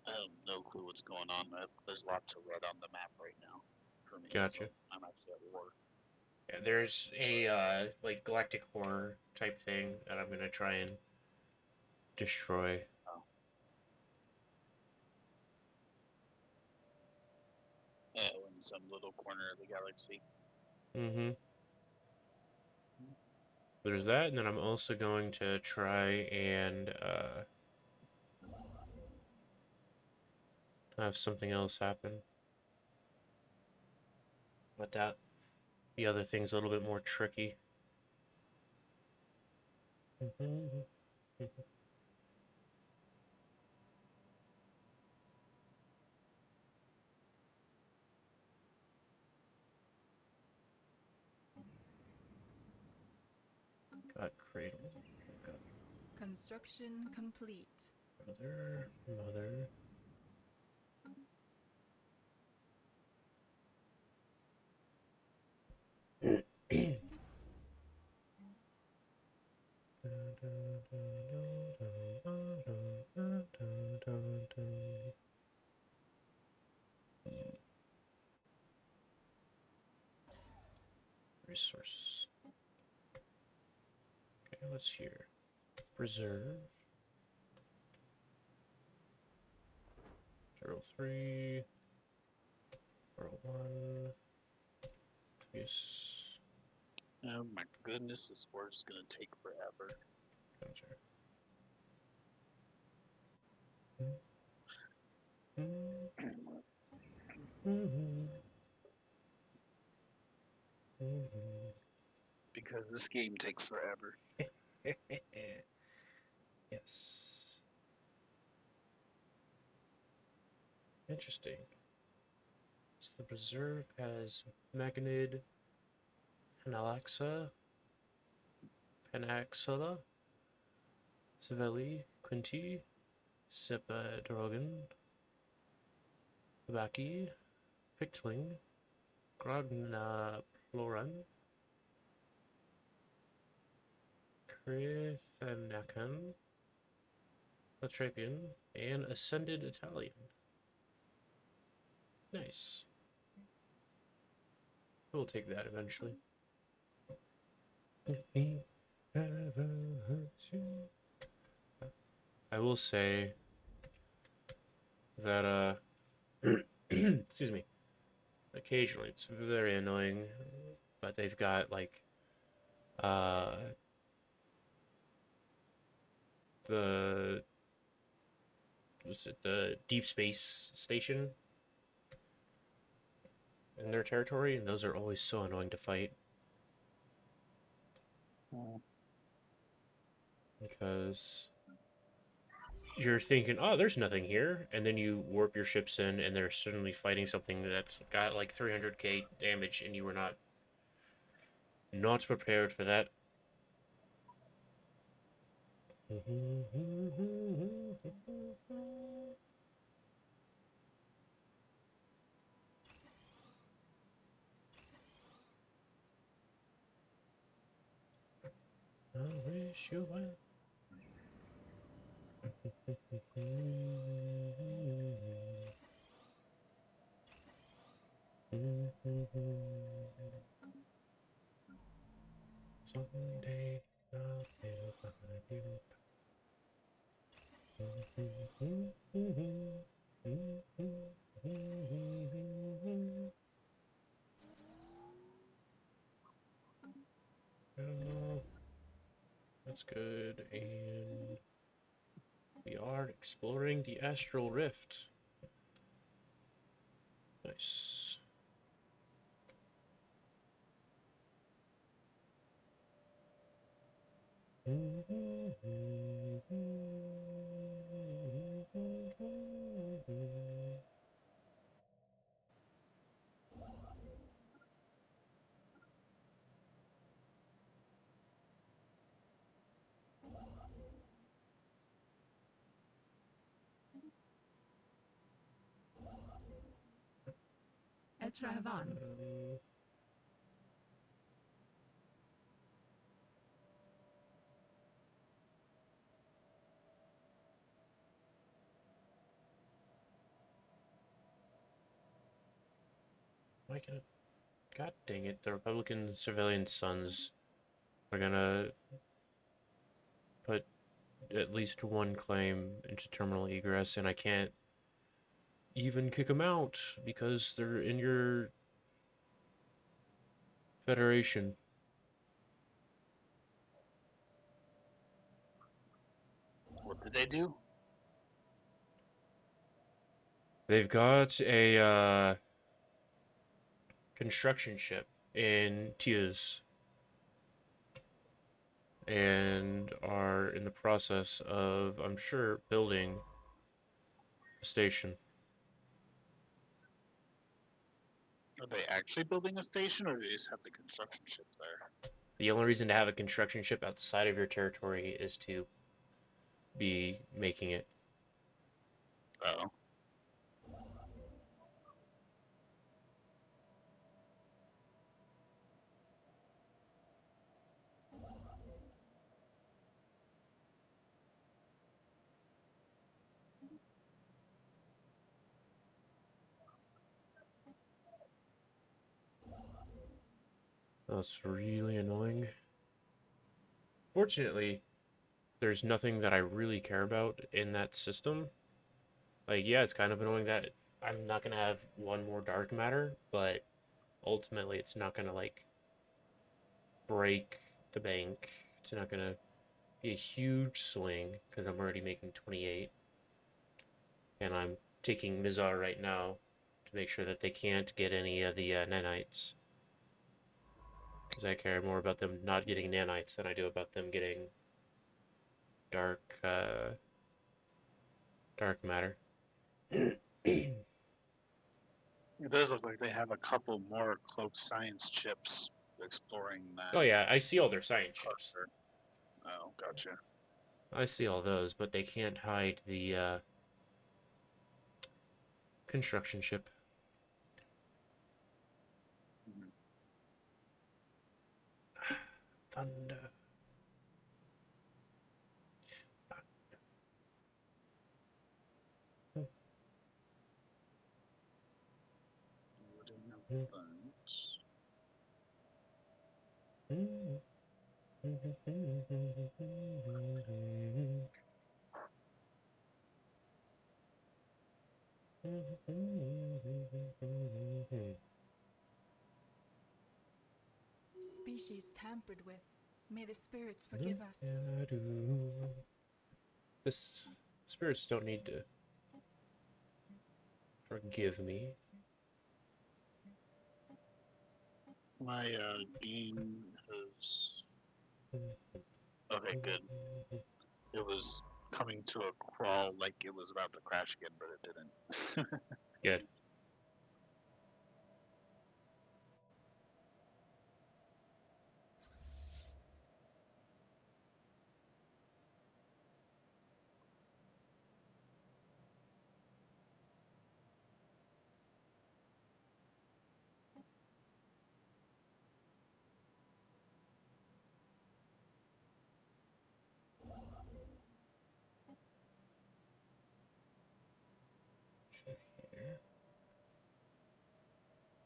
I have no clue what's going on. There's lots of red on the map right now for me. Gotcha. So I'm actually at war. Yeah, there's a like galactic horror type thing that I'm gonna try and destroy. Oh. In some little corner of the galaxy. Mm-hmm. There's that, and then I'm also going to try and have something else happen. But that the other thing's a little bit more tricky. Got cradle. Got Construction complete. mother. Resource. Okay, what's here? Preserve. 03. 01. Yes. Oh my goodness, this war is gonna take forever. Gotcha. Because this game takes forever. Yes. Interesting. So the preserve has Meganid, Penalaxa, Penaxala, Savelli, Quinti, Sipa Drogon, Baki, Pictling, Grogna Ploran, Krithanakan, Latrapian, and Ascended Italian. Nice. We'll take that eventually. If he ever hurts you. I will say that excuse me. Occasionally it's very annoying, but they've got like the what's it, the deep space station in their territory, and those are always so annoying to fight because you're thinking, oh, there's nothing here, and then you warp your ships in, and they're suddenly fighting something that's got like 300k damage, and you were not prepared for that. I wish you well. Someday I'll find you. Oh, that's good, and we are exploring the Astral Rift. Nice. Etravan. Why can't it? God dang it, the Republican Civilian Sons are gonna put at least one claim into terminal egress, and I can't even kick them out because they're in your federation. What did they do? They've got a construction ship in Tears and are in the process of, I'm sure, building a station. Are they actually building a station, or do they just have the construction ship there? The only reason to have a construction ship outside of your territory is to be making it. Oh. That's really annoying. Fortunately, there's nothing that I really care about in that system. Like, yeah, it's kind of annoying that I'm not gonna have one more dark matter, but ultimately it's not gonna like break the bank. It's not gonna be a huge swing because I'm already making 28, and I'm taking Mizar right now to make sure that they can't get any of the nanites. Because I care more about them not getting nanites than I do about them getting dark, dark matter. It does look like they have a couple more cloaked science chips exploring Oh that yeah, I see all their science chips. cluster. Oh, gotcha. I see all those, but they can't hide the construction ship. Mhm. Thunder. Wooden implant. Species tampered with. May the spirits forgive us. This spirits don't need to forgive me. My game has. Okay, good. It was coming to a crawl like it was about to crash again, but it didn't. Good.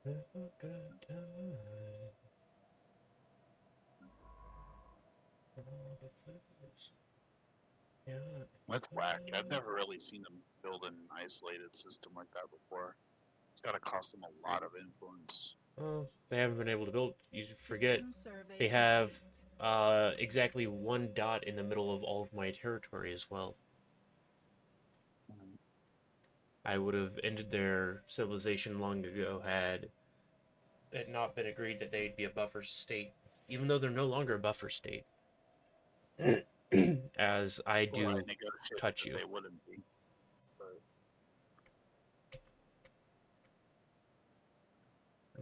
Never got time. All the flippers. Yeah. That's whack. I've never really seen them build an isolated system like that before. It's got to cost them a lot of influence. Well, they haven't been able to build. You forget System survey they have complete. exactly one dot in the middle of all of my territory as well. I would have ended their civilization long ago had it not been agreed that they'd be a buffer state, even though they're no longer a buffer state. As I Well, I do negotiated touch that you. they wouldn't be. But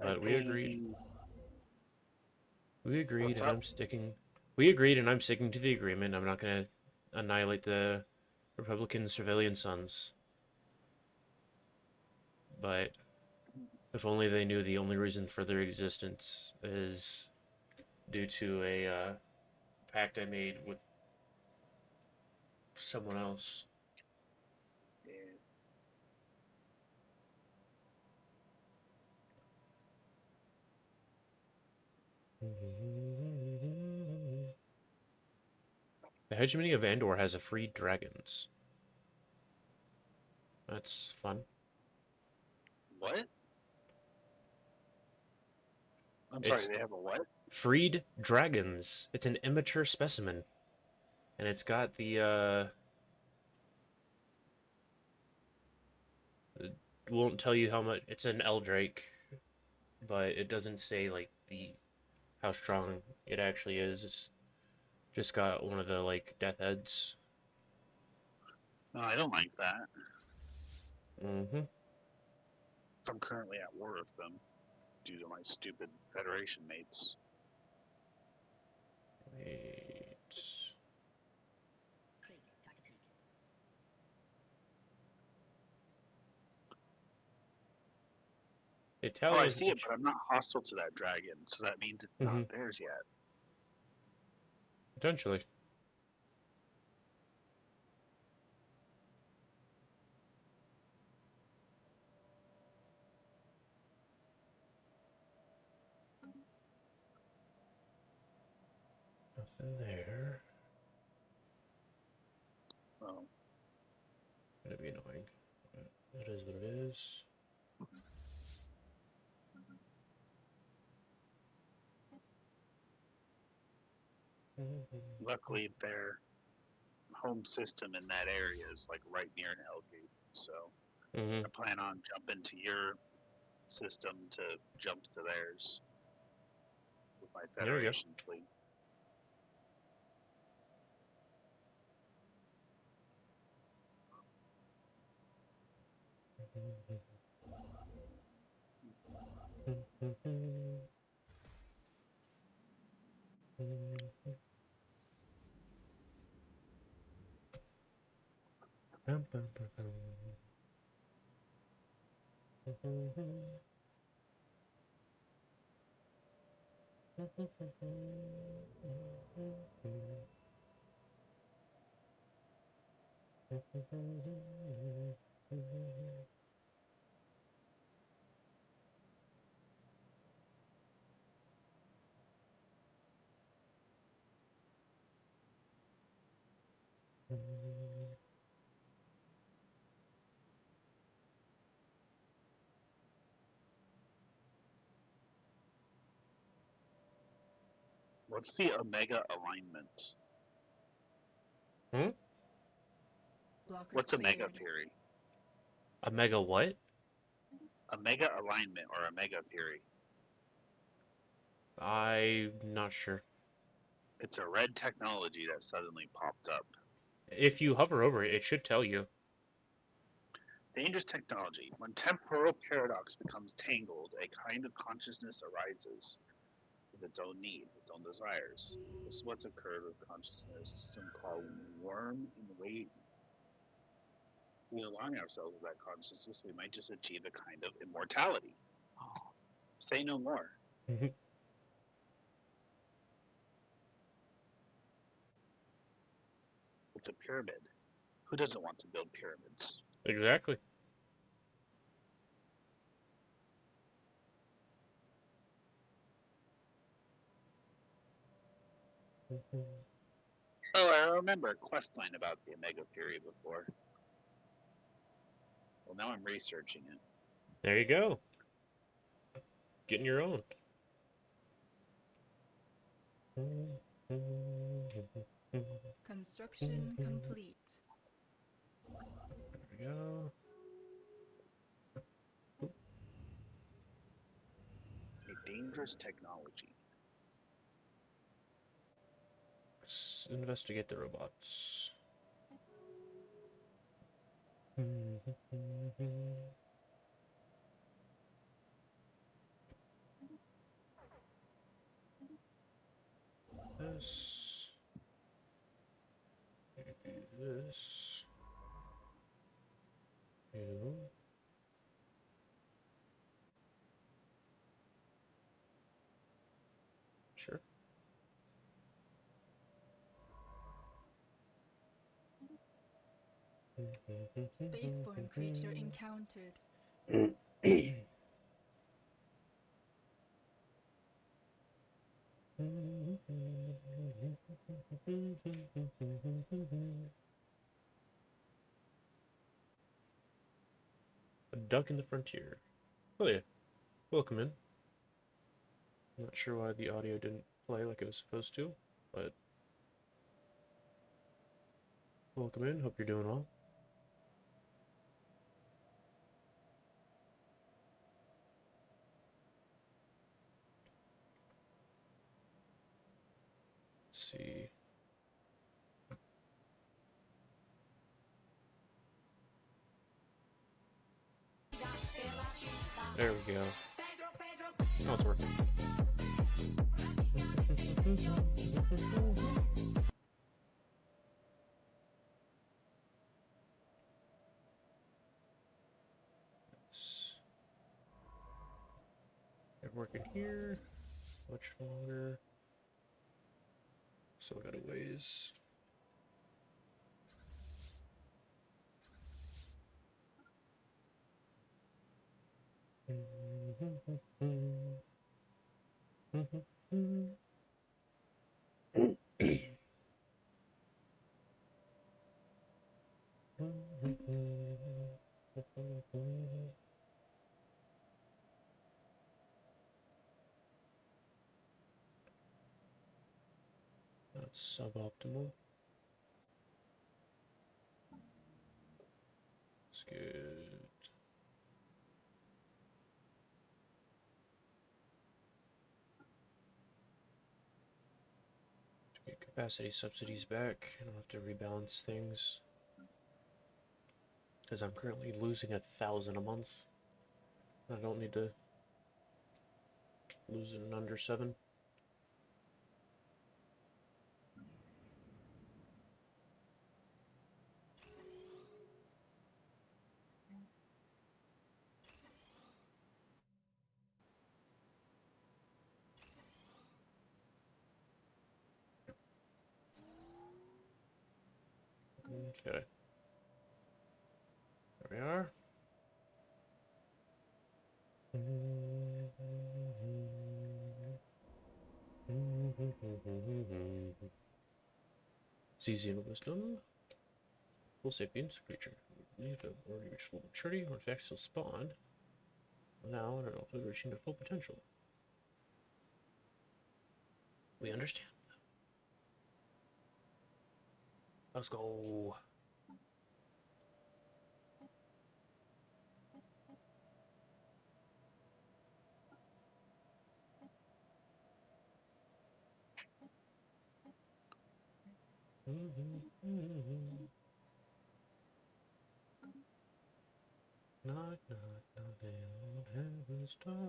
But we okay, agreed. dude. We agreed, What's and up? I'm sticking. We agreed, and I'm sticking to the agreement. I'm not gonna annihilate the Republican civilian sons. But if only they knew the only reason for their existence is due to a pact I made with someone else. Yeah. The hegemony of Andor has a freed dragons. That's fun. What? I'm sorry, It's they have a what? freed dragons. It's an immature specimen, and it's got the it won't tell you how much. It's an Eldrake, but it doesn't say like the how strong it actually is. It's just got one of the like death heads. No, I don't like that. Mm-hmm. I'm currently at war with them due to my stupid Federation mates. Wait. Krieg, Taktik. It tells Oh, I you see it, but I'm not hostile to that dragon, so that means it's Mm-hmm. not theirs yet. Potentially. Nothing there. Oh, Gonna be annoying. But it is what it is. luckily, their home system in that area is like right near an Elgate, so Mm-hmm. I plan on jumping to your system to jump to theirs with my There we go. Federation fleet. What's the Omega alignment? Hmm? Blocker What's a Mega cleared. Fury? A mega what? A Mega alignment or a Mega Fury? I'm not sure. It's a red technology that suddenly popped up. If you hover over it, it should tell you. Dangerous technology. When temporal paradox becomes tangled, a kind of consciousness arises with its own need, its own desires. This is what's occurred with consciousness, some call worm in waiting. We align ourselves with that consciousness, we might just achieve a kind of immortality. Say no more. It's a pyramid. Who doesn't want to build pyramids? Exactly. Oh, I remember a quest line about the Omega Fury before. Well, now I'm researching it. There you go. Getting your own. Construction complete. There we go. A dangerous technology. Let's investigate the robots. This. Maybe this. You. Sure. Spaceborne creature encountered. A duck in the frontier. Oh yeah. Welcome in. I'm not sure why the audio didn't play like it was supposed to, but welcome in. Hope you're doing well. Let's see. There we go. Oh, it's working. Let's get working here. Much longer. Still got a ways. That's suboptimal. That's good. To get capacity subsidies back, I don't have to rebalance things. Because I'm currently losing 1,000 a month. I don't need to lose it in under 7. Okay. There we are. It's easy in wisdom. Full sapiens creature. Leave them or reach full maturity, artifacts will spawn. Now, and are also reaching their full potential. We understand. Let's go. Knock, knock, knocking on heaven's door.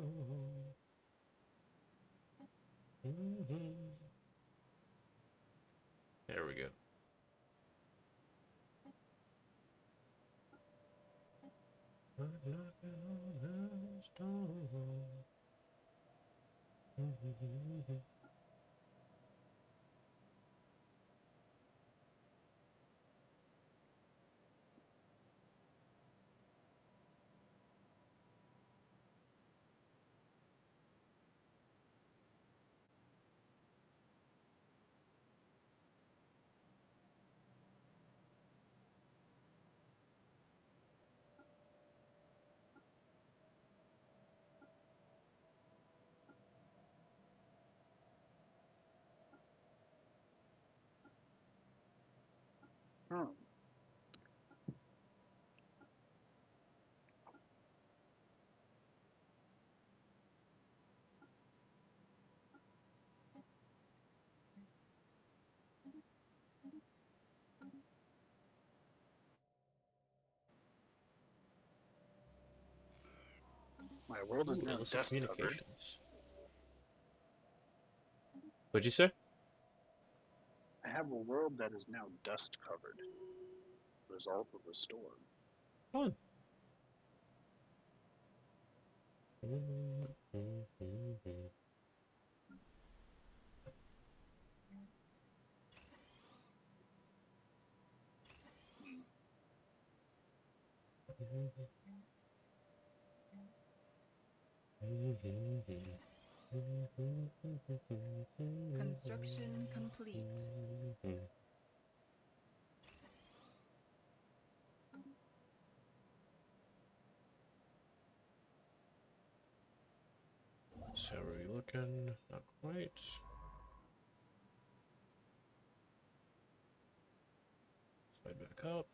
There we go. Knock, knocking on heaven's door. Hmm. My world is Ooh, now illicit dust covered. communications. What'd you say? I have a world that is now dust covered. Result of the storm. Fun. Construction complete. So are you looking? Not quite. Slide back up.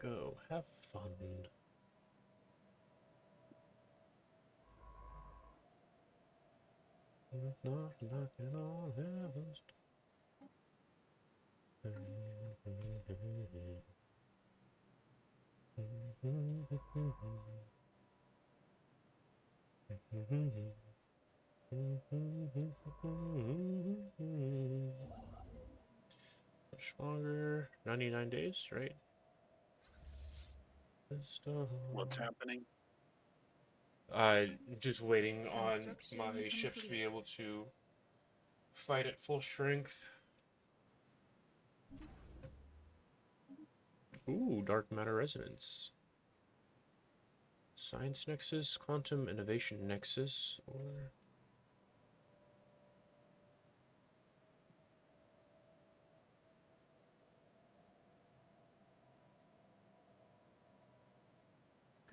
Go, have fun. Knock, knocking on heaven's much longer. 99 days, right? What's happening? Just waiting on Construction my ship to be complete. able to fight at full strength. Ooh, dark matter resonance. Science Nexus, Quantum Innovation Nexus, or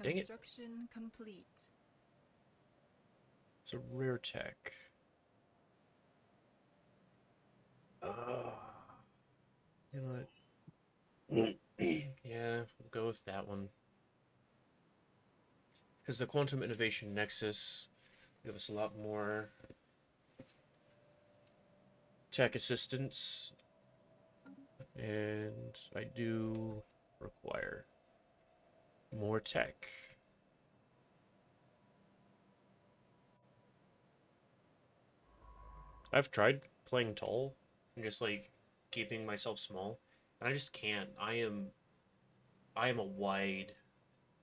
dang it, Construction complete. it's a rare tech. You know what? Yeah, we'll go with that one. Because the Quantum Innovation Nexus give us a lot more tech assistance, and I do require more tech. I've tried playing tall and just like keeping myself small, and I just can't. I am a wide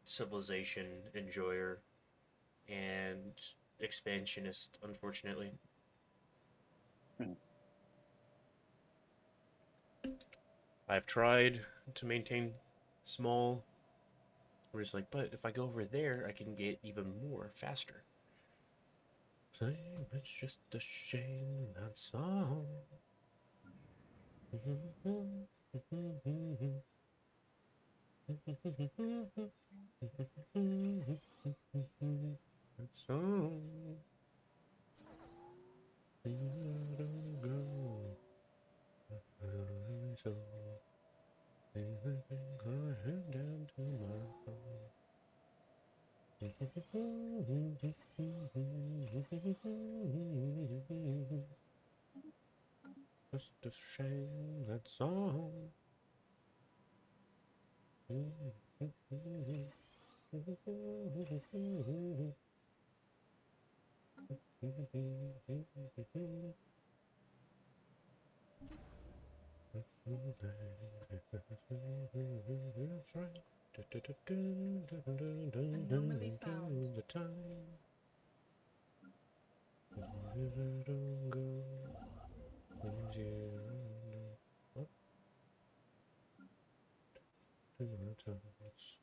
civilization enjoyer and expansionist, unfortunately. Hmm. I've tried to maintain small. We're just like, but if I go over there, I can get even more faster. It's just a shame that's all. That's all. Let 'em go. So, everything I have down to my phone. Just a shame, that's all. That's right. Anomaly found. The time. Let 'em go. to my toes.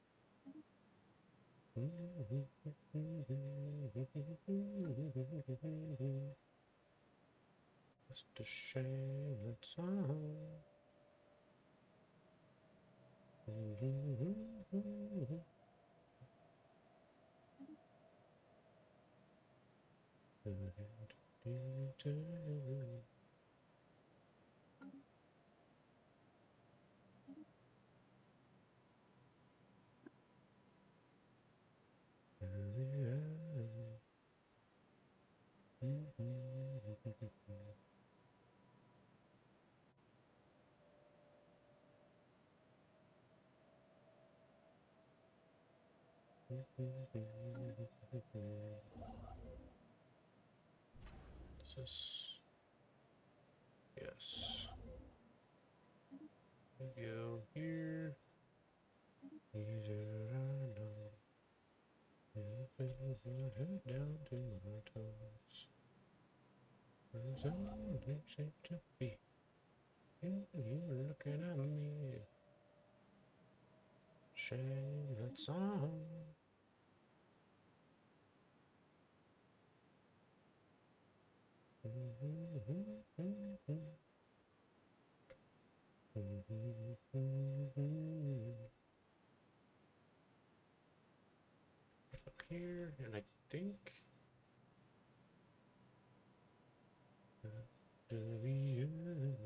Just a shame that's all. Is this? Yes. We go here. Either I know. Head down to my toes. There's only seem to be. You looking at me. Shame that's all. Up here, and I think to the end.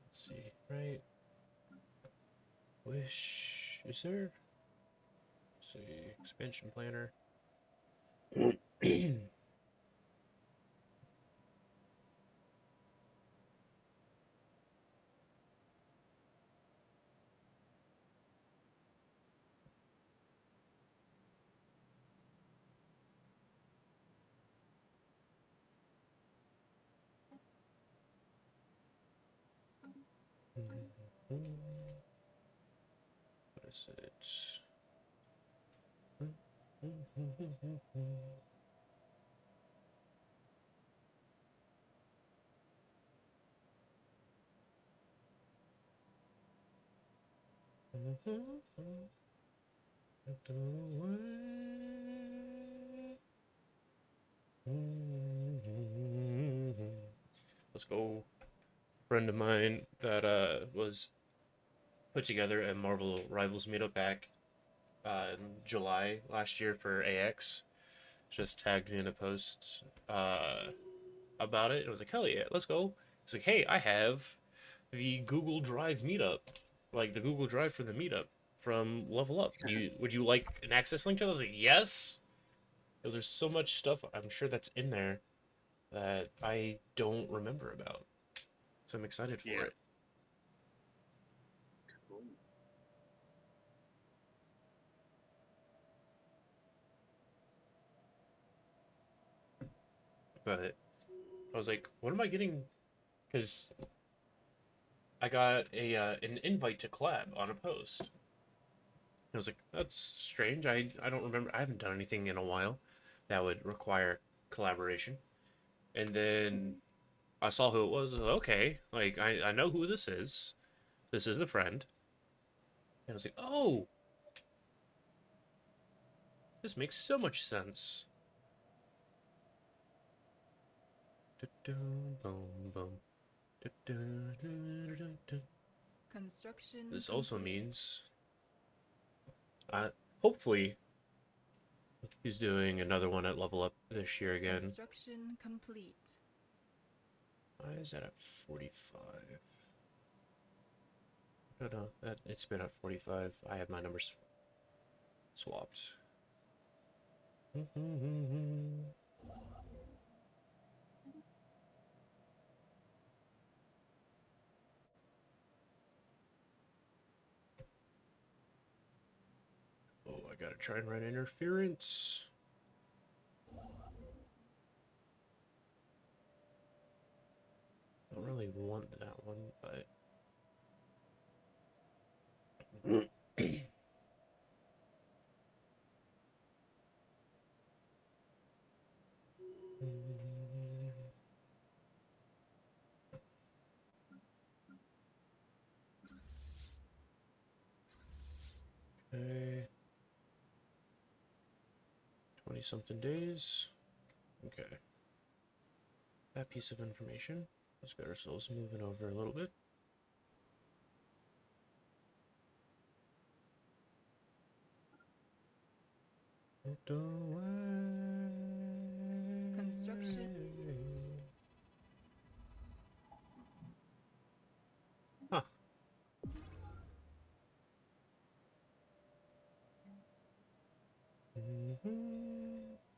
Let's see, right? Wish, is there? Let's see, expansion planner. What is it? Let's go. Friend of mine that was put together a Marvel Rivals meetup back in July last year for AX. Just tagged me in a post about it. And I was like, hell yeah, let's go. He's like, hey, I have the Google Drive meetup, like the Google Drive for the meetup from Level Up. Would you like an access link to it? I was like, yes, because there's so much stuff I'm sure that's in there that I don't remember about. So I'm excited for Yeah. it. Cool. But I was like, what am I getting? Because I got an invite to collab on a post. I was like, that's strange. I don't remember. I haven't done anything in a while that would require collaboration. And then I saw who it was. Okay, like I know who this is. This is the friend. And I was like, oh, this makes so much sense. Construction this also complete. means, hopefully, he's doing another one at level up this year again. Construction complete. Why is that at 45? No, it's been at 45. I had my numbers swapped. Oh, I gotta try and run interference. Don't really want that one, but okay. 20 something days. Okay. That piece of information. Let's get ourselves moving over a little bit. Construction. Huh.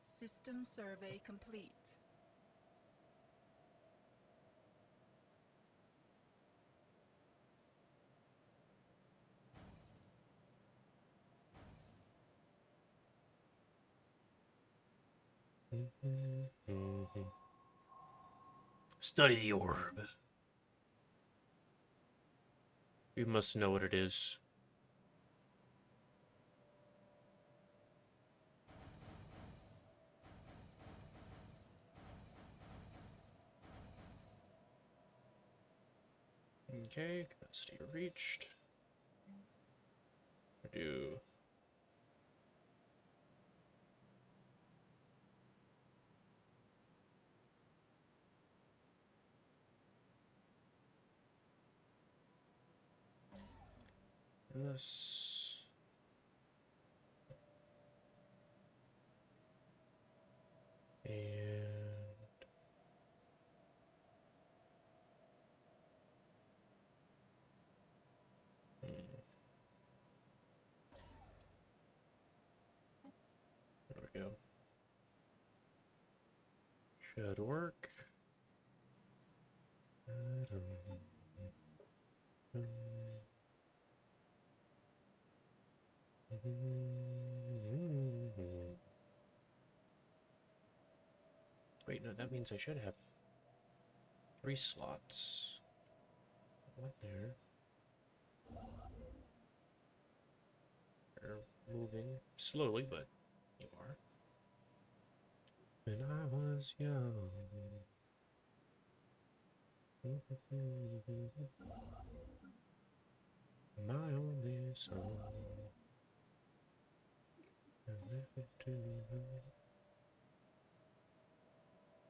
System survey complete. Study the orb. You must know what it is. Okay, capacity reached. Do this. And there we go. Should work. Wait, no, that means I should have 3 slots. One there. They're moving slowly, but you are. When I was young. My only song. And if it to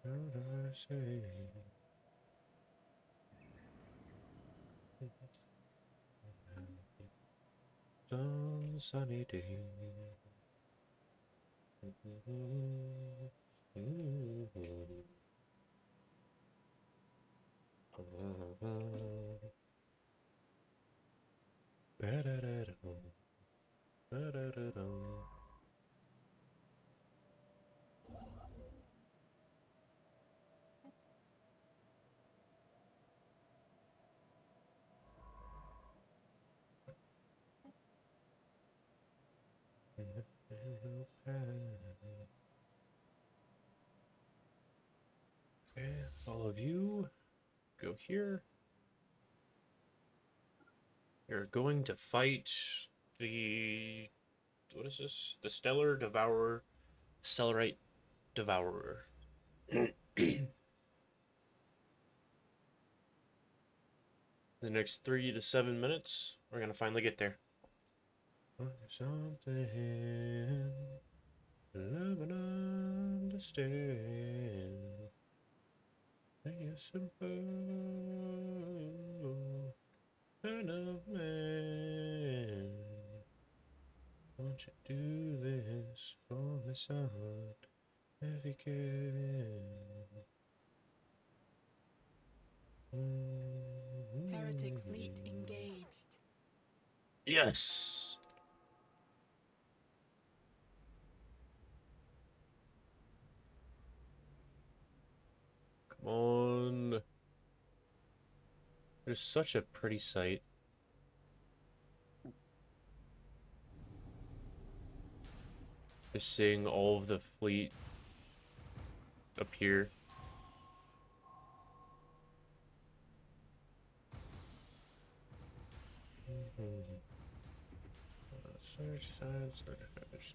how would I say? Some sunny day. Okay, all of you go here. You're going to fight the what is this? The Stellar Devourer, Stellarite Devourer. The next 3 to 7 minutes, we're gonna finally get there. Something love and understand. Make it simple. Kind of man. to do this for the sun if he can. Heretic fleet engaged. Yes. Come on. There's such a pretty sight. Just seeing all of the fleet appear. Search signs, search.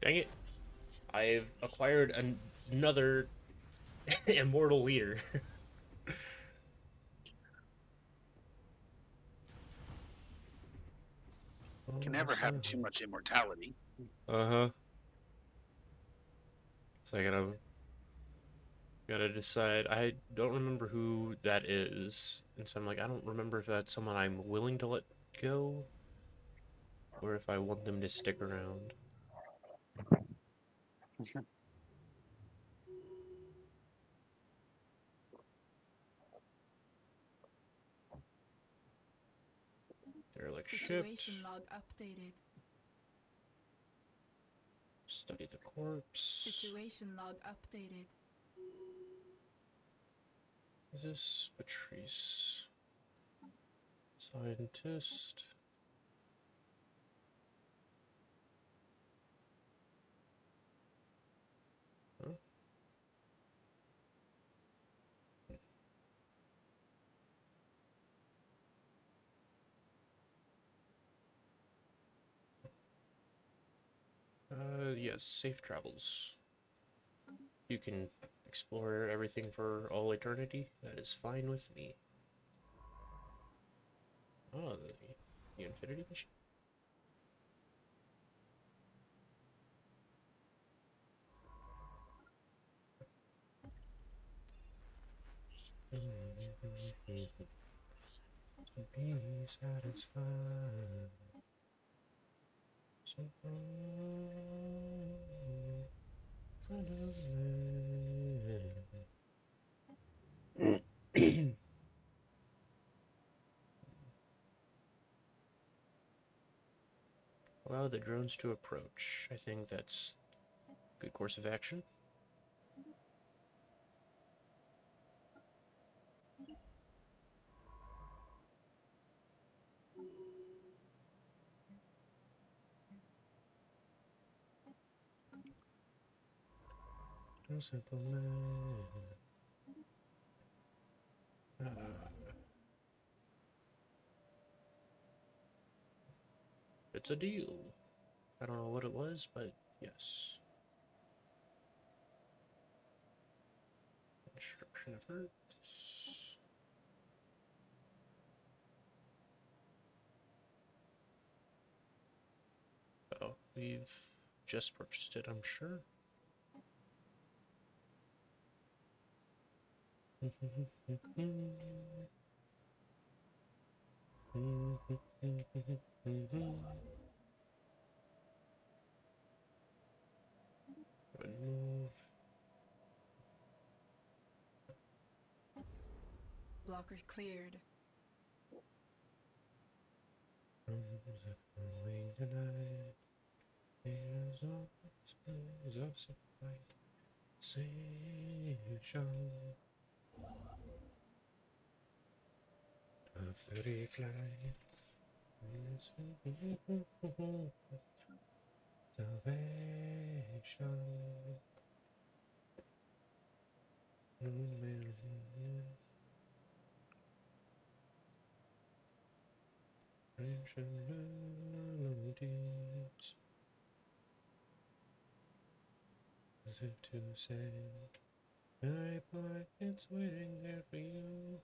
Dang it. I've acquired another immortal leader. Can never have too much immortality. Uh-huh. It's like gotta decide. I don't remember who that is. And so I'm like, I don't remember if that's someone I'm willing to let go or if I want them to stick around. They're like shipped. Situation log updated. Study the corpse. Situation log updated. Is this Patrice? Scientist. Huh? Yes, safe travels. You can explore everything for all eternity. That is fine with me. Oh, the Infinity Mission? To be satisfied. So allow the drones to approach. I think that's a good course of action. No simple man. It's a deal. I don't know what it was, but yes. Construction efforts. Oh, we've just purchased it, I'm sure. Move. Blocker cleared. Wing tonight. Here's all is of sunlight. Station of the reflight. Salvation. Ancient melodies, as if to say, my pocket's waiting there for you.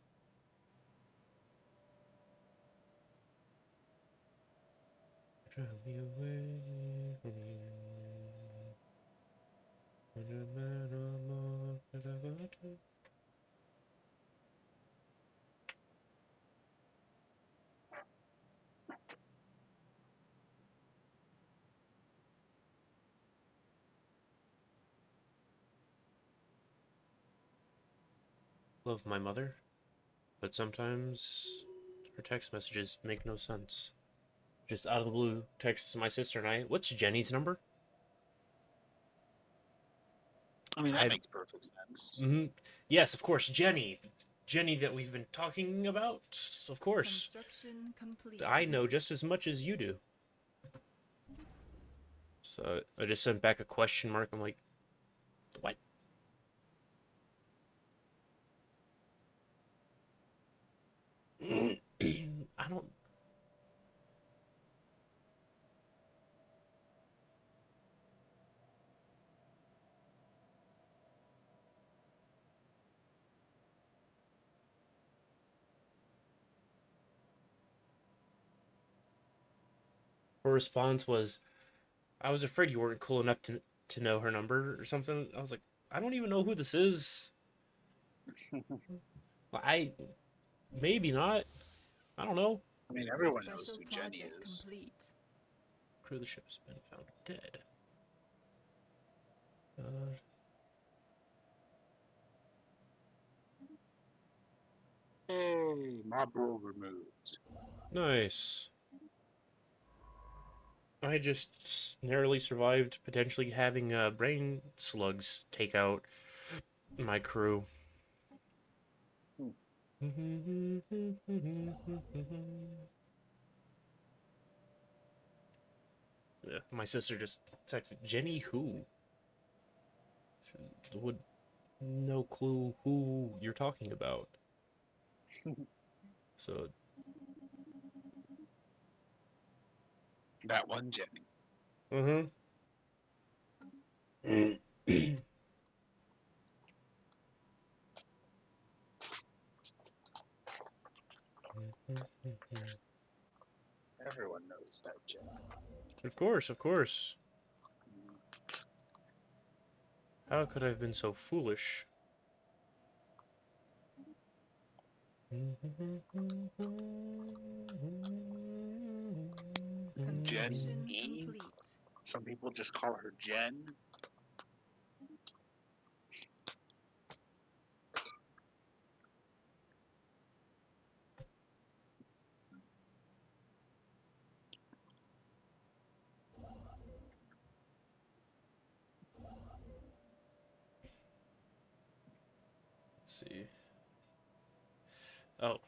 Drive me away from you. Love my mother, but sometimes her text messages make no sense. Just out of the blue, texts my sister and I, "What's Jenny's number?" I mean, that I makes perfect sense. Yes, of course, Jenny. Jenny that we've been talking about. Of course. Construction complete. I know just as much as you do. So I just sent back a question mark. I'm like, what? I don't. Her response was, "I was afraid you weren't cool enough to know her number or something." I was like, I don't even know who this is. I maybe not. I don't know. I mean, everyone knows Special who Jenny project is. complete. Crew of the ship has been found dead. Hey, mob rule removed. Nice. I just narrowly survived potentially having brain slugs take out my crew. Yeah, my sister just texted, "Jenny who?" Would no clue who you're talking about. So That one Jenny. Everyone knows that Jenny. Of course, of course. How could I have been so foolish? Construction Jenny? complete. Some people just call her Jen. Let's see. Oh.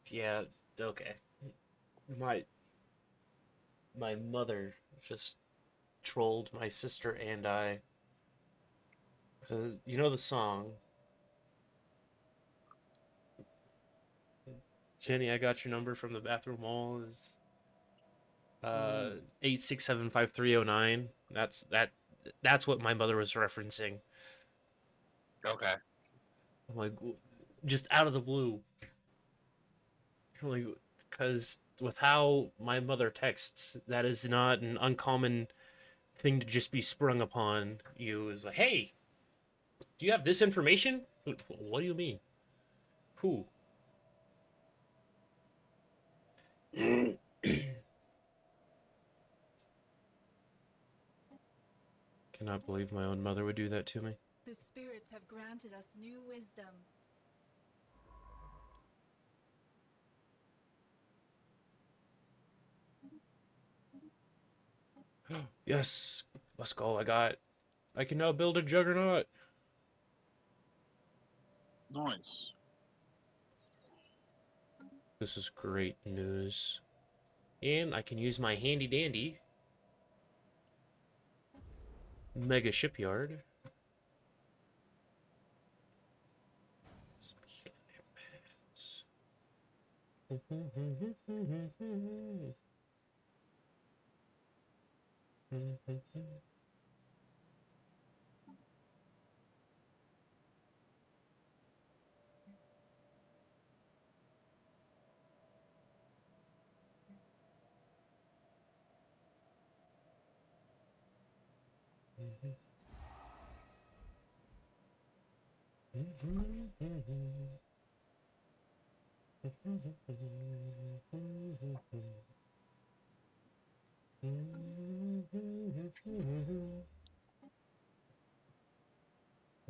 Yeah, okay. My my mother just trolled my sister and I. You know the song, "Jenny, I got your number from the bathroom wall" is 8675309. That's what my mother was referencing. Okay. I'm like, just out of the blue. I'm like, because with how my mother texts, that is not an uncommon thing to just be sprung upon you. Is like, "Hey, do you have this information?" What do you mean? Who? Cannot believe my own mother would do that to me. The spirits have granted us new wisdom. Yes, let's go. I can now build a juggernaut. Nice. This is great news. And I can use my handy dandy mega shipyard.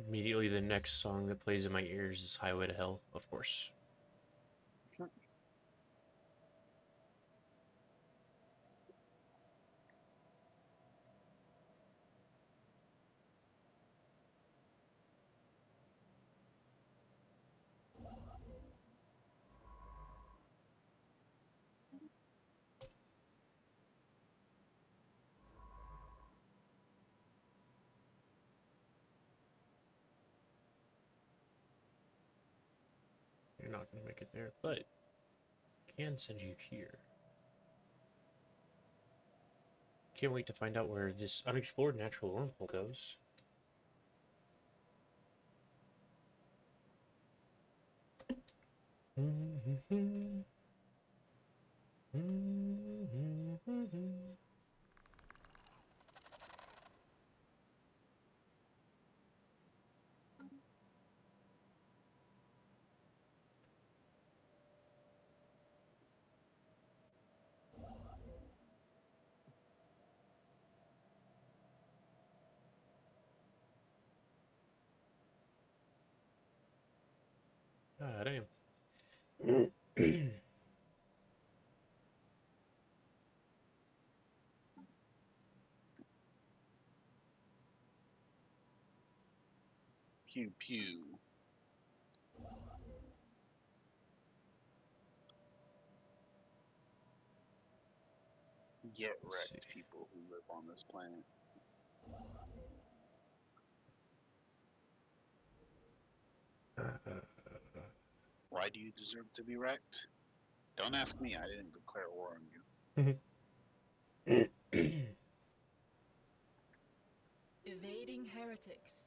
Immediately, the next song that plays in my ears is Highway to Hell, of course. You're not going to make it there, but can send you here. Can't wait to find out where this unexplored natural wormhole goes. Ah, damn. Pew pew. Get Let's see. wrecked, people who live on this planet. Why do you deserve to be wrecked? Don't ask me. I didn't declare war on you. Evading heretics.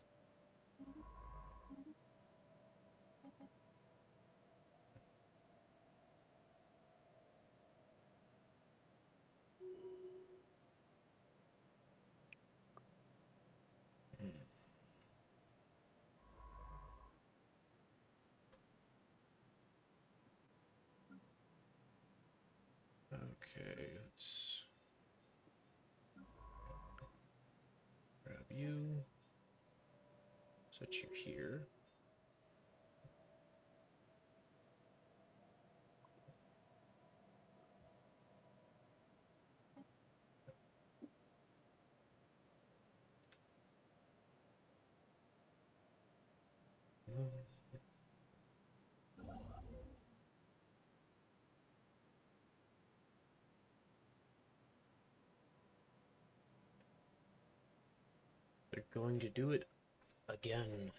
Okay, let's grab you. Set you here. They're going to do it again.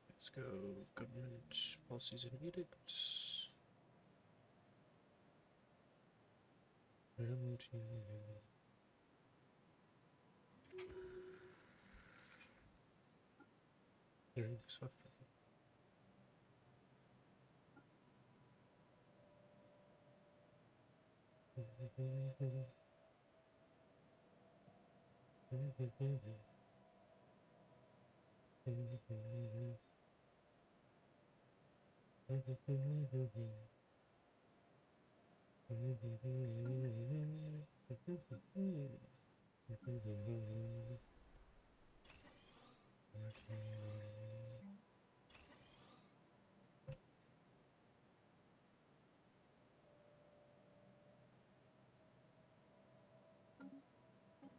Let's go government policies and edicts. And hearing suffering.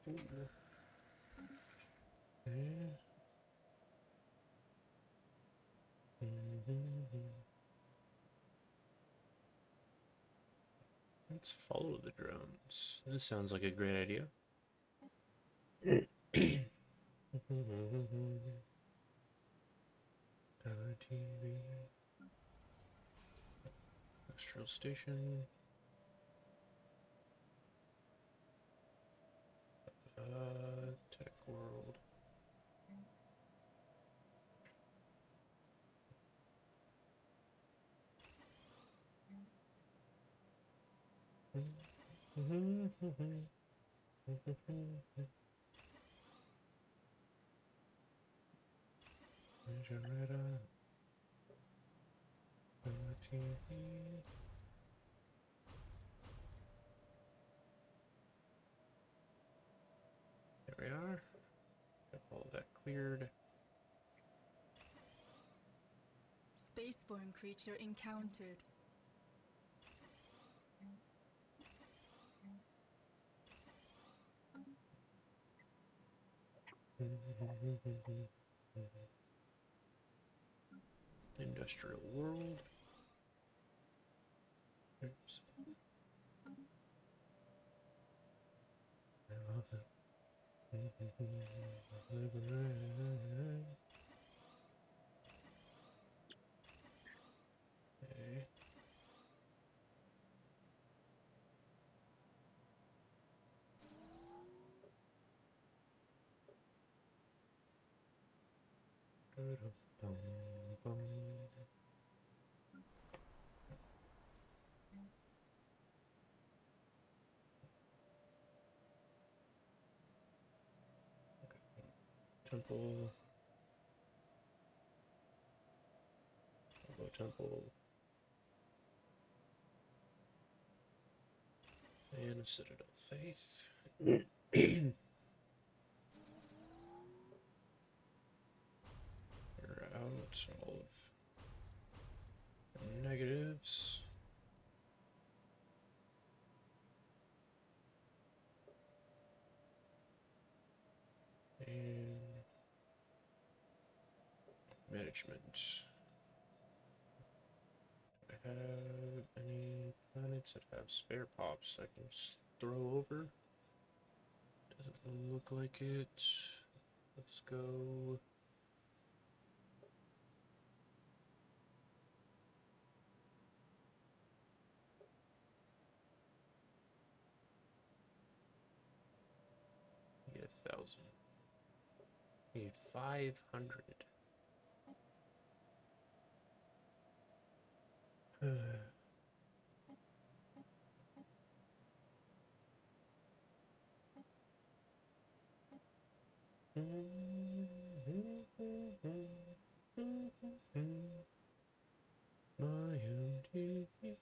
Okay. Let's follow the drones. This sounds like a great idea. TV. Industrial station. Tech world. Generator. TV. There we are. Got all that cleared. Spaceborne creature encountered. Industrial world. Oops. I love it. Okay. Bum. Temple. Hello, temple. And a citadel faith. We're out all of negatives. And management. Do I have any planets that have spare pops I can just throw over? Doesn't look like it. Let's go. Need 1,000. Need 500. My MTV.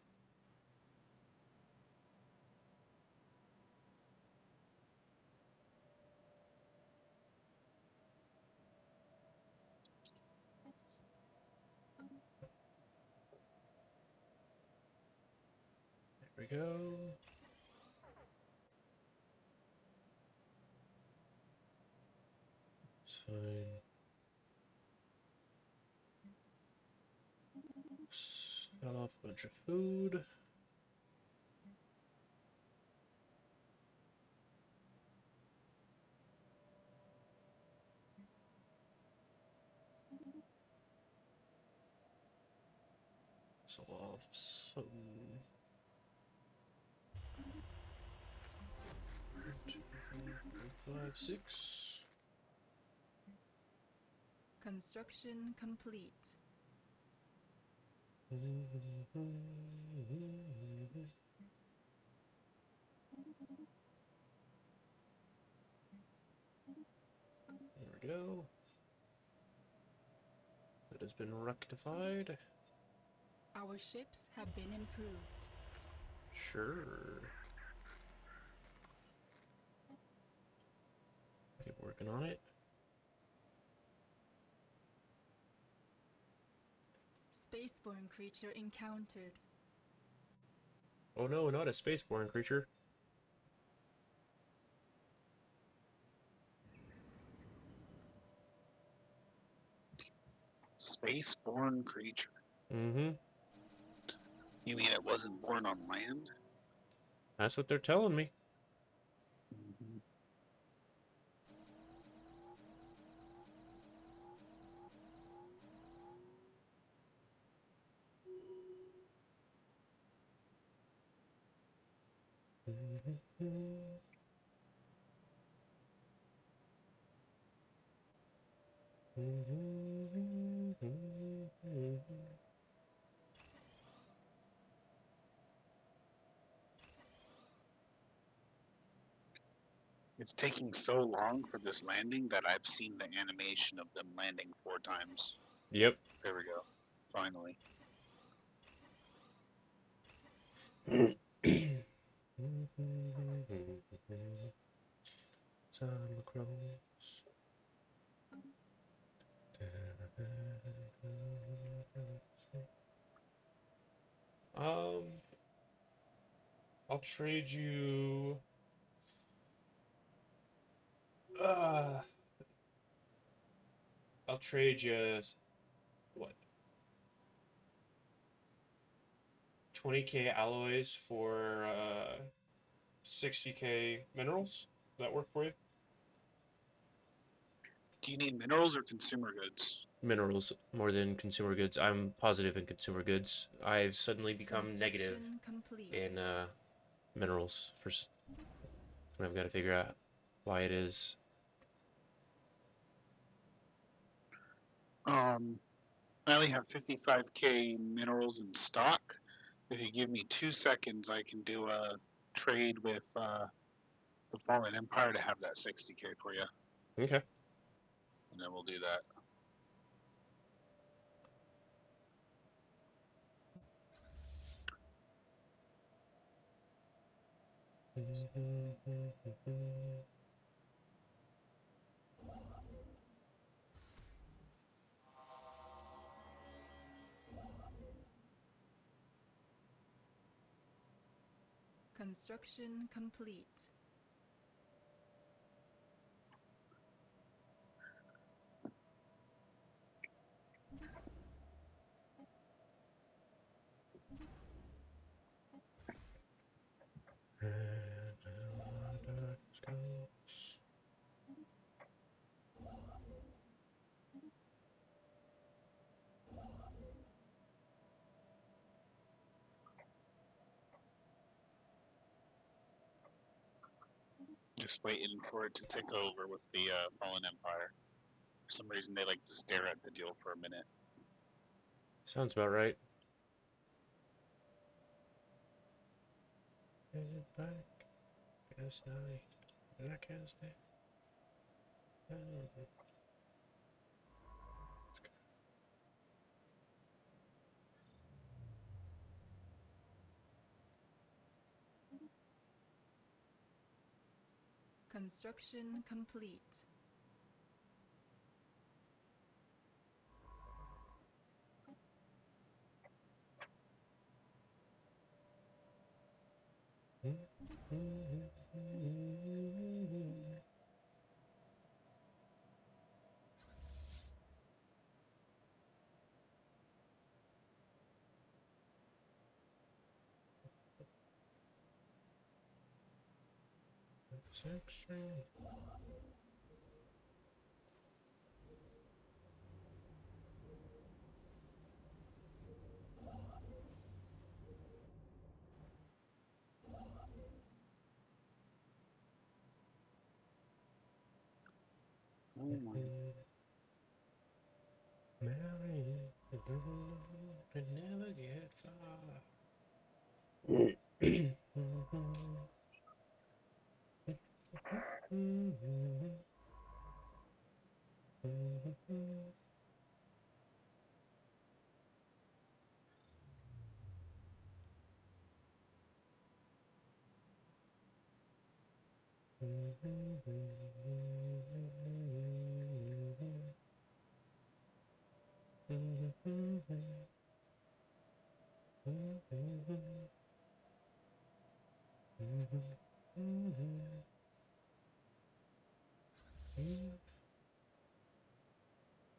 There we go. It's fine. Fell off a bunch of food. Sell off some. 1, 2, 3, 4, 5, 6. Construction complete. There we go. That has been rectified. Our ships have been improved. Sure. Keep working on it. Spaceborne creature encountered. Oh no, not a spaceborne creature. Space-born creature. Mm-hmm. You mean it wasn't born on land? That's what they're telling me. Mm-hmm. It's taking so long for this landing that I've seen the animation of them landing 4 times. Yep. There we go. Finally. Summer clothes. Um, I'll trade you. Uh, I'll trade you what? 20K alloys for 60K minerals. Does that work for you? Do you need minerals or consumer goods? Minerals more than consumer goods. I'm positive in consumer goods. I've suddenly become negative Construction complete. in minerals and I've got to figure out why it is. I only have 55K minerals in stock. If you give me 2 seconds, I can do a trade with the Fallen Empire to have that 60K for you, Okay. and then we'll do that. Construction complete. Just waiting for it to tick over with the Fallen Empire. For some reason, they like to stare at the deal for a minute. Sounds about right. Back. Guess I can't stay. Construction complete. Section. Oh my. Mary, could never get far.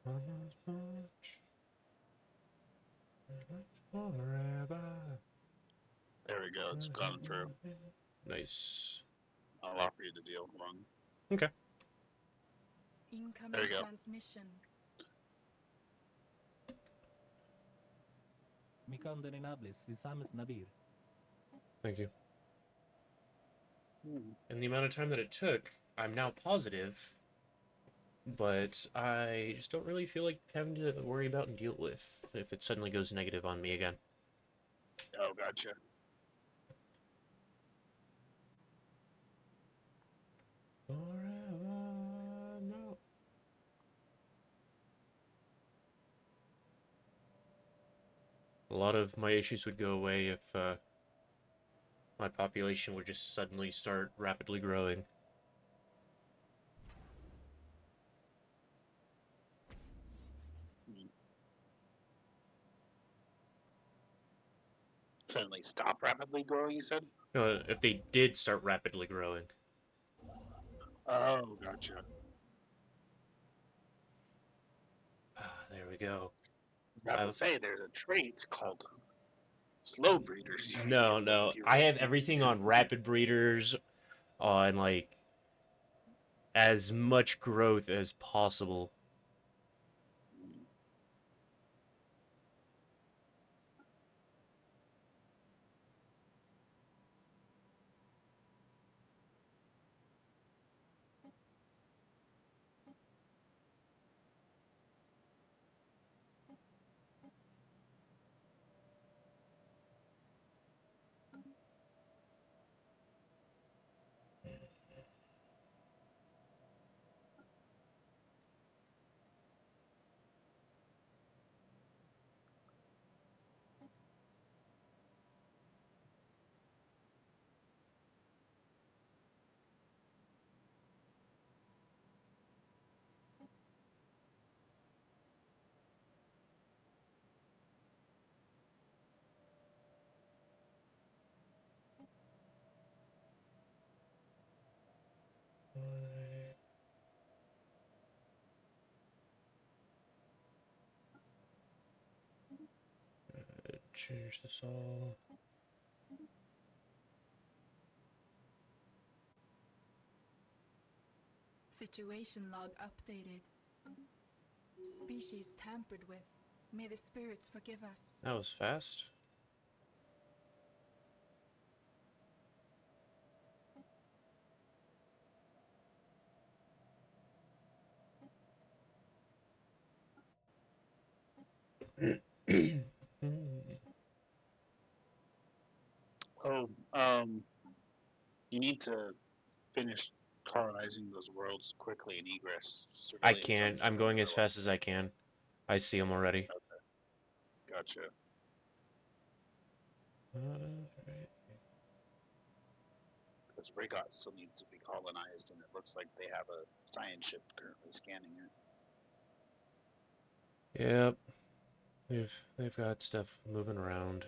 Mama's much. forever. There we go. It's gone through. Nice. I'll offer you the deal. Hold on. Okay. Incoming There you go. transmission. Mi condenables, visames nabir. Thank you. Hmm. And the amount of time that it took, I'm now positive, but I just don't really feel like having to worry about and deal with if it suddenly goes negative on me again. Oh, gotcha. Forever, no. A lot of my issues would go away if my population would just suddenly start rapidly growing. Hmm. Suddenly stop rapidly growing, you said? If they did start rapidly growing. Oh, gotcha. There we go. I was about to say, there's a trait called slow breeders. You No, can no. if you I have really everything need on rapid breeders, on like as much growth as possible. to. Change this all. Situation log updated. Species tampered with. May the spirits forgive us. That was fast. Oh, you need to finish colonizing those worlds quickly in egress. I Civilian can't. sun's I'm taking going as their life. fast as I can. I see them already. Gotcha. Because Rigot still needs to be colonized, and it looks like they have a science ship currently scanning it. Yep. They've got stuff moving around.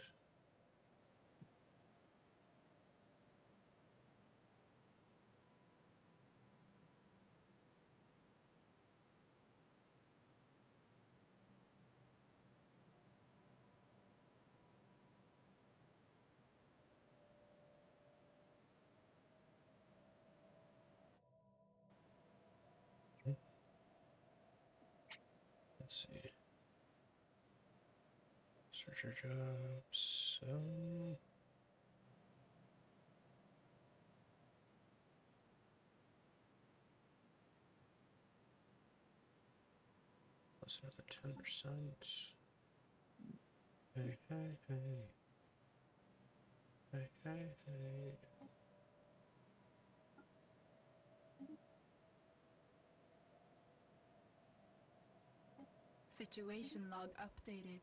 Let's see. Search your jobs. Plus another 10%. Hey, hey, hey. Hey, hey, hey. Situation log updated.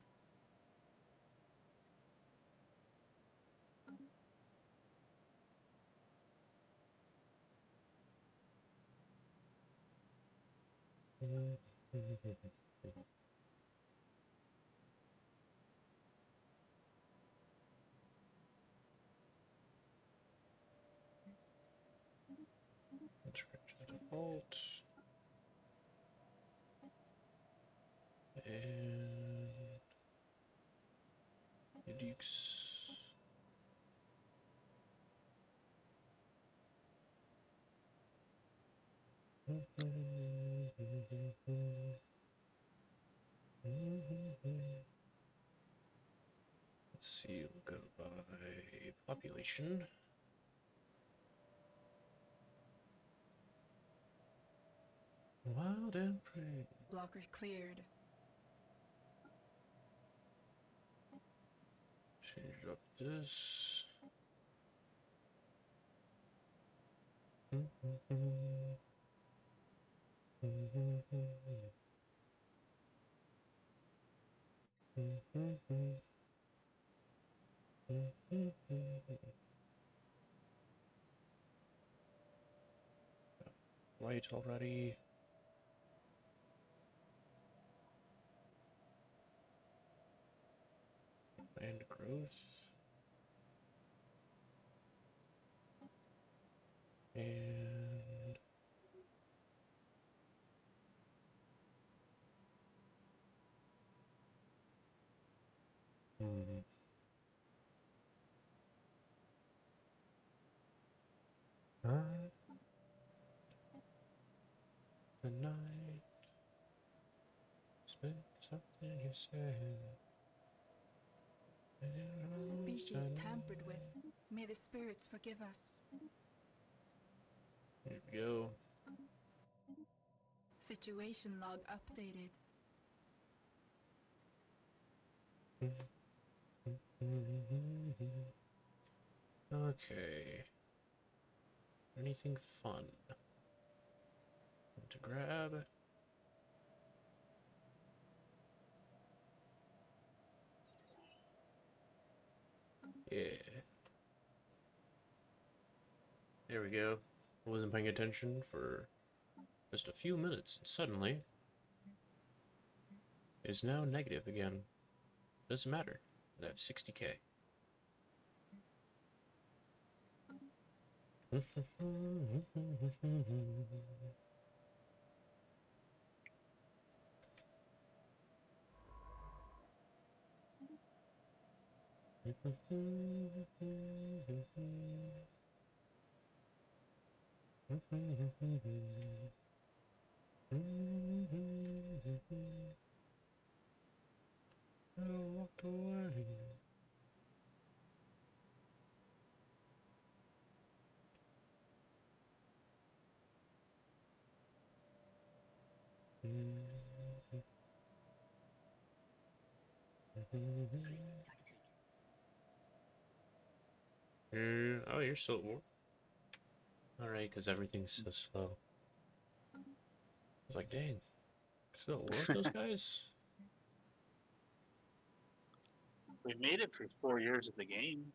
Let's go to the default. And Let's see, we'll go by population. Wild and prey. Blocker cleared. Change up this. White already. Land growth. And the night spent something you said. Species tampered with. May the spirits forgive us. There we go. Situation log updated. Okay. Anything fun to grab? Yeah. There we go. I wasn't paying attention for just a few minutes, and suddenly is now negative again. Doesn't matter. I have 60k. I walked away. Oh, you're still at war? Alright, because everything's so slow. I was like, dang, still at war with those guys? We made it for 4 years of the game.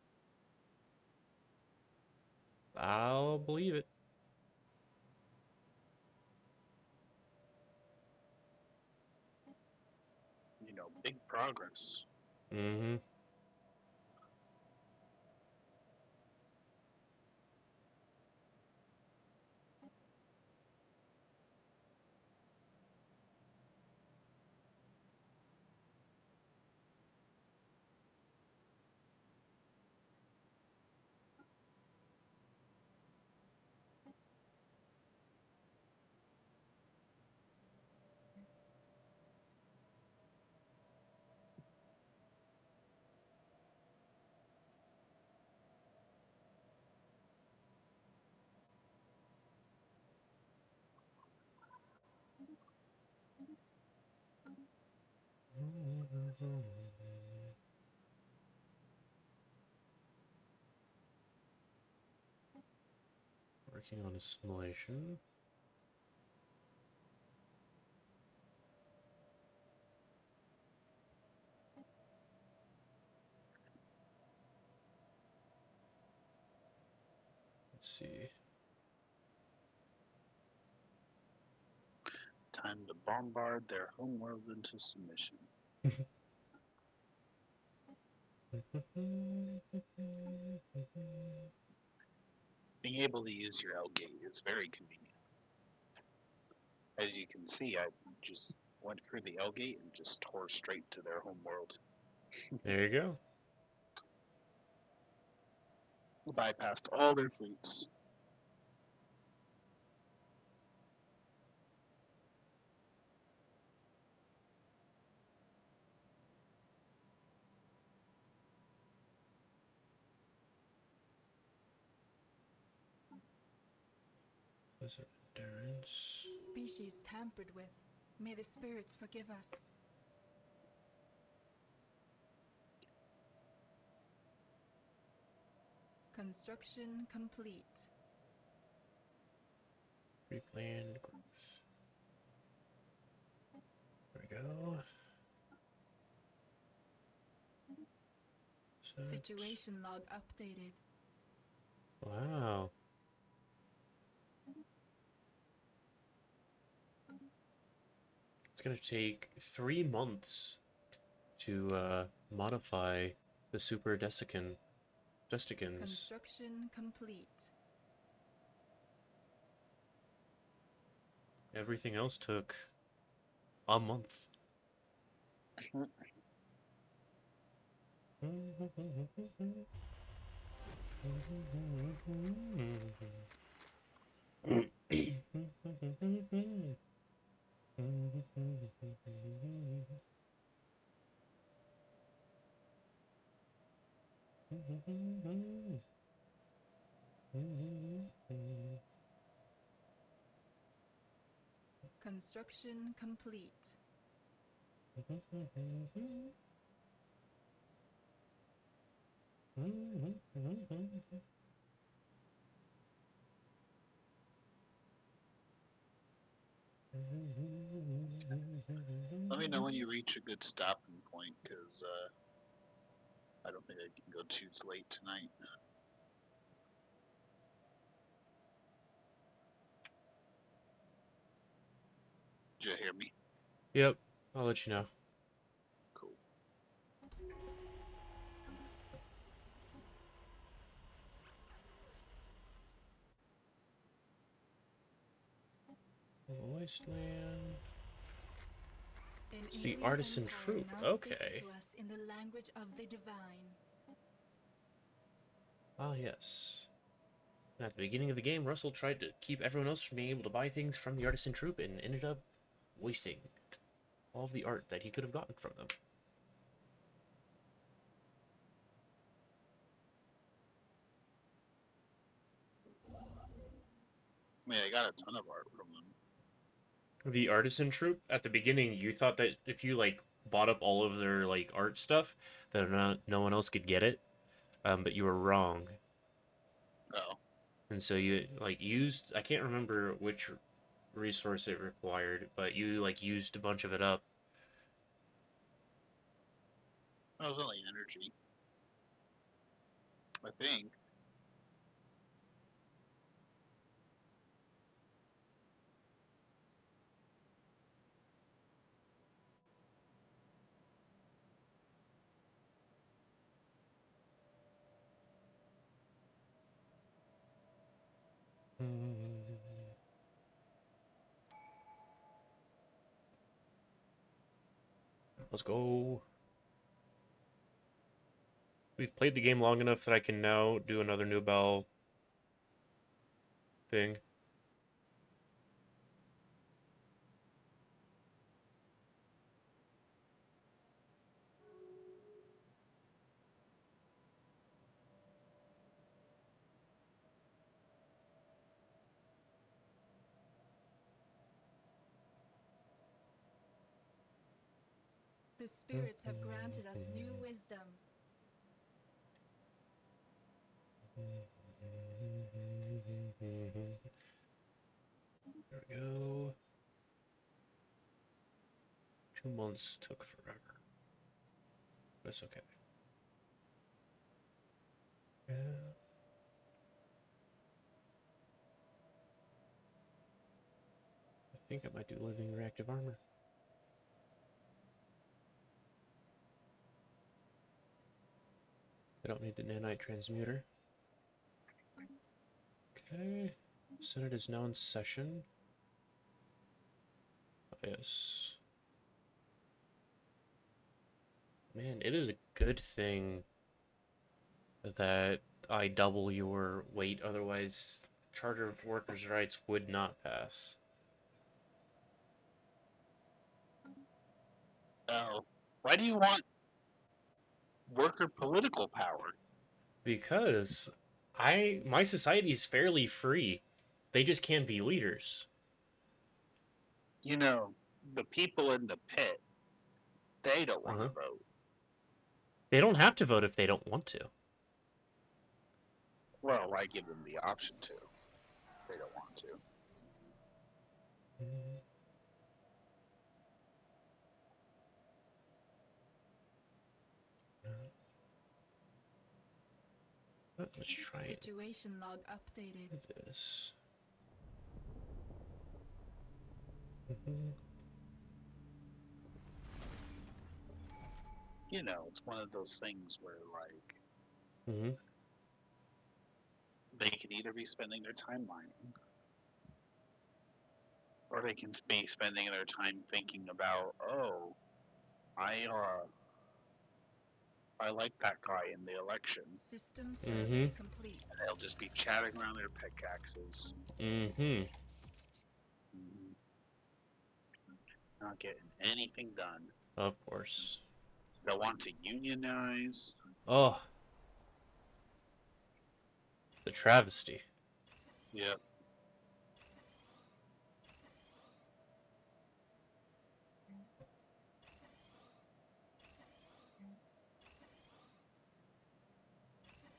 I'll believe it. You know, big progress. Mm-hmm. Working on a simulation. Let's see. Time to bombard their homeworld into submission. Being able to use your L gate is very convenient. As you can see, I just went through the L gate and just tore straight to their homeworld. There you go. bypassed all their fleets. Pleasant endurance. Species tampered with. May the spirits forgive us. Construction complete. Replanned growth. There we go. Set. Situation log updated. Wow. It's gonna take 3 months to modify the super Desicans. Construction complete. Everything else took a month. Construction complete. Let me know when you reach a good stopping point, because I don't think I can go too late tonight. Did you hear me? Yep, I'll let you know. Cool. Wasteland. An It's the alien artisan empire troop. now speaks Okay. to us in the language of the divine. Ah, yes. And at the beginning of the game, Russell tried to keep everyone else from being able to buy things from the artisan troop and ended up wasting all of the art that he could have gotten from them. I mean, I got a ton of art from them. The artisan troop, at the beginning, you thought that if you, like, bought up all of their, like, art stuff, that no one else could get it. But you were wrong. Oh. And so you, like, used, I can't remember which resource it required, but you, like, used a bunch of it up. That was only energy. I think. Let's go. We've played the game long enough that I can now do another Nubel thing. The spirits have granted us new wisdom. There we go. 2 months took forever. That's okay. Yeah. I think I might do living reactive armor. I don't need the nanite transmuter. Okay. Senate is now in session. Yes. Man, it is a good thing that I double your weight, otherwise Charter of Workers' Rights would not pass. Oh, why do you want worker political power? Because my society is fairly free. They just can't be leaders. You know, the people in the pit, they don't want to Uh-huh. vote. They don't have to vote if they don't want to. Well, I give them the option to. They don't want to. Let's try Situation log updated. this. Mhm. You know, it's one of those things where, like, Mhm. they can either be spending their time mining, or they can be spending their time thinking about, oh, I I like that guy in the election, System Mhm. survey complete. and they'll just be chatting around their pickaxes, Mhm. mm, not getting anything done. Of course. They'll want to unionize. Oh, the travesty. Yep.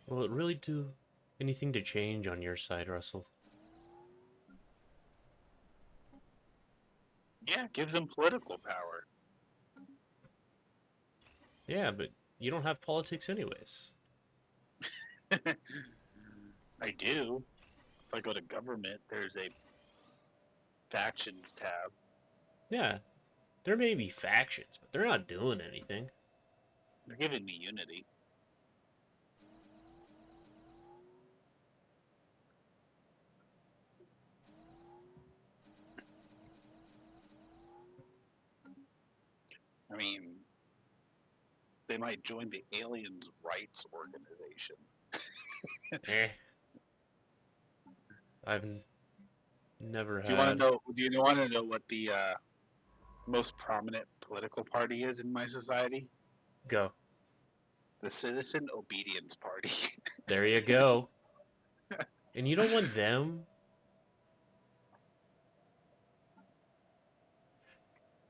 Will it really do anything to change on your side, Russell? Yeah, it gives them political power. Yeah, but you don't have politics anyways. I do. If I go to government, there's a factions tab. Yeah, there may be factions, but they're not doing anything. They're giving me unity. I mean, they might join the aliens' rights organization. Eh. I've never Do you want to had. know? Do you want to know what the most prominent political party is in my society? Go. The Citizen Obedience Party. There you go. And you don't want them?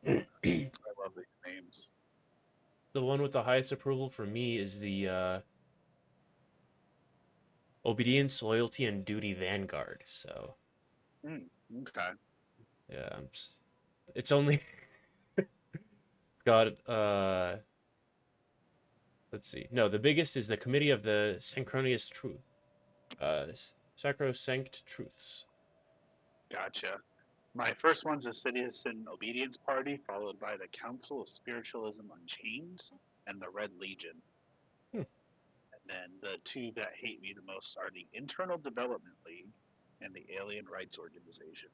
I love these names. The one with the highest approval for me is the Obedience, Loyalty, and Duty Vanguard. So, Okay. yeah, it's only it's got let's see. No, the biggest is the Committee of the Synchronous Truth. Uh Sacrosanct Truths. Gotcha. My first one's the Citizen Obedience Party, followed by the Council of Spiritualism Unchained and the Red Legion. Hmm. And then the two that hate me the most are the Internal Development League and the Alien Rights Organization.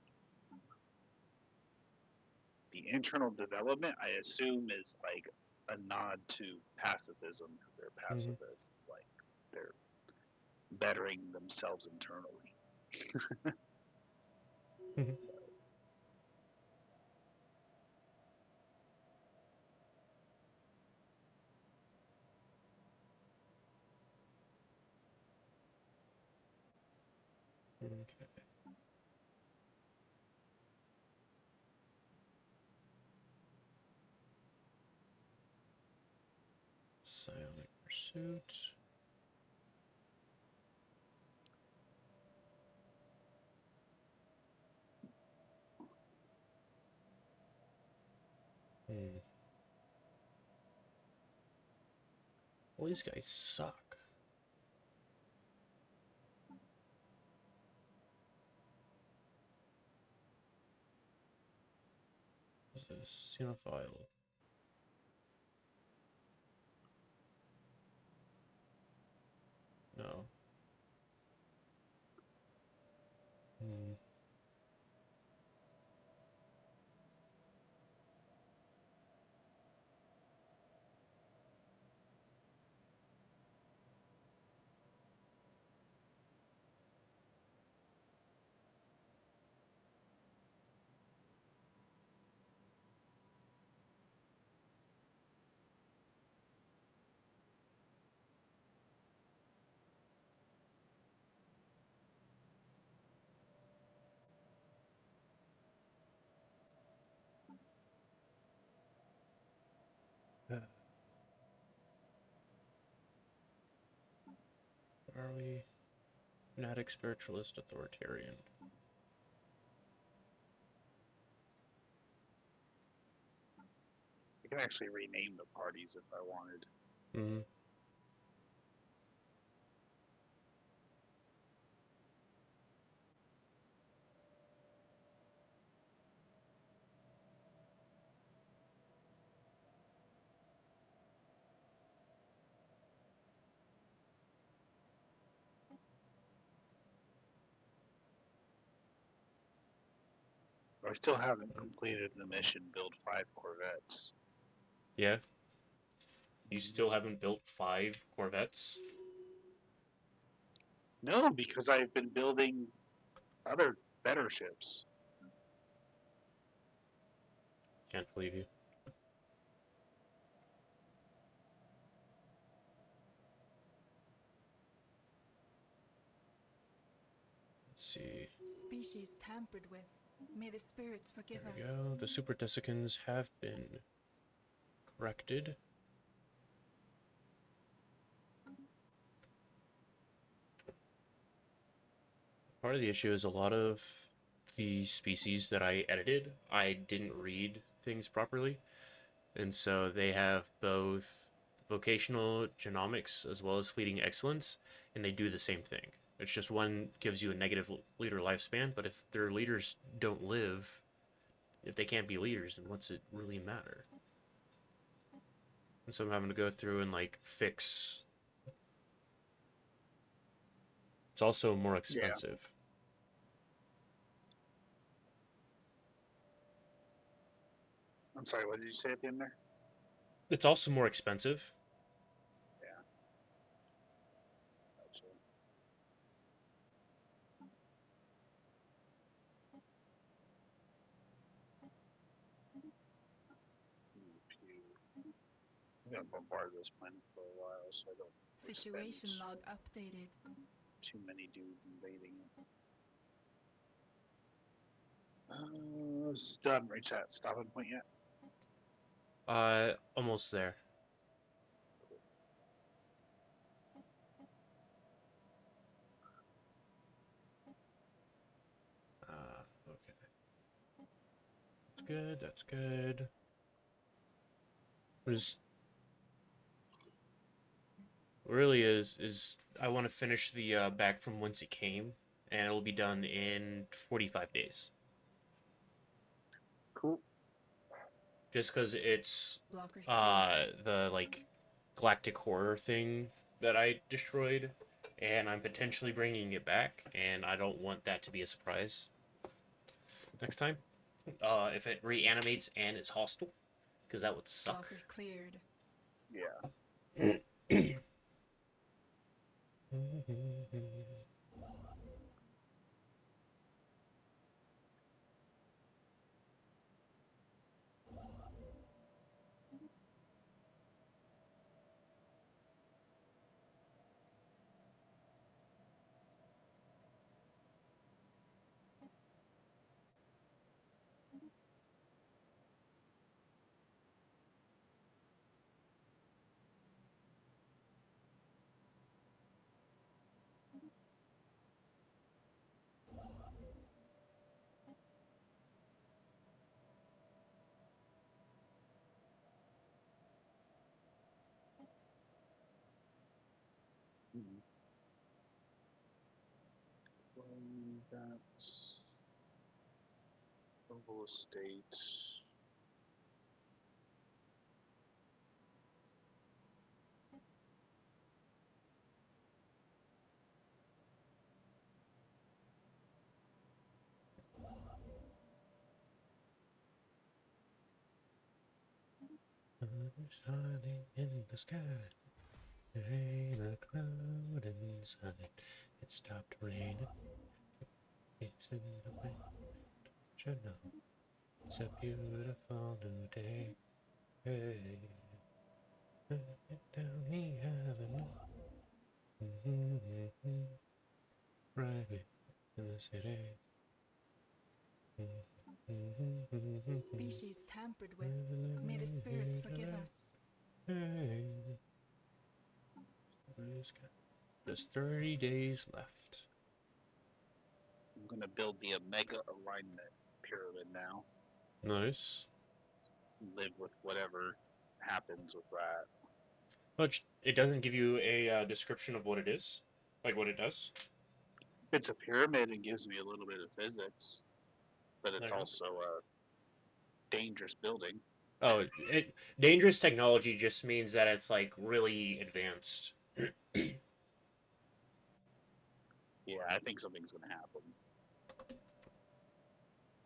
The internal development, I assume, is like a nod to pacifism because they're Mhm. pacifists, like they're bettering themselves internally. Mhm. Okay. Psionic Pursuit. Hmm. Well, these guys suck. What's this? Xenophile. No. Hmm. are we? Fanatic, spiritualist, authoritarian. I can actually rename the parties if I wanted. Mm-hmm. I still haven't completed the mission build 5 Corvettes. Yeah. You still haven't built 5 Corvettes? No, because I've been building other better ships. Can't believe you. Let's see. Species tampered with. May the spirits forgive There we us. go. The Super Desiccants have been corrected. Part of the issue is a lot of the species that I edited, I didn't read things properly. And so they have both vocational genomics as well as fleeting excellence, and they do the same thing. It's just one gives you a negative leader lifespan, but if their leaders don't live, if they can't be leaders, then what's it really matter? And so I'm having to go through and like fix. It's also more expensive. I'm sorry, what did you say at the end there? It's also more expensive. Gotcha. I'm gonna bombard this planet for a while so I don't Situation spend log updated. too many dudes invading it. Still haven't reached that stopping point yet. Almost there. Okay. That's good, that's good. There's really is I want to finish the back from whence it came, and it'll be done in 45 days. Cool. Just because it's Blocker cleared. the like galactic horror thing that I destroyed, and I'm potentially bringing it back, and I don't want that to be a surprise next time. If it reanimates and is hostile, because that would suck. Blocker cleared. Yeah. That's Oval Estate. Shining in the sky. There ain't a cloud inside. It stopped raining. It's in the wind. You know, it's a beautiful new day. Hey, down the avenue. Right in the city. Species tampered with. May the spirits forgive us. Hey, blue sky. There's 30 days left. I'm gonna build the Omega Alignment Pyramid now. Nice. Live with whatever happens with that. But it doesn't give you a description of what it is, like what it does. It's a pyramid and gives me a little bit of physics, but There it's you go. also a dangerous building. Oh, dangerous technology just means that it's like really advanced. Yeah, I think something's gonna happen.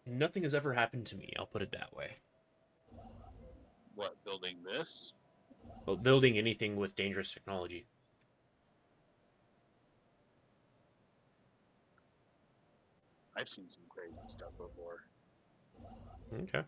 Nothing has ever happened to me. I'll put it that way. What, building this? Well, building anything with dangerous technology. I've seen some crazy stuff before. Okay.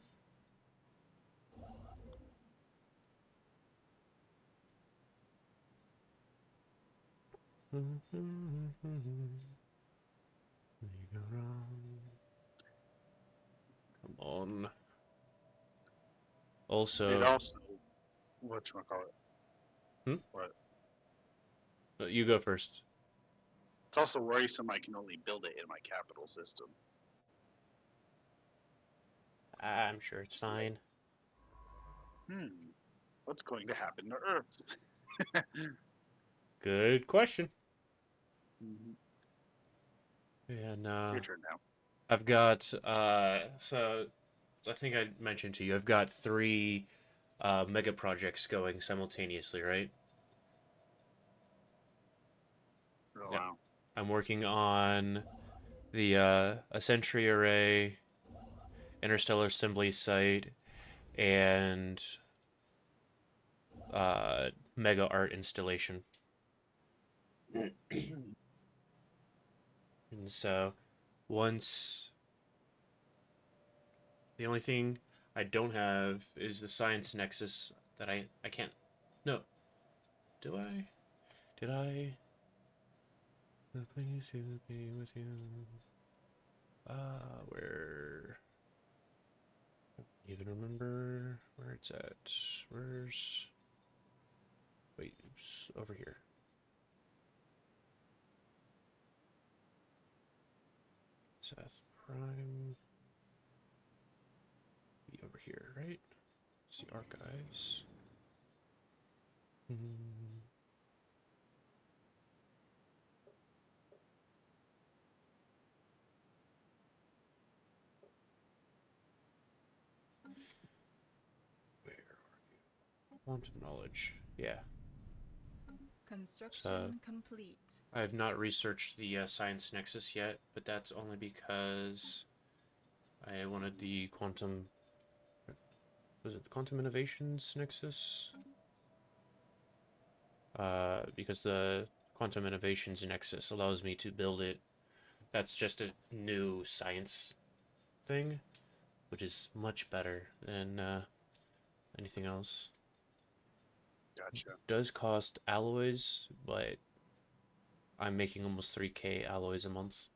Come on. It Also, also, whatchamacallit? Hmm? What? You go first. It's also worrisome I can only build it in my capital system. I'm sure it's fine. What's going to happen to Earth? Good question. Mhm. And Your turn now. I've got so I think I mentioned to you I've got 3 mega projects going simultaneously, right? Oh, Yep. wow. I'm working on the a Sentry Array, Interstellar Assembly Site, and Mega Art Installation. And so, once the only thing I don't have is the Science Nexus that I can't. No, do I? Did I? The place to be with you. Where? I don't even remember where it's at. Where's? Wait, it's over here. Seth Prime. Be over here, right? See archives. Where are you? Quantum knowledge. Yeah. Construction complete. I have not researched the Science Nexus yet, but that's only because I wanted the quantum. Was it the Quantum Innovations Nexus? Because the Quantum Innovations Nexus allows me to build it. That's just a new science thing, which is much better than anything else. Gotcha. Does cost alloys, but I'm making almost 3K alloys a month.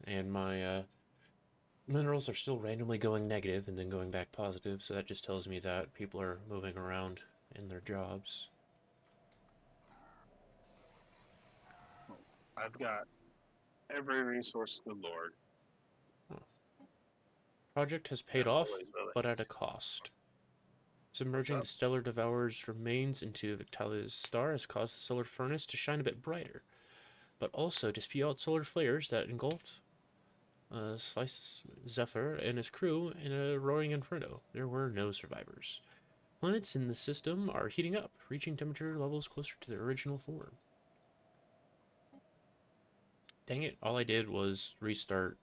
And my minerals are still randomly going negative and then going back positive, so that just tells me that people are moving around in their jobs. I've got every resource galore. Project has paid And off, always will. but at a cost. Submerging up? the stellar devourer's remains into Victalia's star has caused the solar furnace to shine a bit brighter, but also to spew out solar flares that engulfed Slice Zephyr and his crew in a roaring inferno. There were no survivors. Planets in the system are heating up, reaching temperature levels closer to their original form. Dang it, all I did was restart.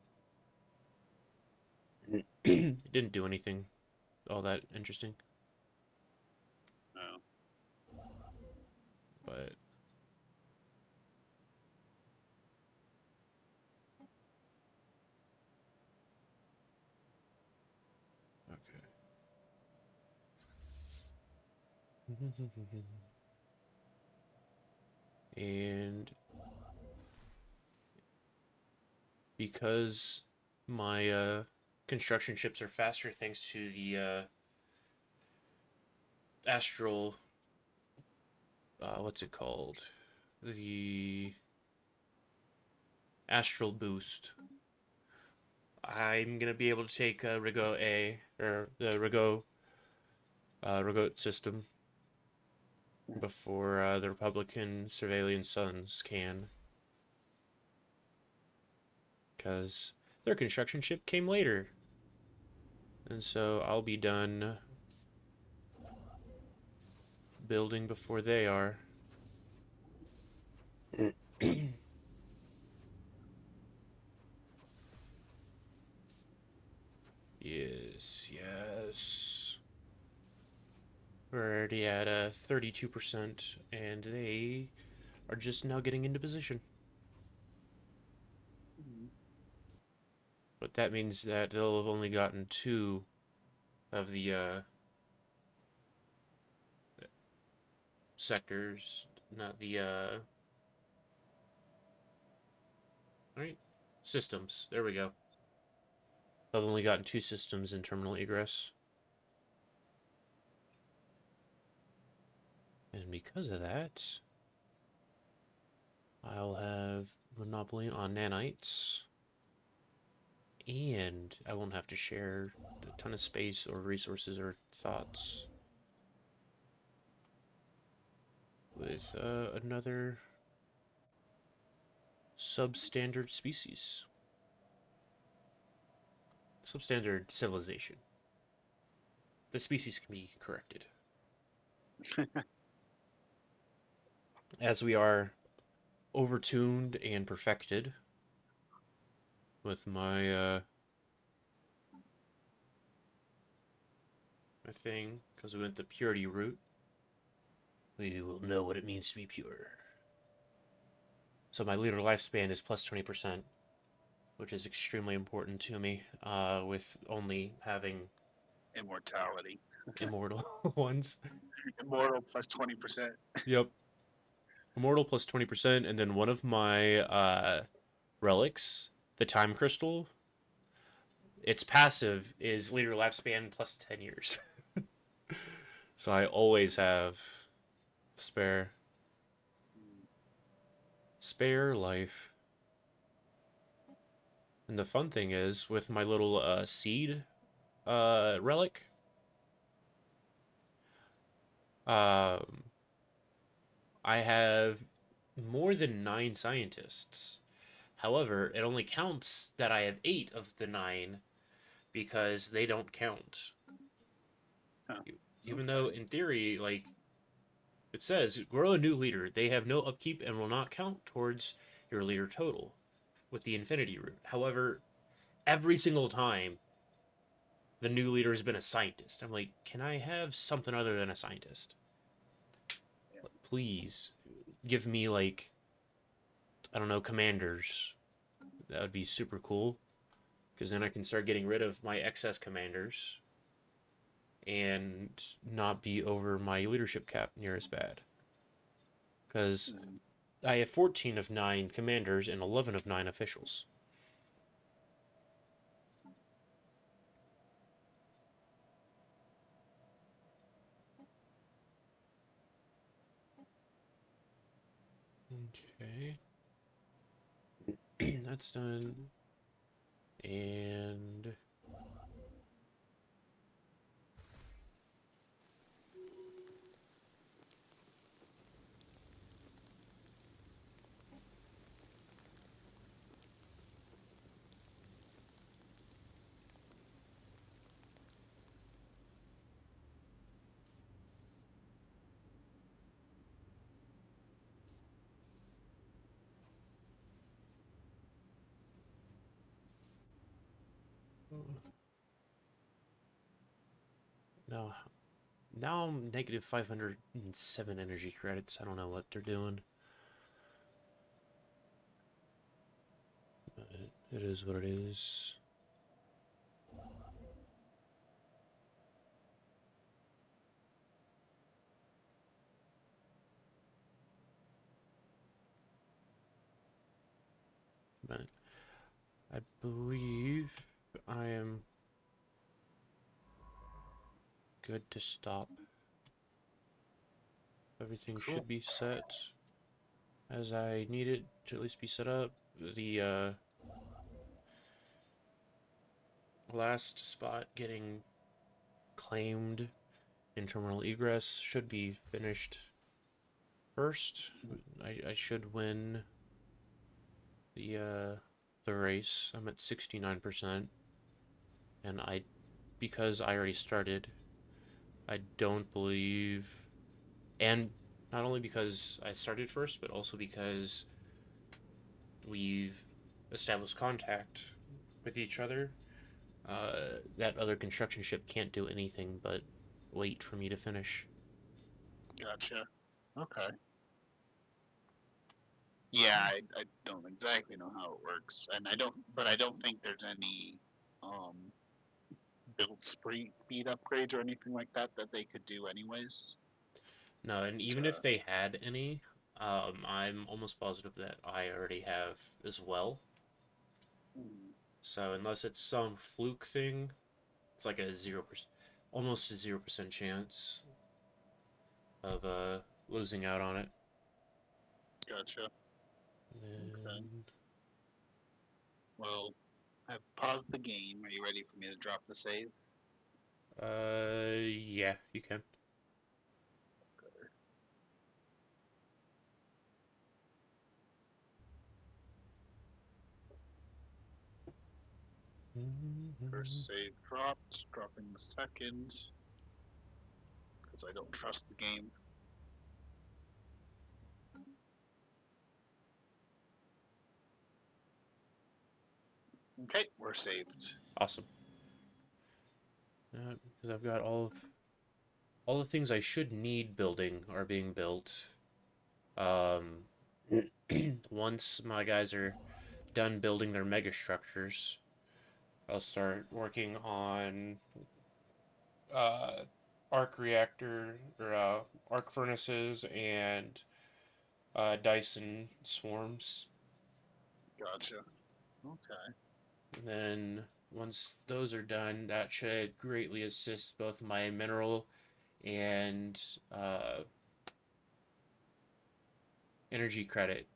It didn't do anything all that interesting. Oh. But okay. And because my construction ships are faster thanks to the astral what's it called? The Astral Boost. I'm gonna be able to take Rigo A or the Rigo system before the Republican Surveillance Sons can, because their construction ship came later, and so I'll be done building before they are. Yes, yes. We're already at 32%, and they are just now getting into position. But that means that they'll have only gotten 2 of the sectors, not the right systems. There we go. I've only gotten 2 systems in terminal egress. And because of that, I'll have monopoly on nanites. And I won't have to share a ton of space or resources or thoughts with another substandard species. Substandard civilization. The species can be corrected. As we are overtuned and perfected with my my thing, because we went the purity route, we will know what it means to be pure. So my lunar lifespan is plus 20%, which is extremely important to me, with only having Immortality. immortal ones. Immortal plus 20%. Yep. Immortal plus 20%, and then one of my relics, the time crystal, its passive is lunar lifespan plus 10 years. So I always have spare life. And the fun thing is, with my little seed relic, I have more than 9 scientists. However, it only counts that I have 8 of the 9 because they don't count. Huh. Even though, in theory, like, it says, grow a new leader. They have no upkeep and will not count towards your leader total with the infinity route. However, every single time the new leader has been a scientist, I'm like, can I have something other than a scientist? Yeah. Please give me, like, I don't know, commanders. That would be super cool, because then I can start getting rid of my excess commanders and not be over my leadership cap near as bad. Because I have 14 of 9 commanders and 11 of 9 officials. Okay. That's done. And now, I'm negative 507 energy credits. I don't know what they're doing. But it is what it is. But I believe I am good to stop. Everything Cool. should be set as I need it to at least be set up. The last spot getting claimed in terminal egress should be finished first. I should win the race. I'm at 69%, and because I already started, I don't believe, and not only because I started first, but also because we've established contact with each other. That other construction ship can't do anything but wait for me to finish. Gotcha. Okay. Yeah, I don't exactly know how it works, and I don't think there's any um build speed upgrades or anything like that that they could do anyways. No, and even if To, they had any, I'm almost positive that I already have as well. mm, So unless it's some fluke thing, it's like a 0%, almost a 0% chance of losing out on it. gotcha. Okay. And Well, I've paused the game. Are you ready for me to drop the save? yeah, you can. First save dropped, dropping the second, because I don't trust the game. Okay, we're saved. Awesome. Because I've got all the things I should need building are being built. Um, once my guys are done building their mega structures, I'll start working on uh, arc reactor or arc furnaces and Dyson swarms. Gotcha. Okay. And then once those are done, that should greatly assist both my mineral and energy credit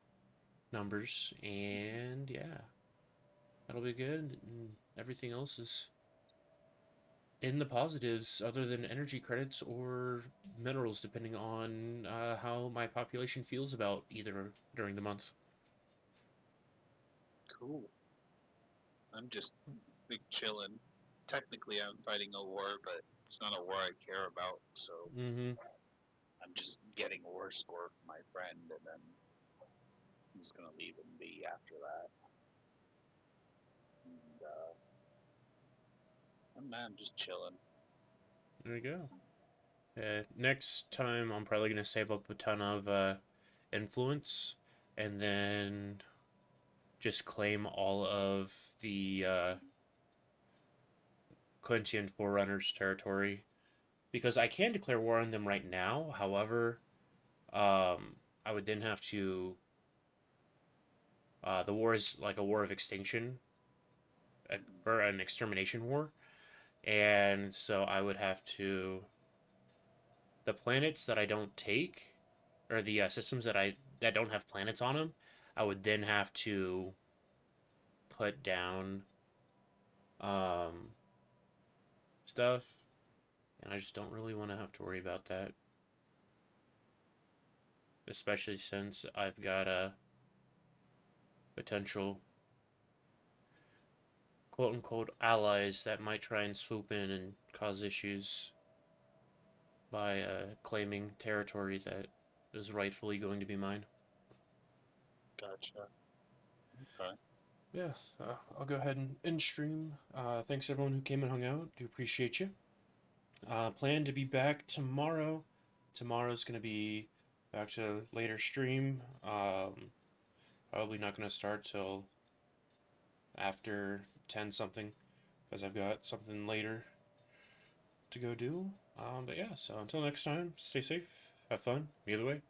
numbers. And yeah, that'll be good. And everything else is in the positives, other than energy credits or minerals, depending on how my population feels about either during the month. Cool. I'm just big chillin'. Technically, I'm fighting a war, but it's not a war I care about. So Mm-hmm. I'm just getting a war score from my friend, and then I'm just gonna leave him be after that. And I'm just chilling. There you go. Next time, I'm probably gonna save up a ton of influence, and then just claim all of the Quintian Forerunners territory, because I can declare war on them right now. However, I would then have to. The war is like a war of extinction, or an extermination war, and so I would have to. The planets that I don't take, or the systems that don't have planets on them, I would then have to put down um, stuff, and I just don't really want to have to worry about that, especially since I've got a potential quote unquote allies that might try and swoop in and cause issues by claiming territory that is rightfully going to be mine. Gotcha. Okay. Yeah, I'll go ahead and end stream. Thanks everyone who came and hung out. Do appreciate you. Plan to be back tomorrow. Tomorrow's gonna be back to later stream. Probably not gonna start till after 10 something because I've got something later to go do. But yeah, so until next time, stay safe, have fun. Either way.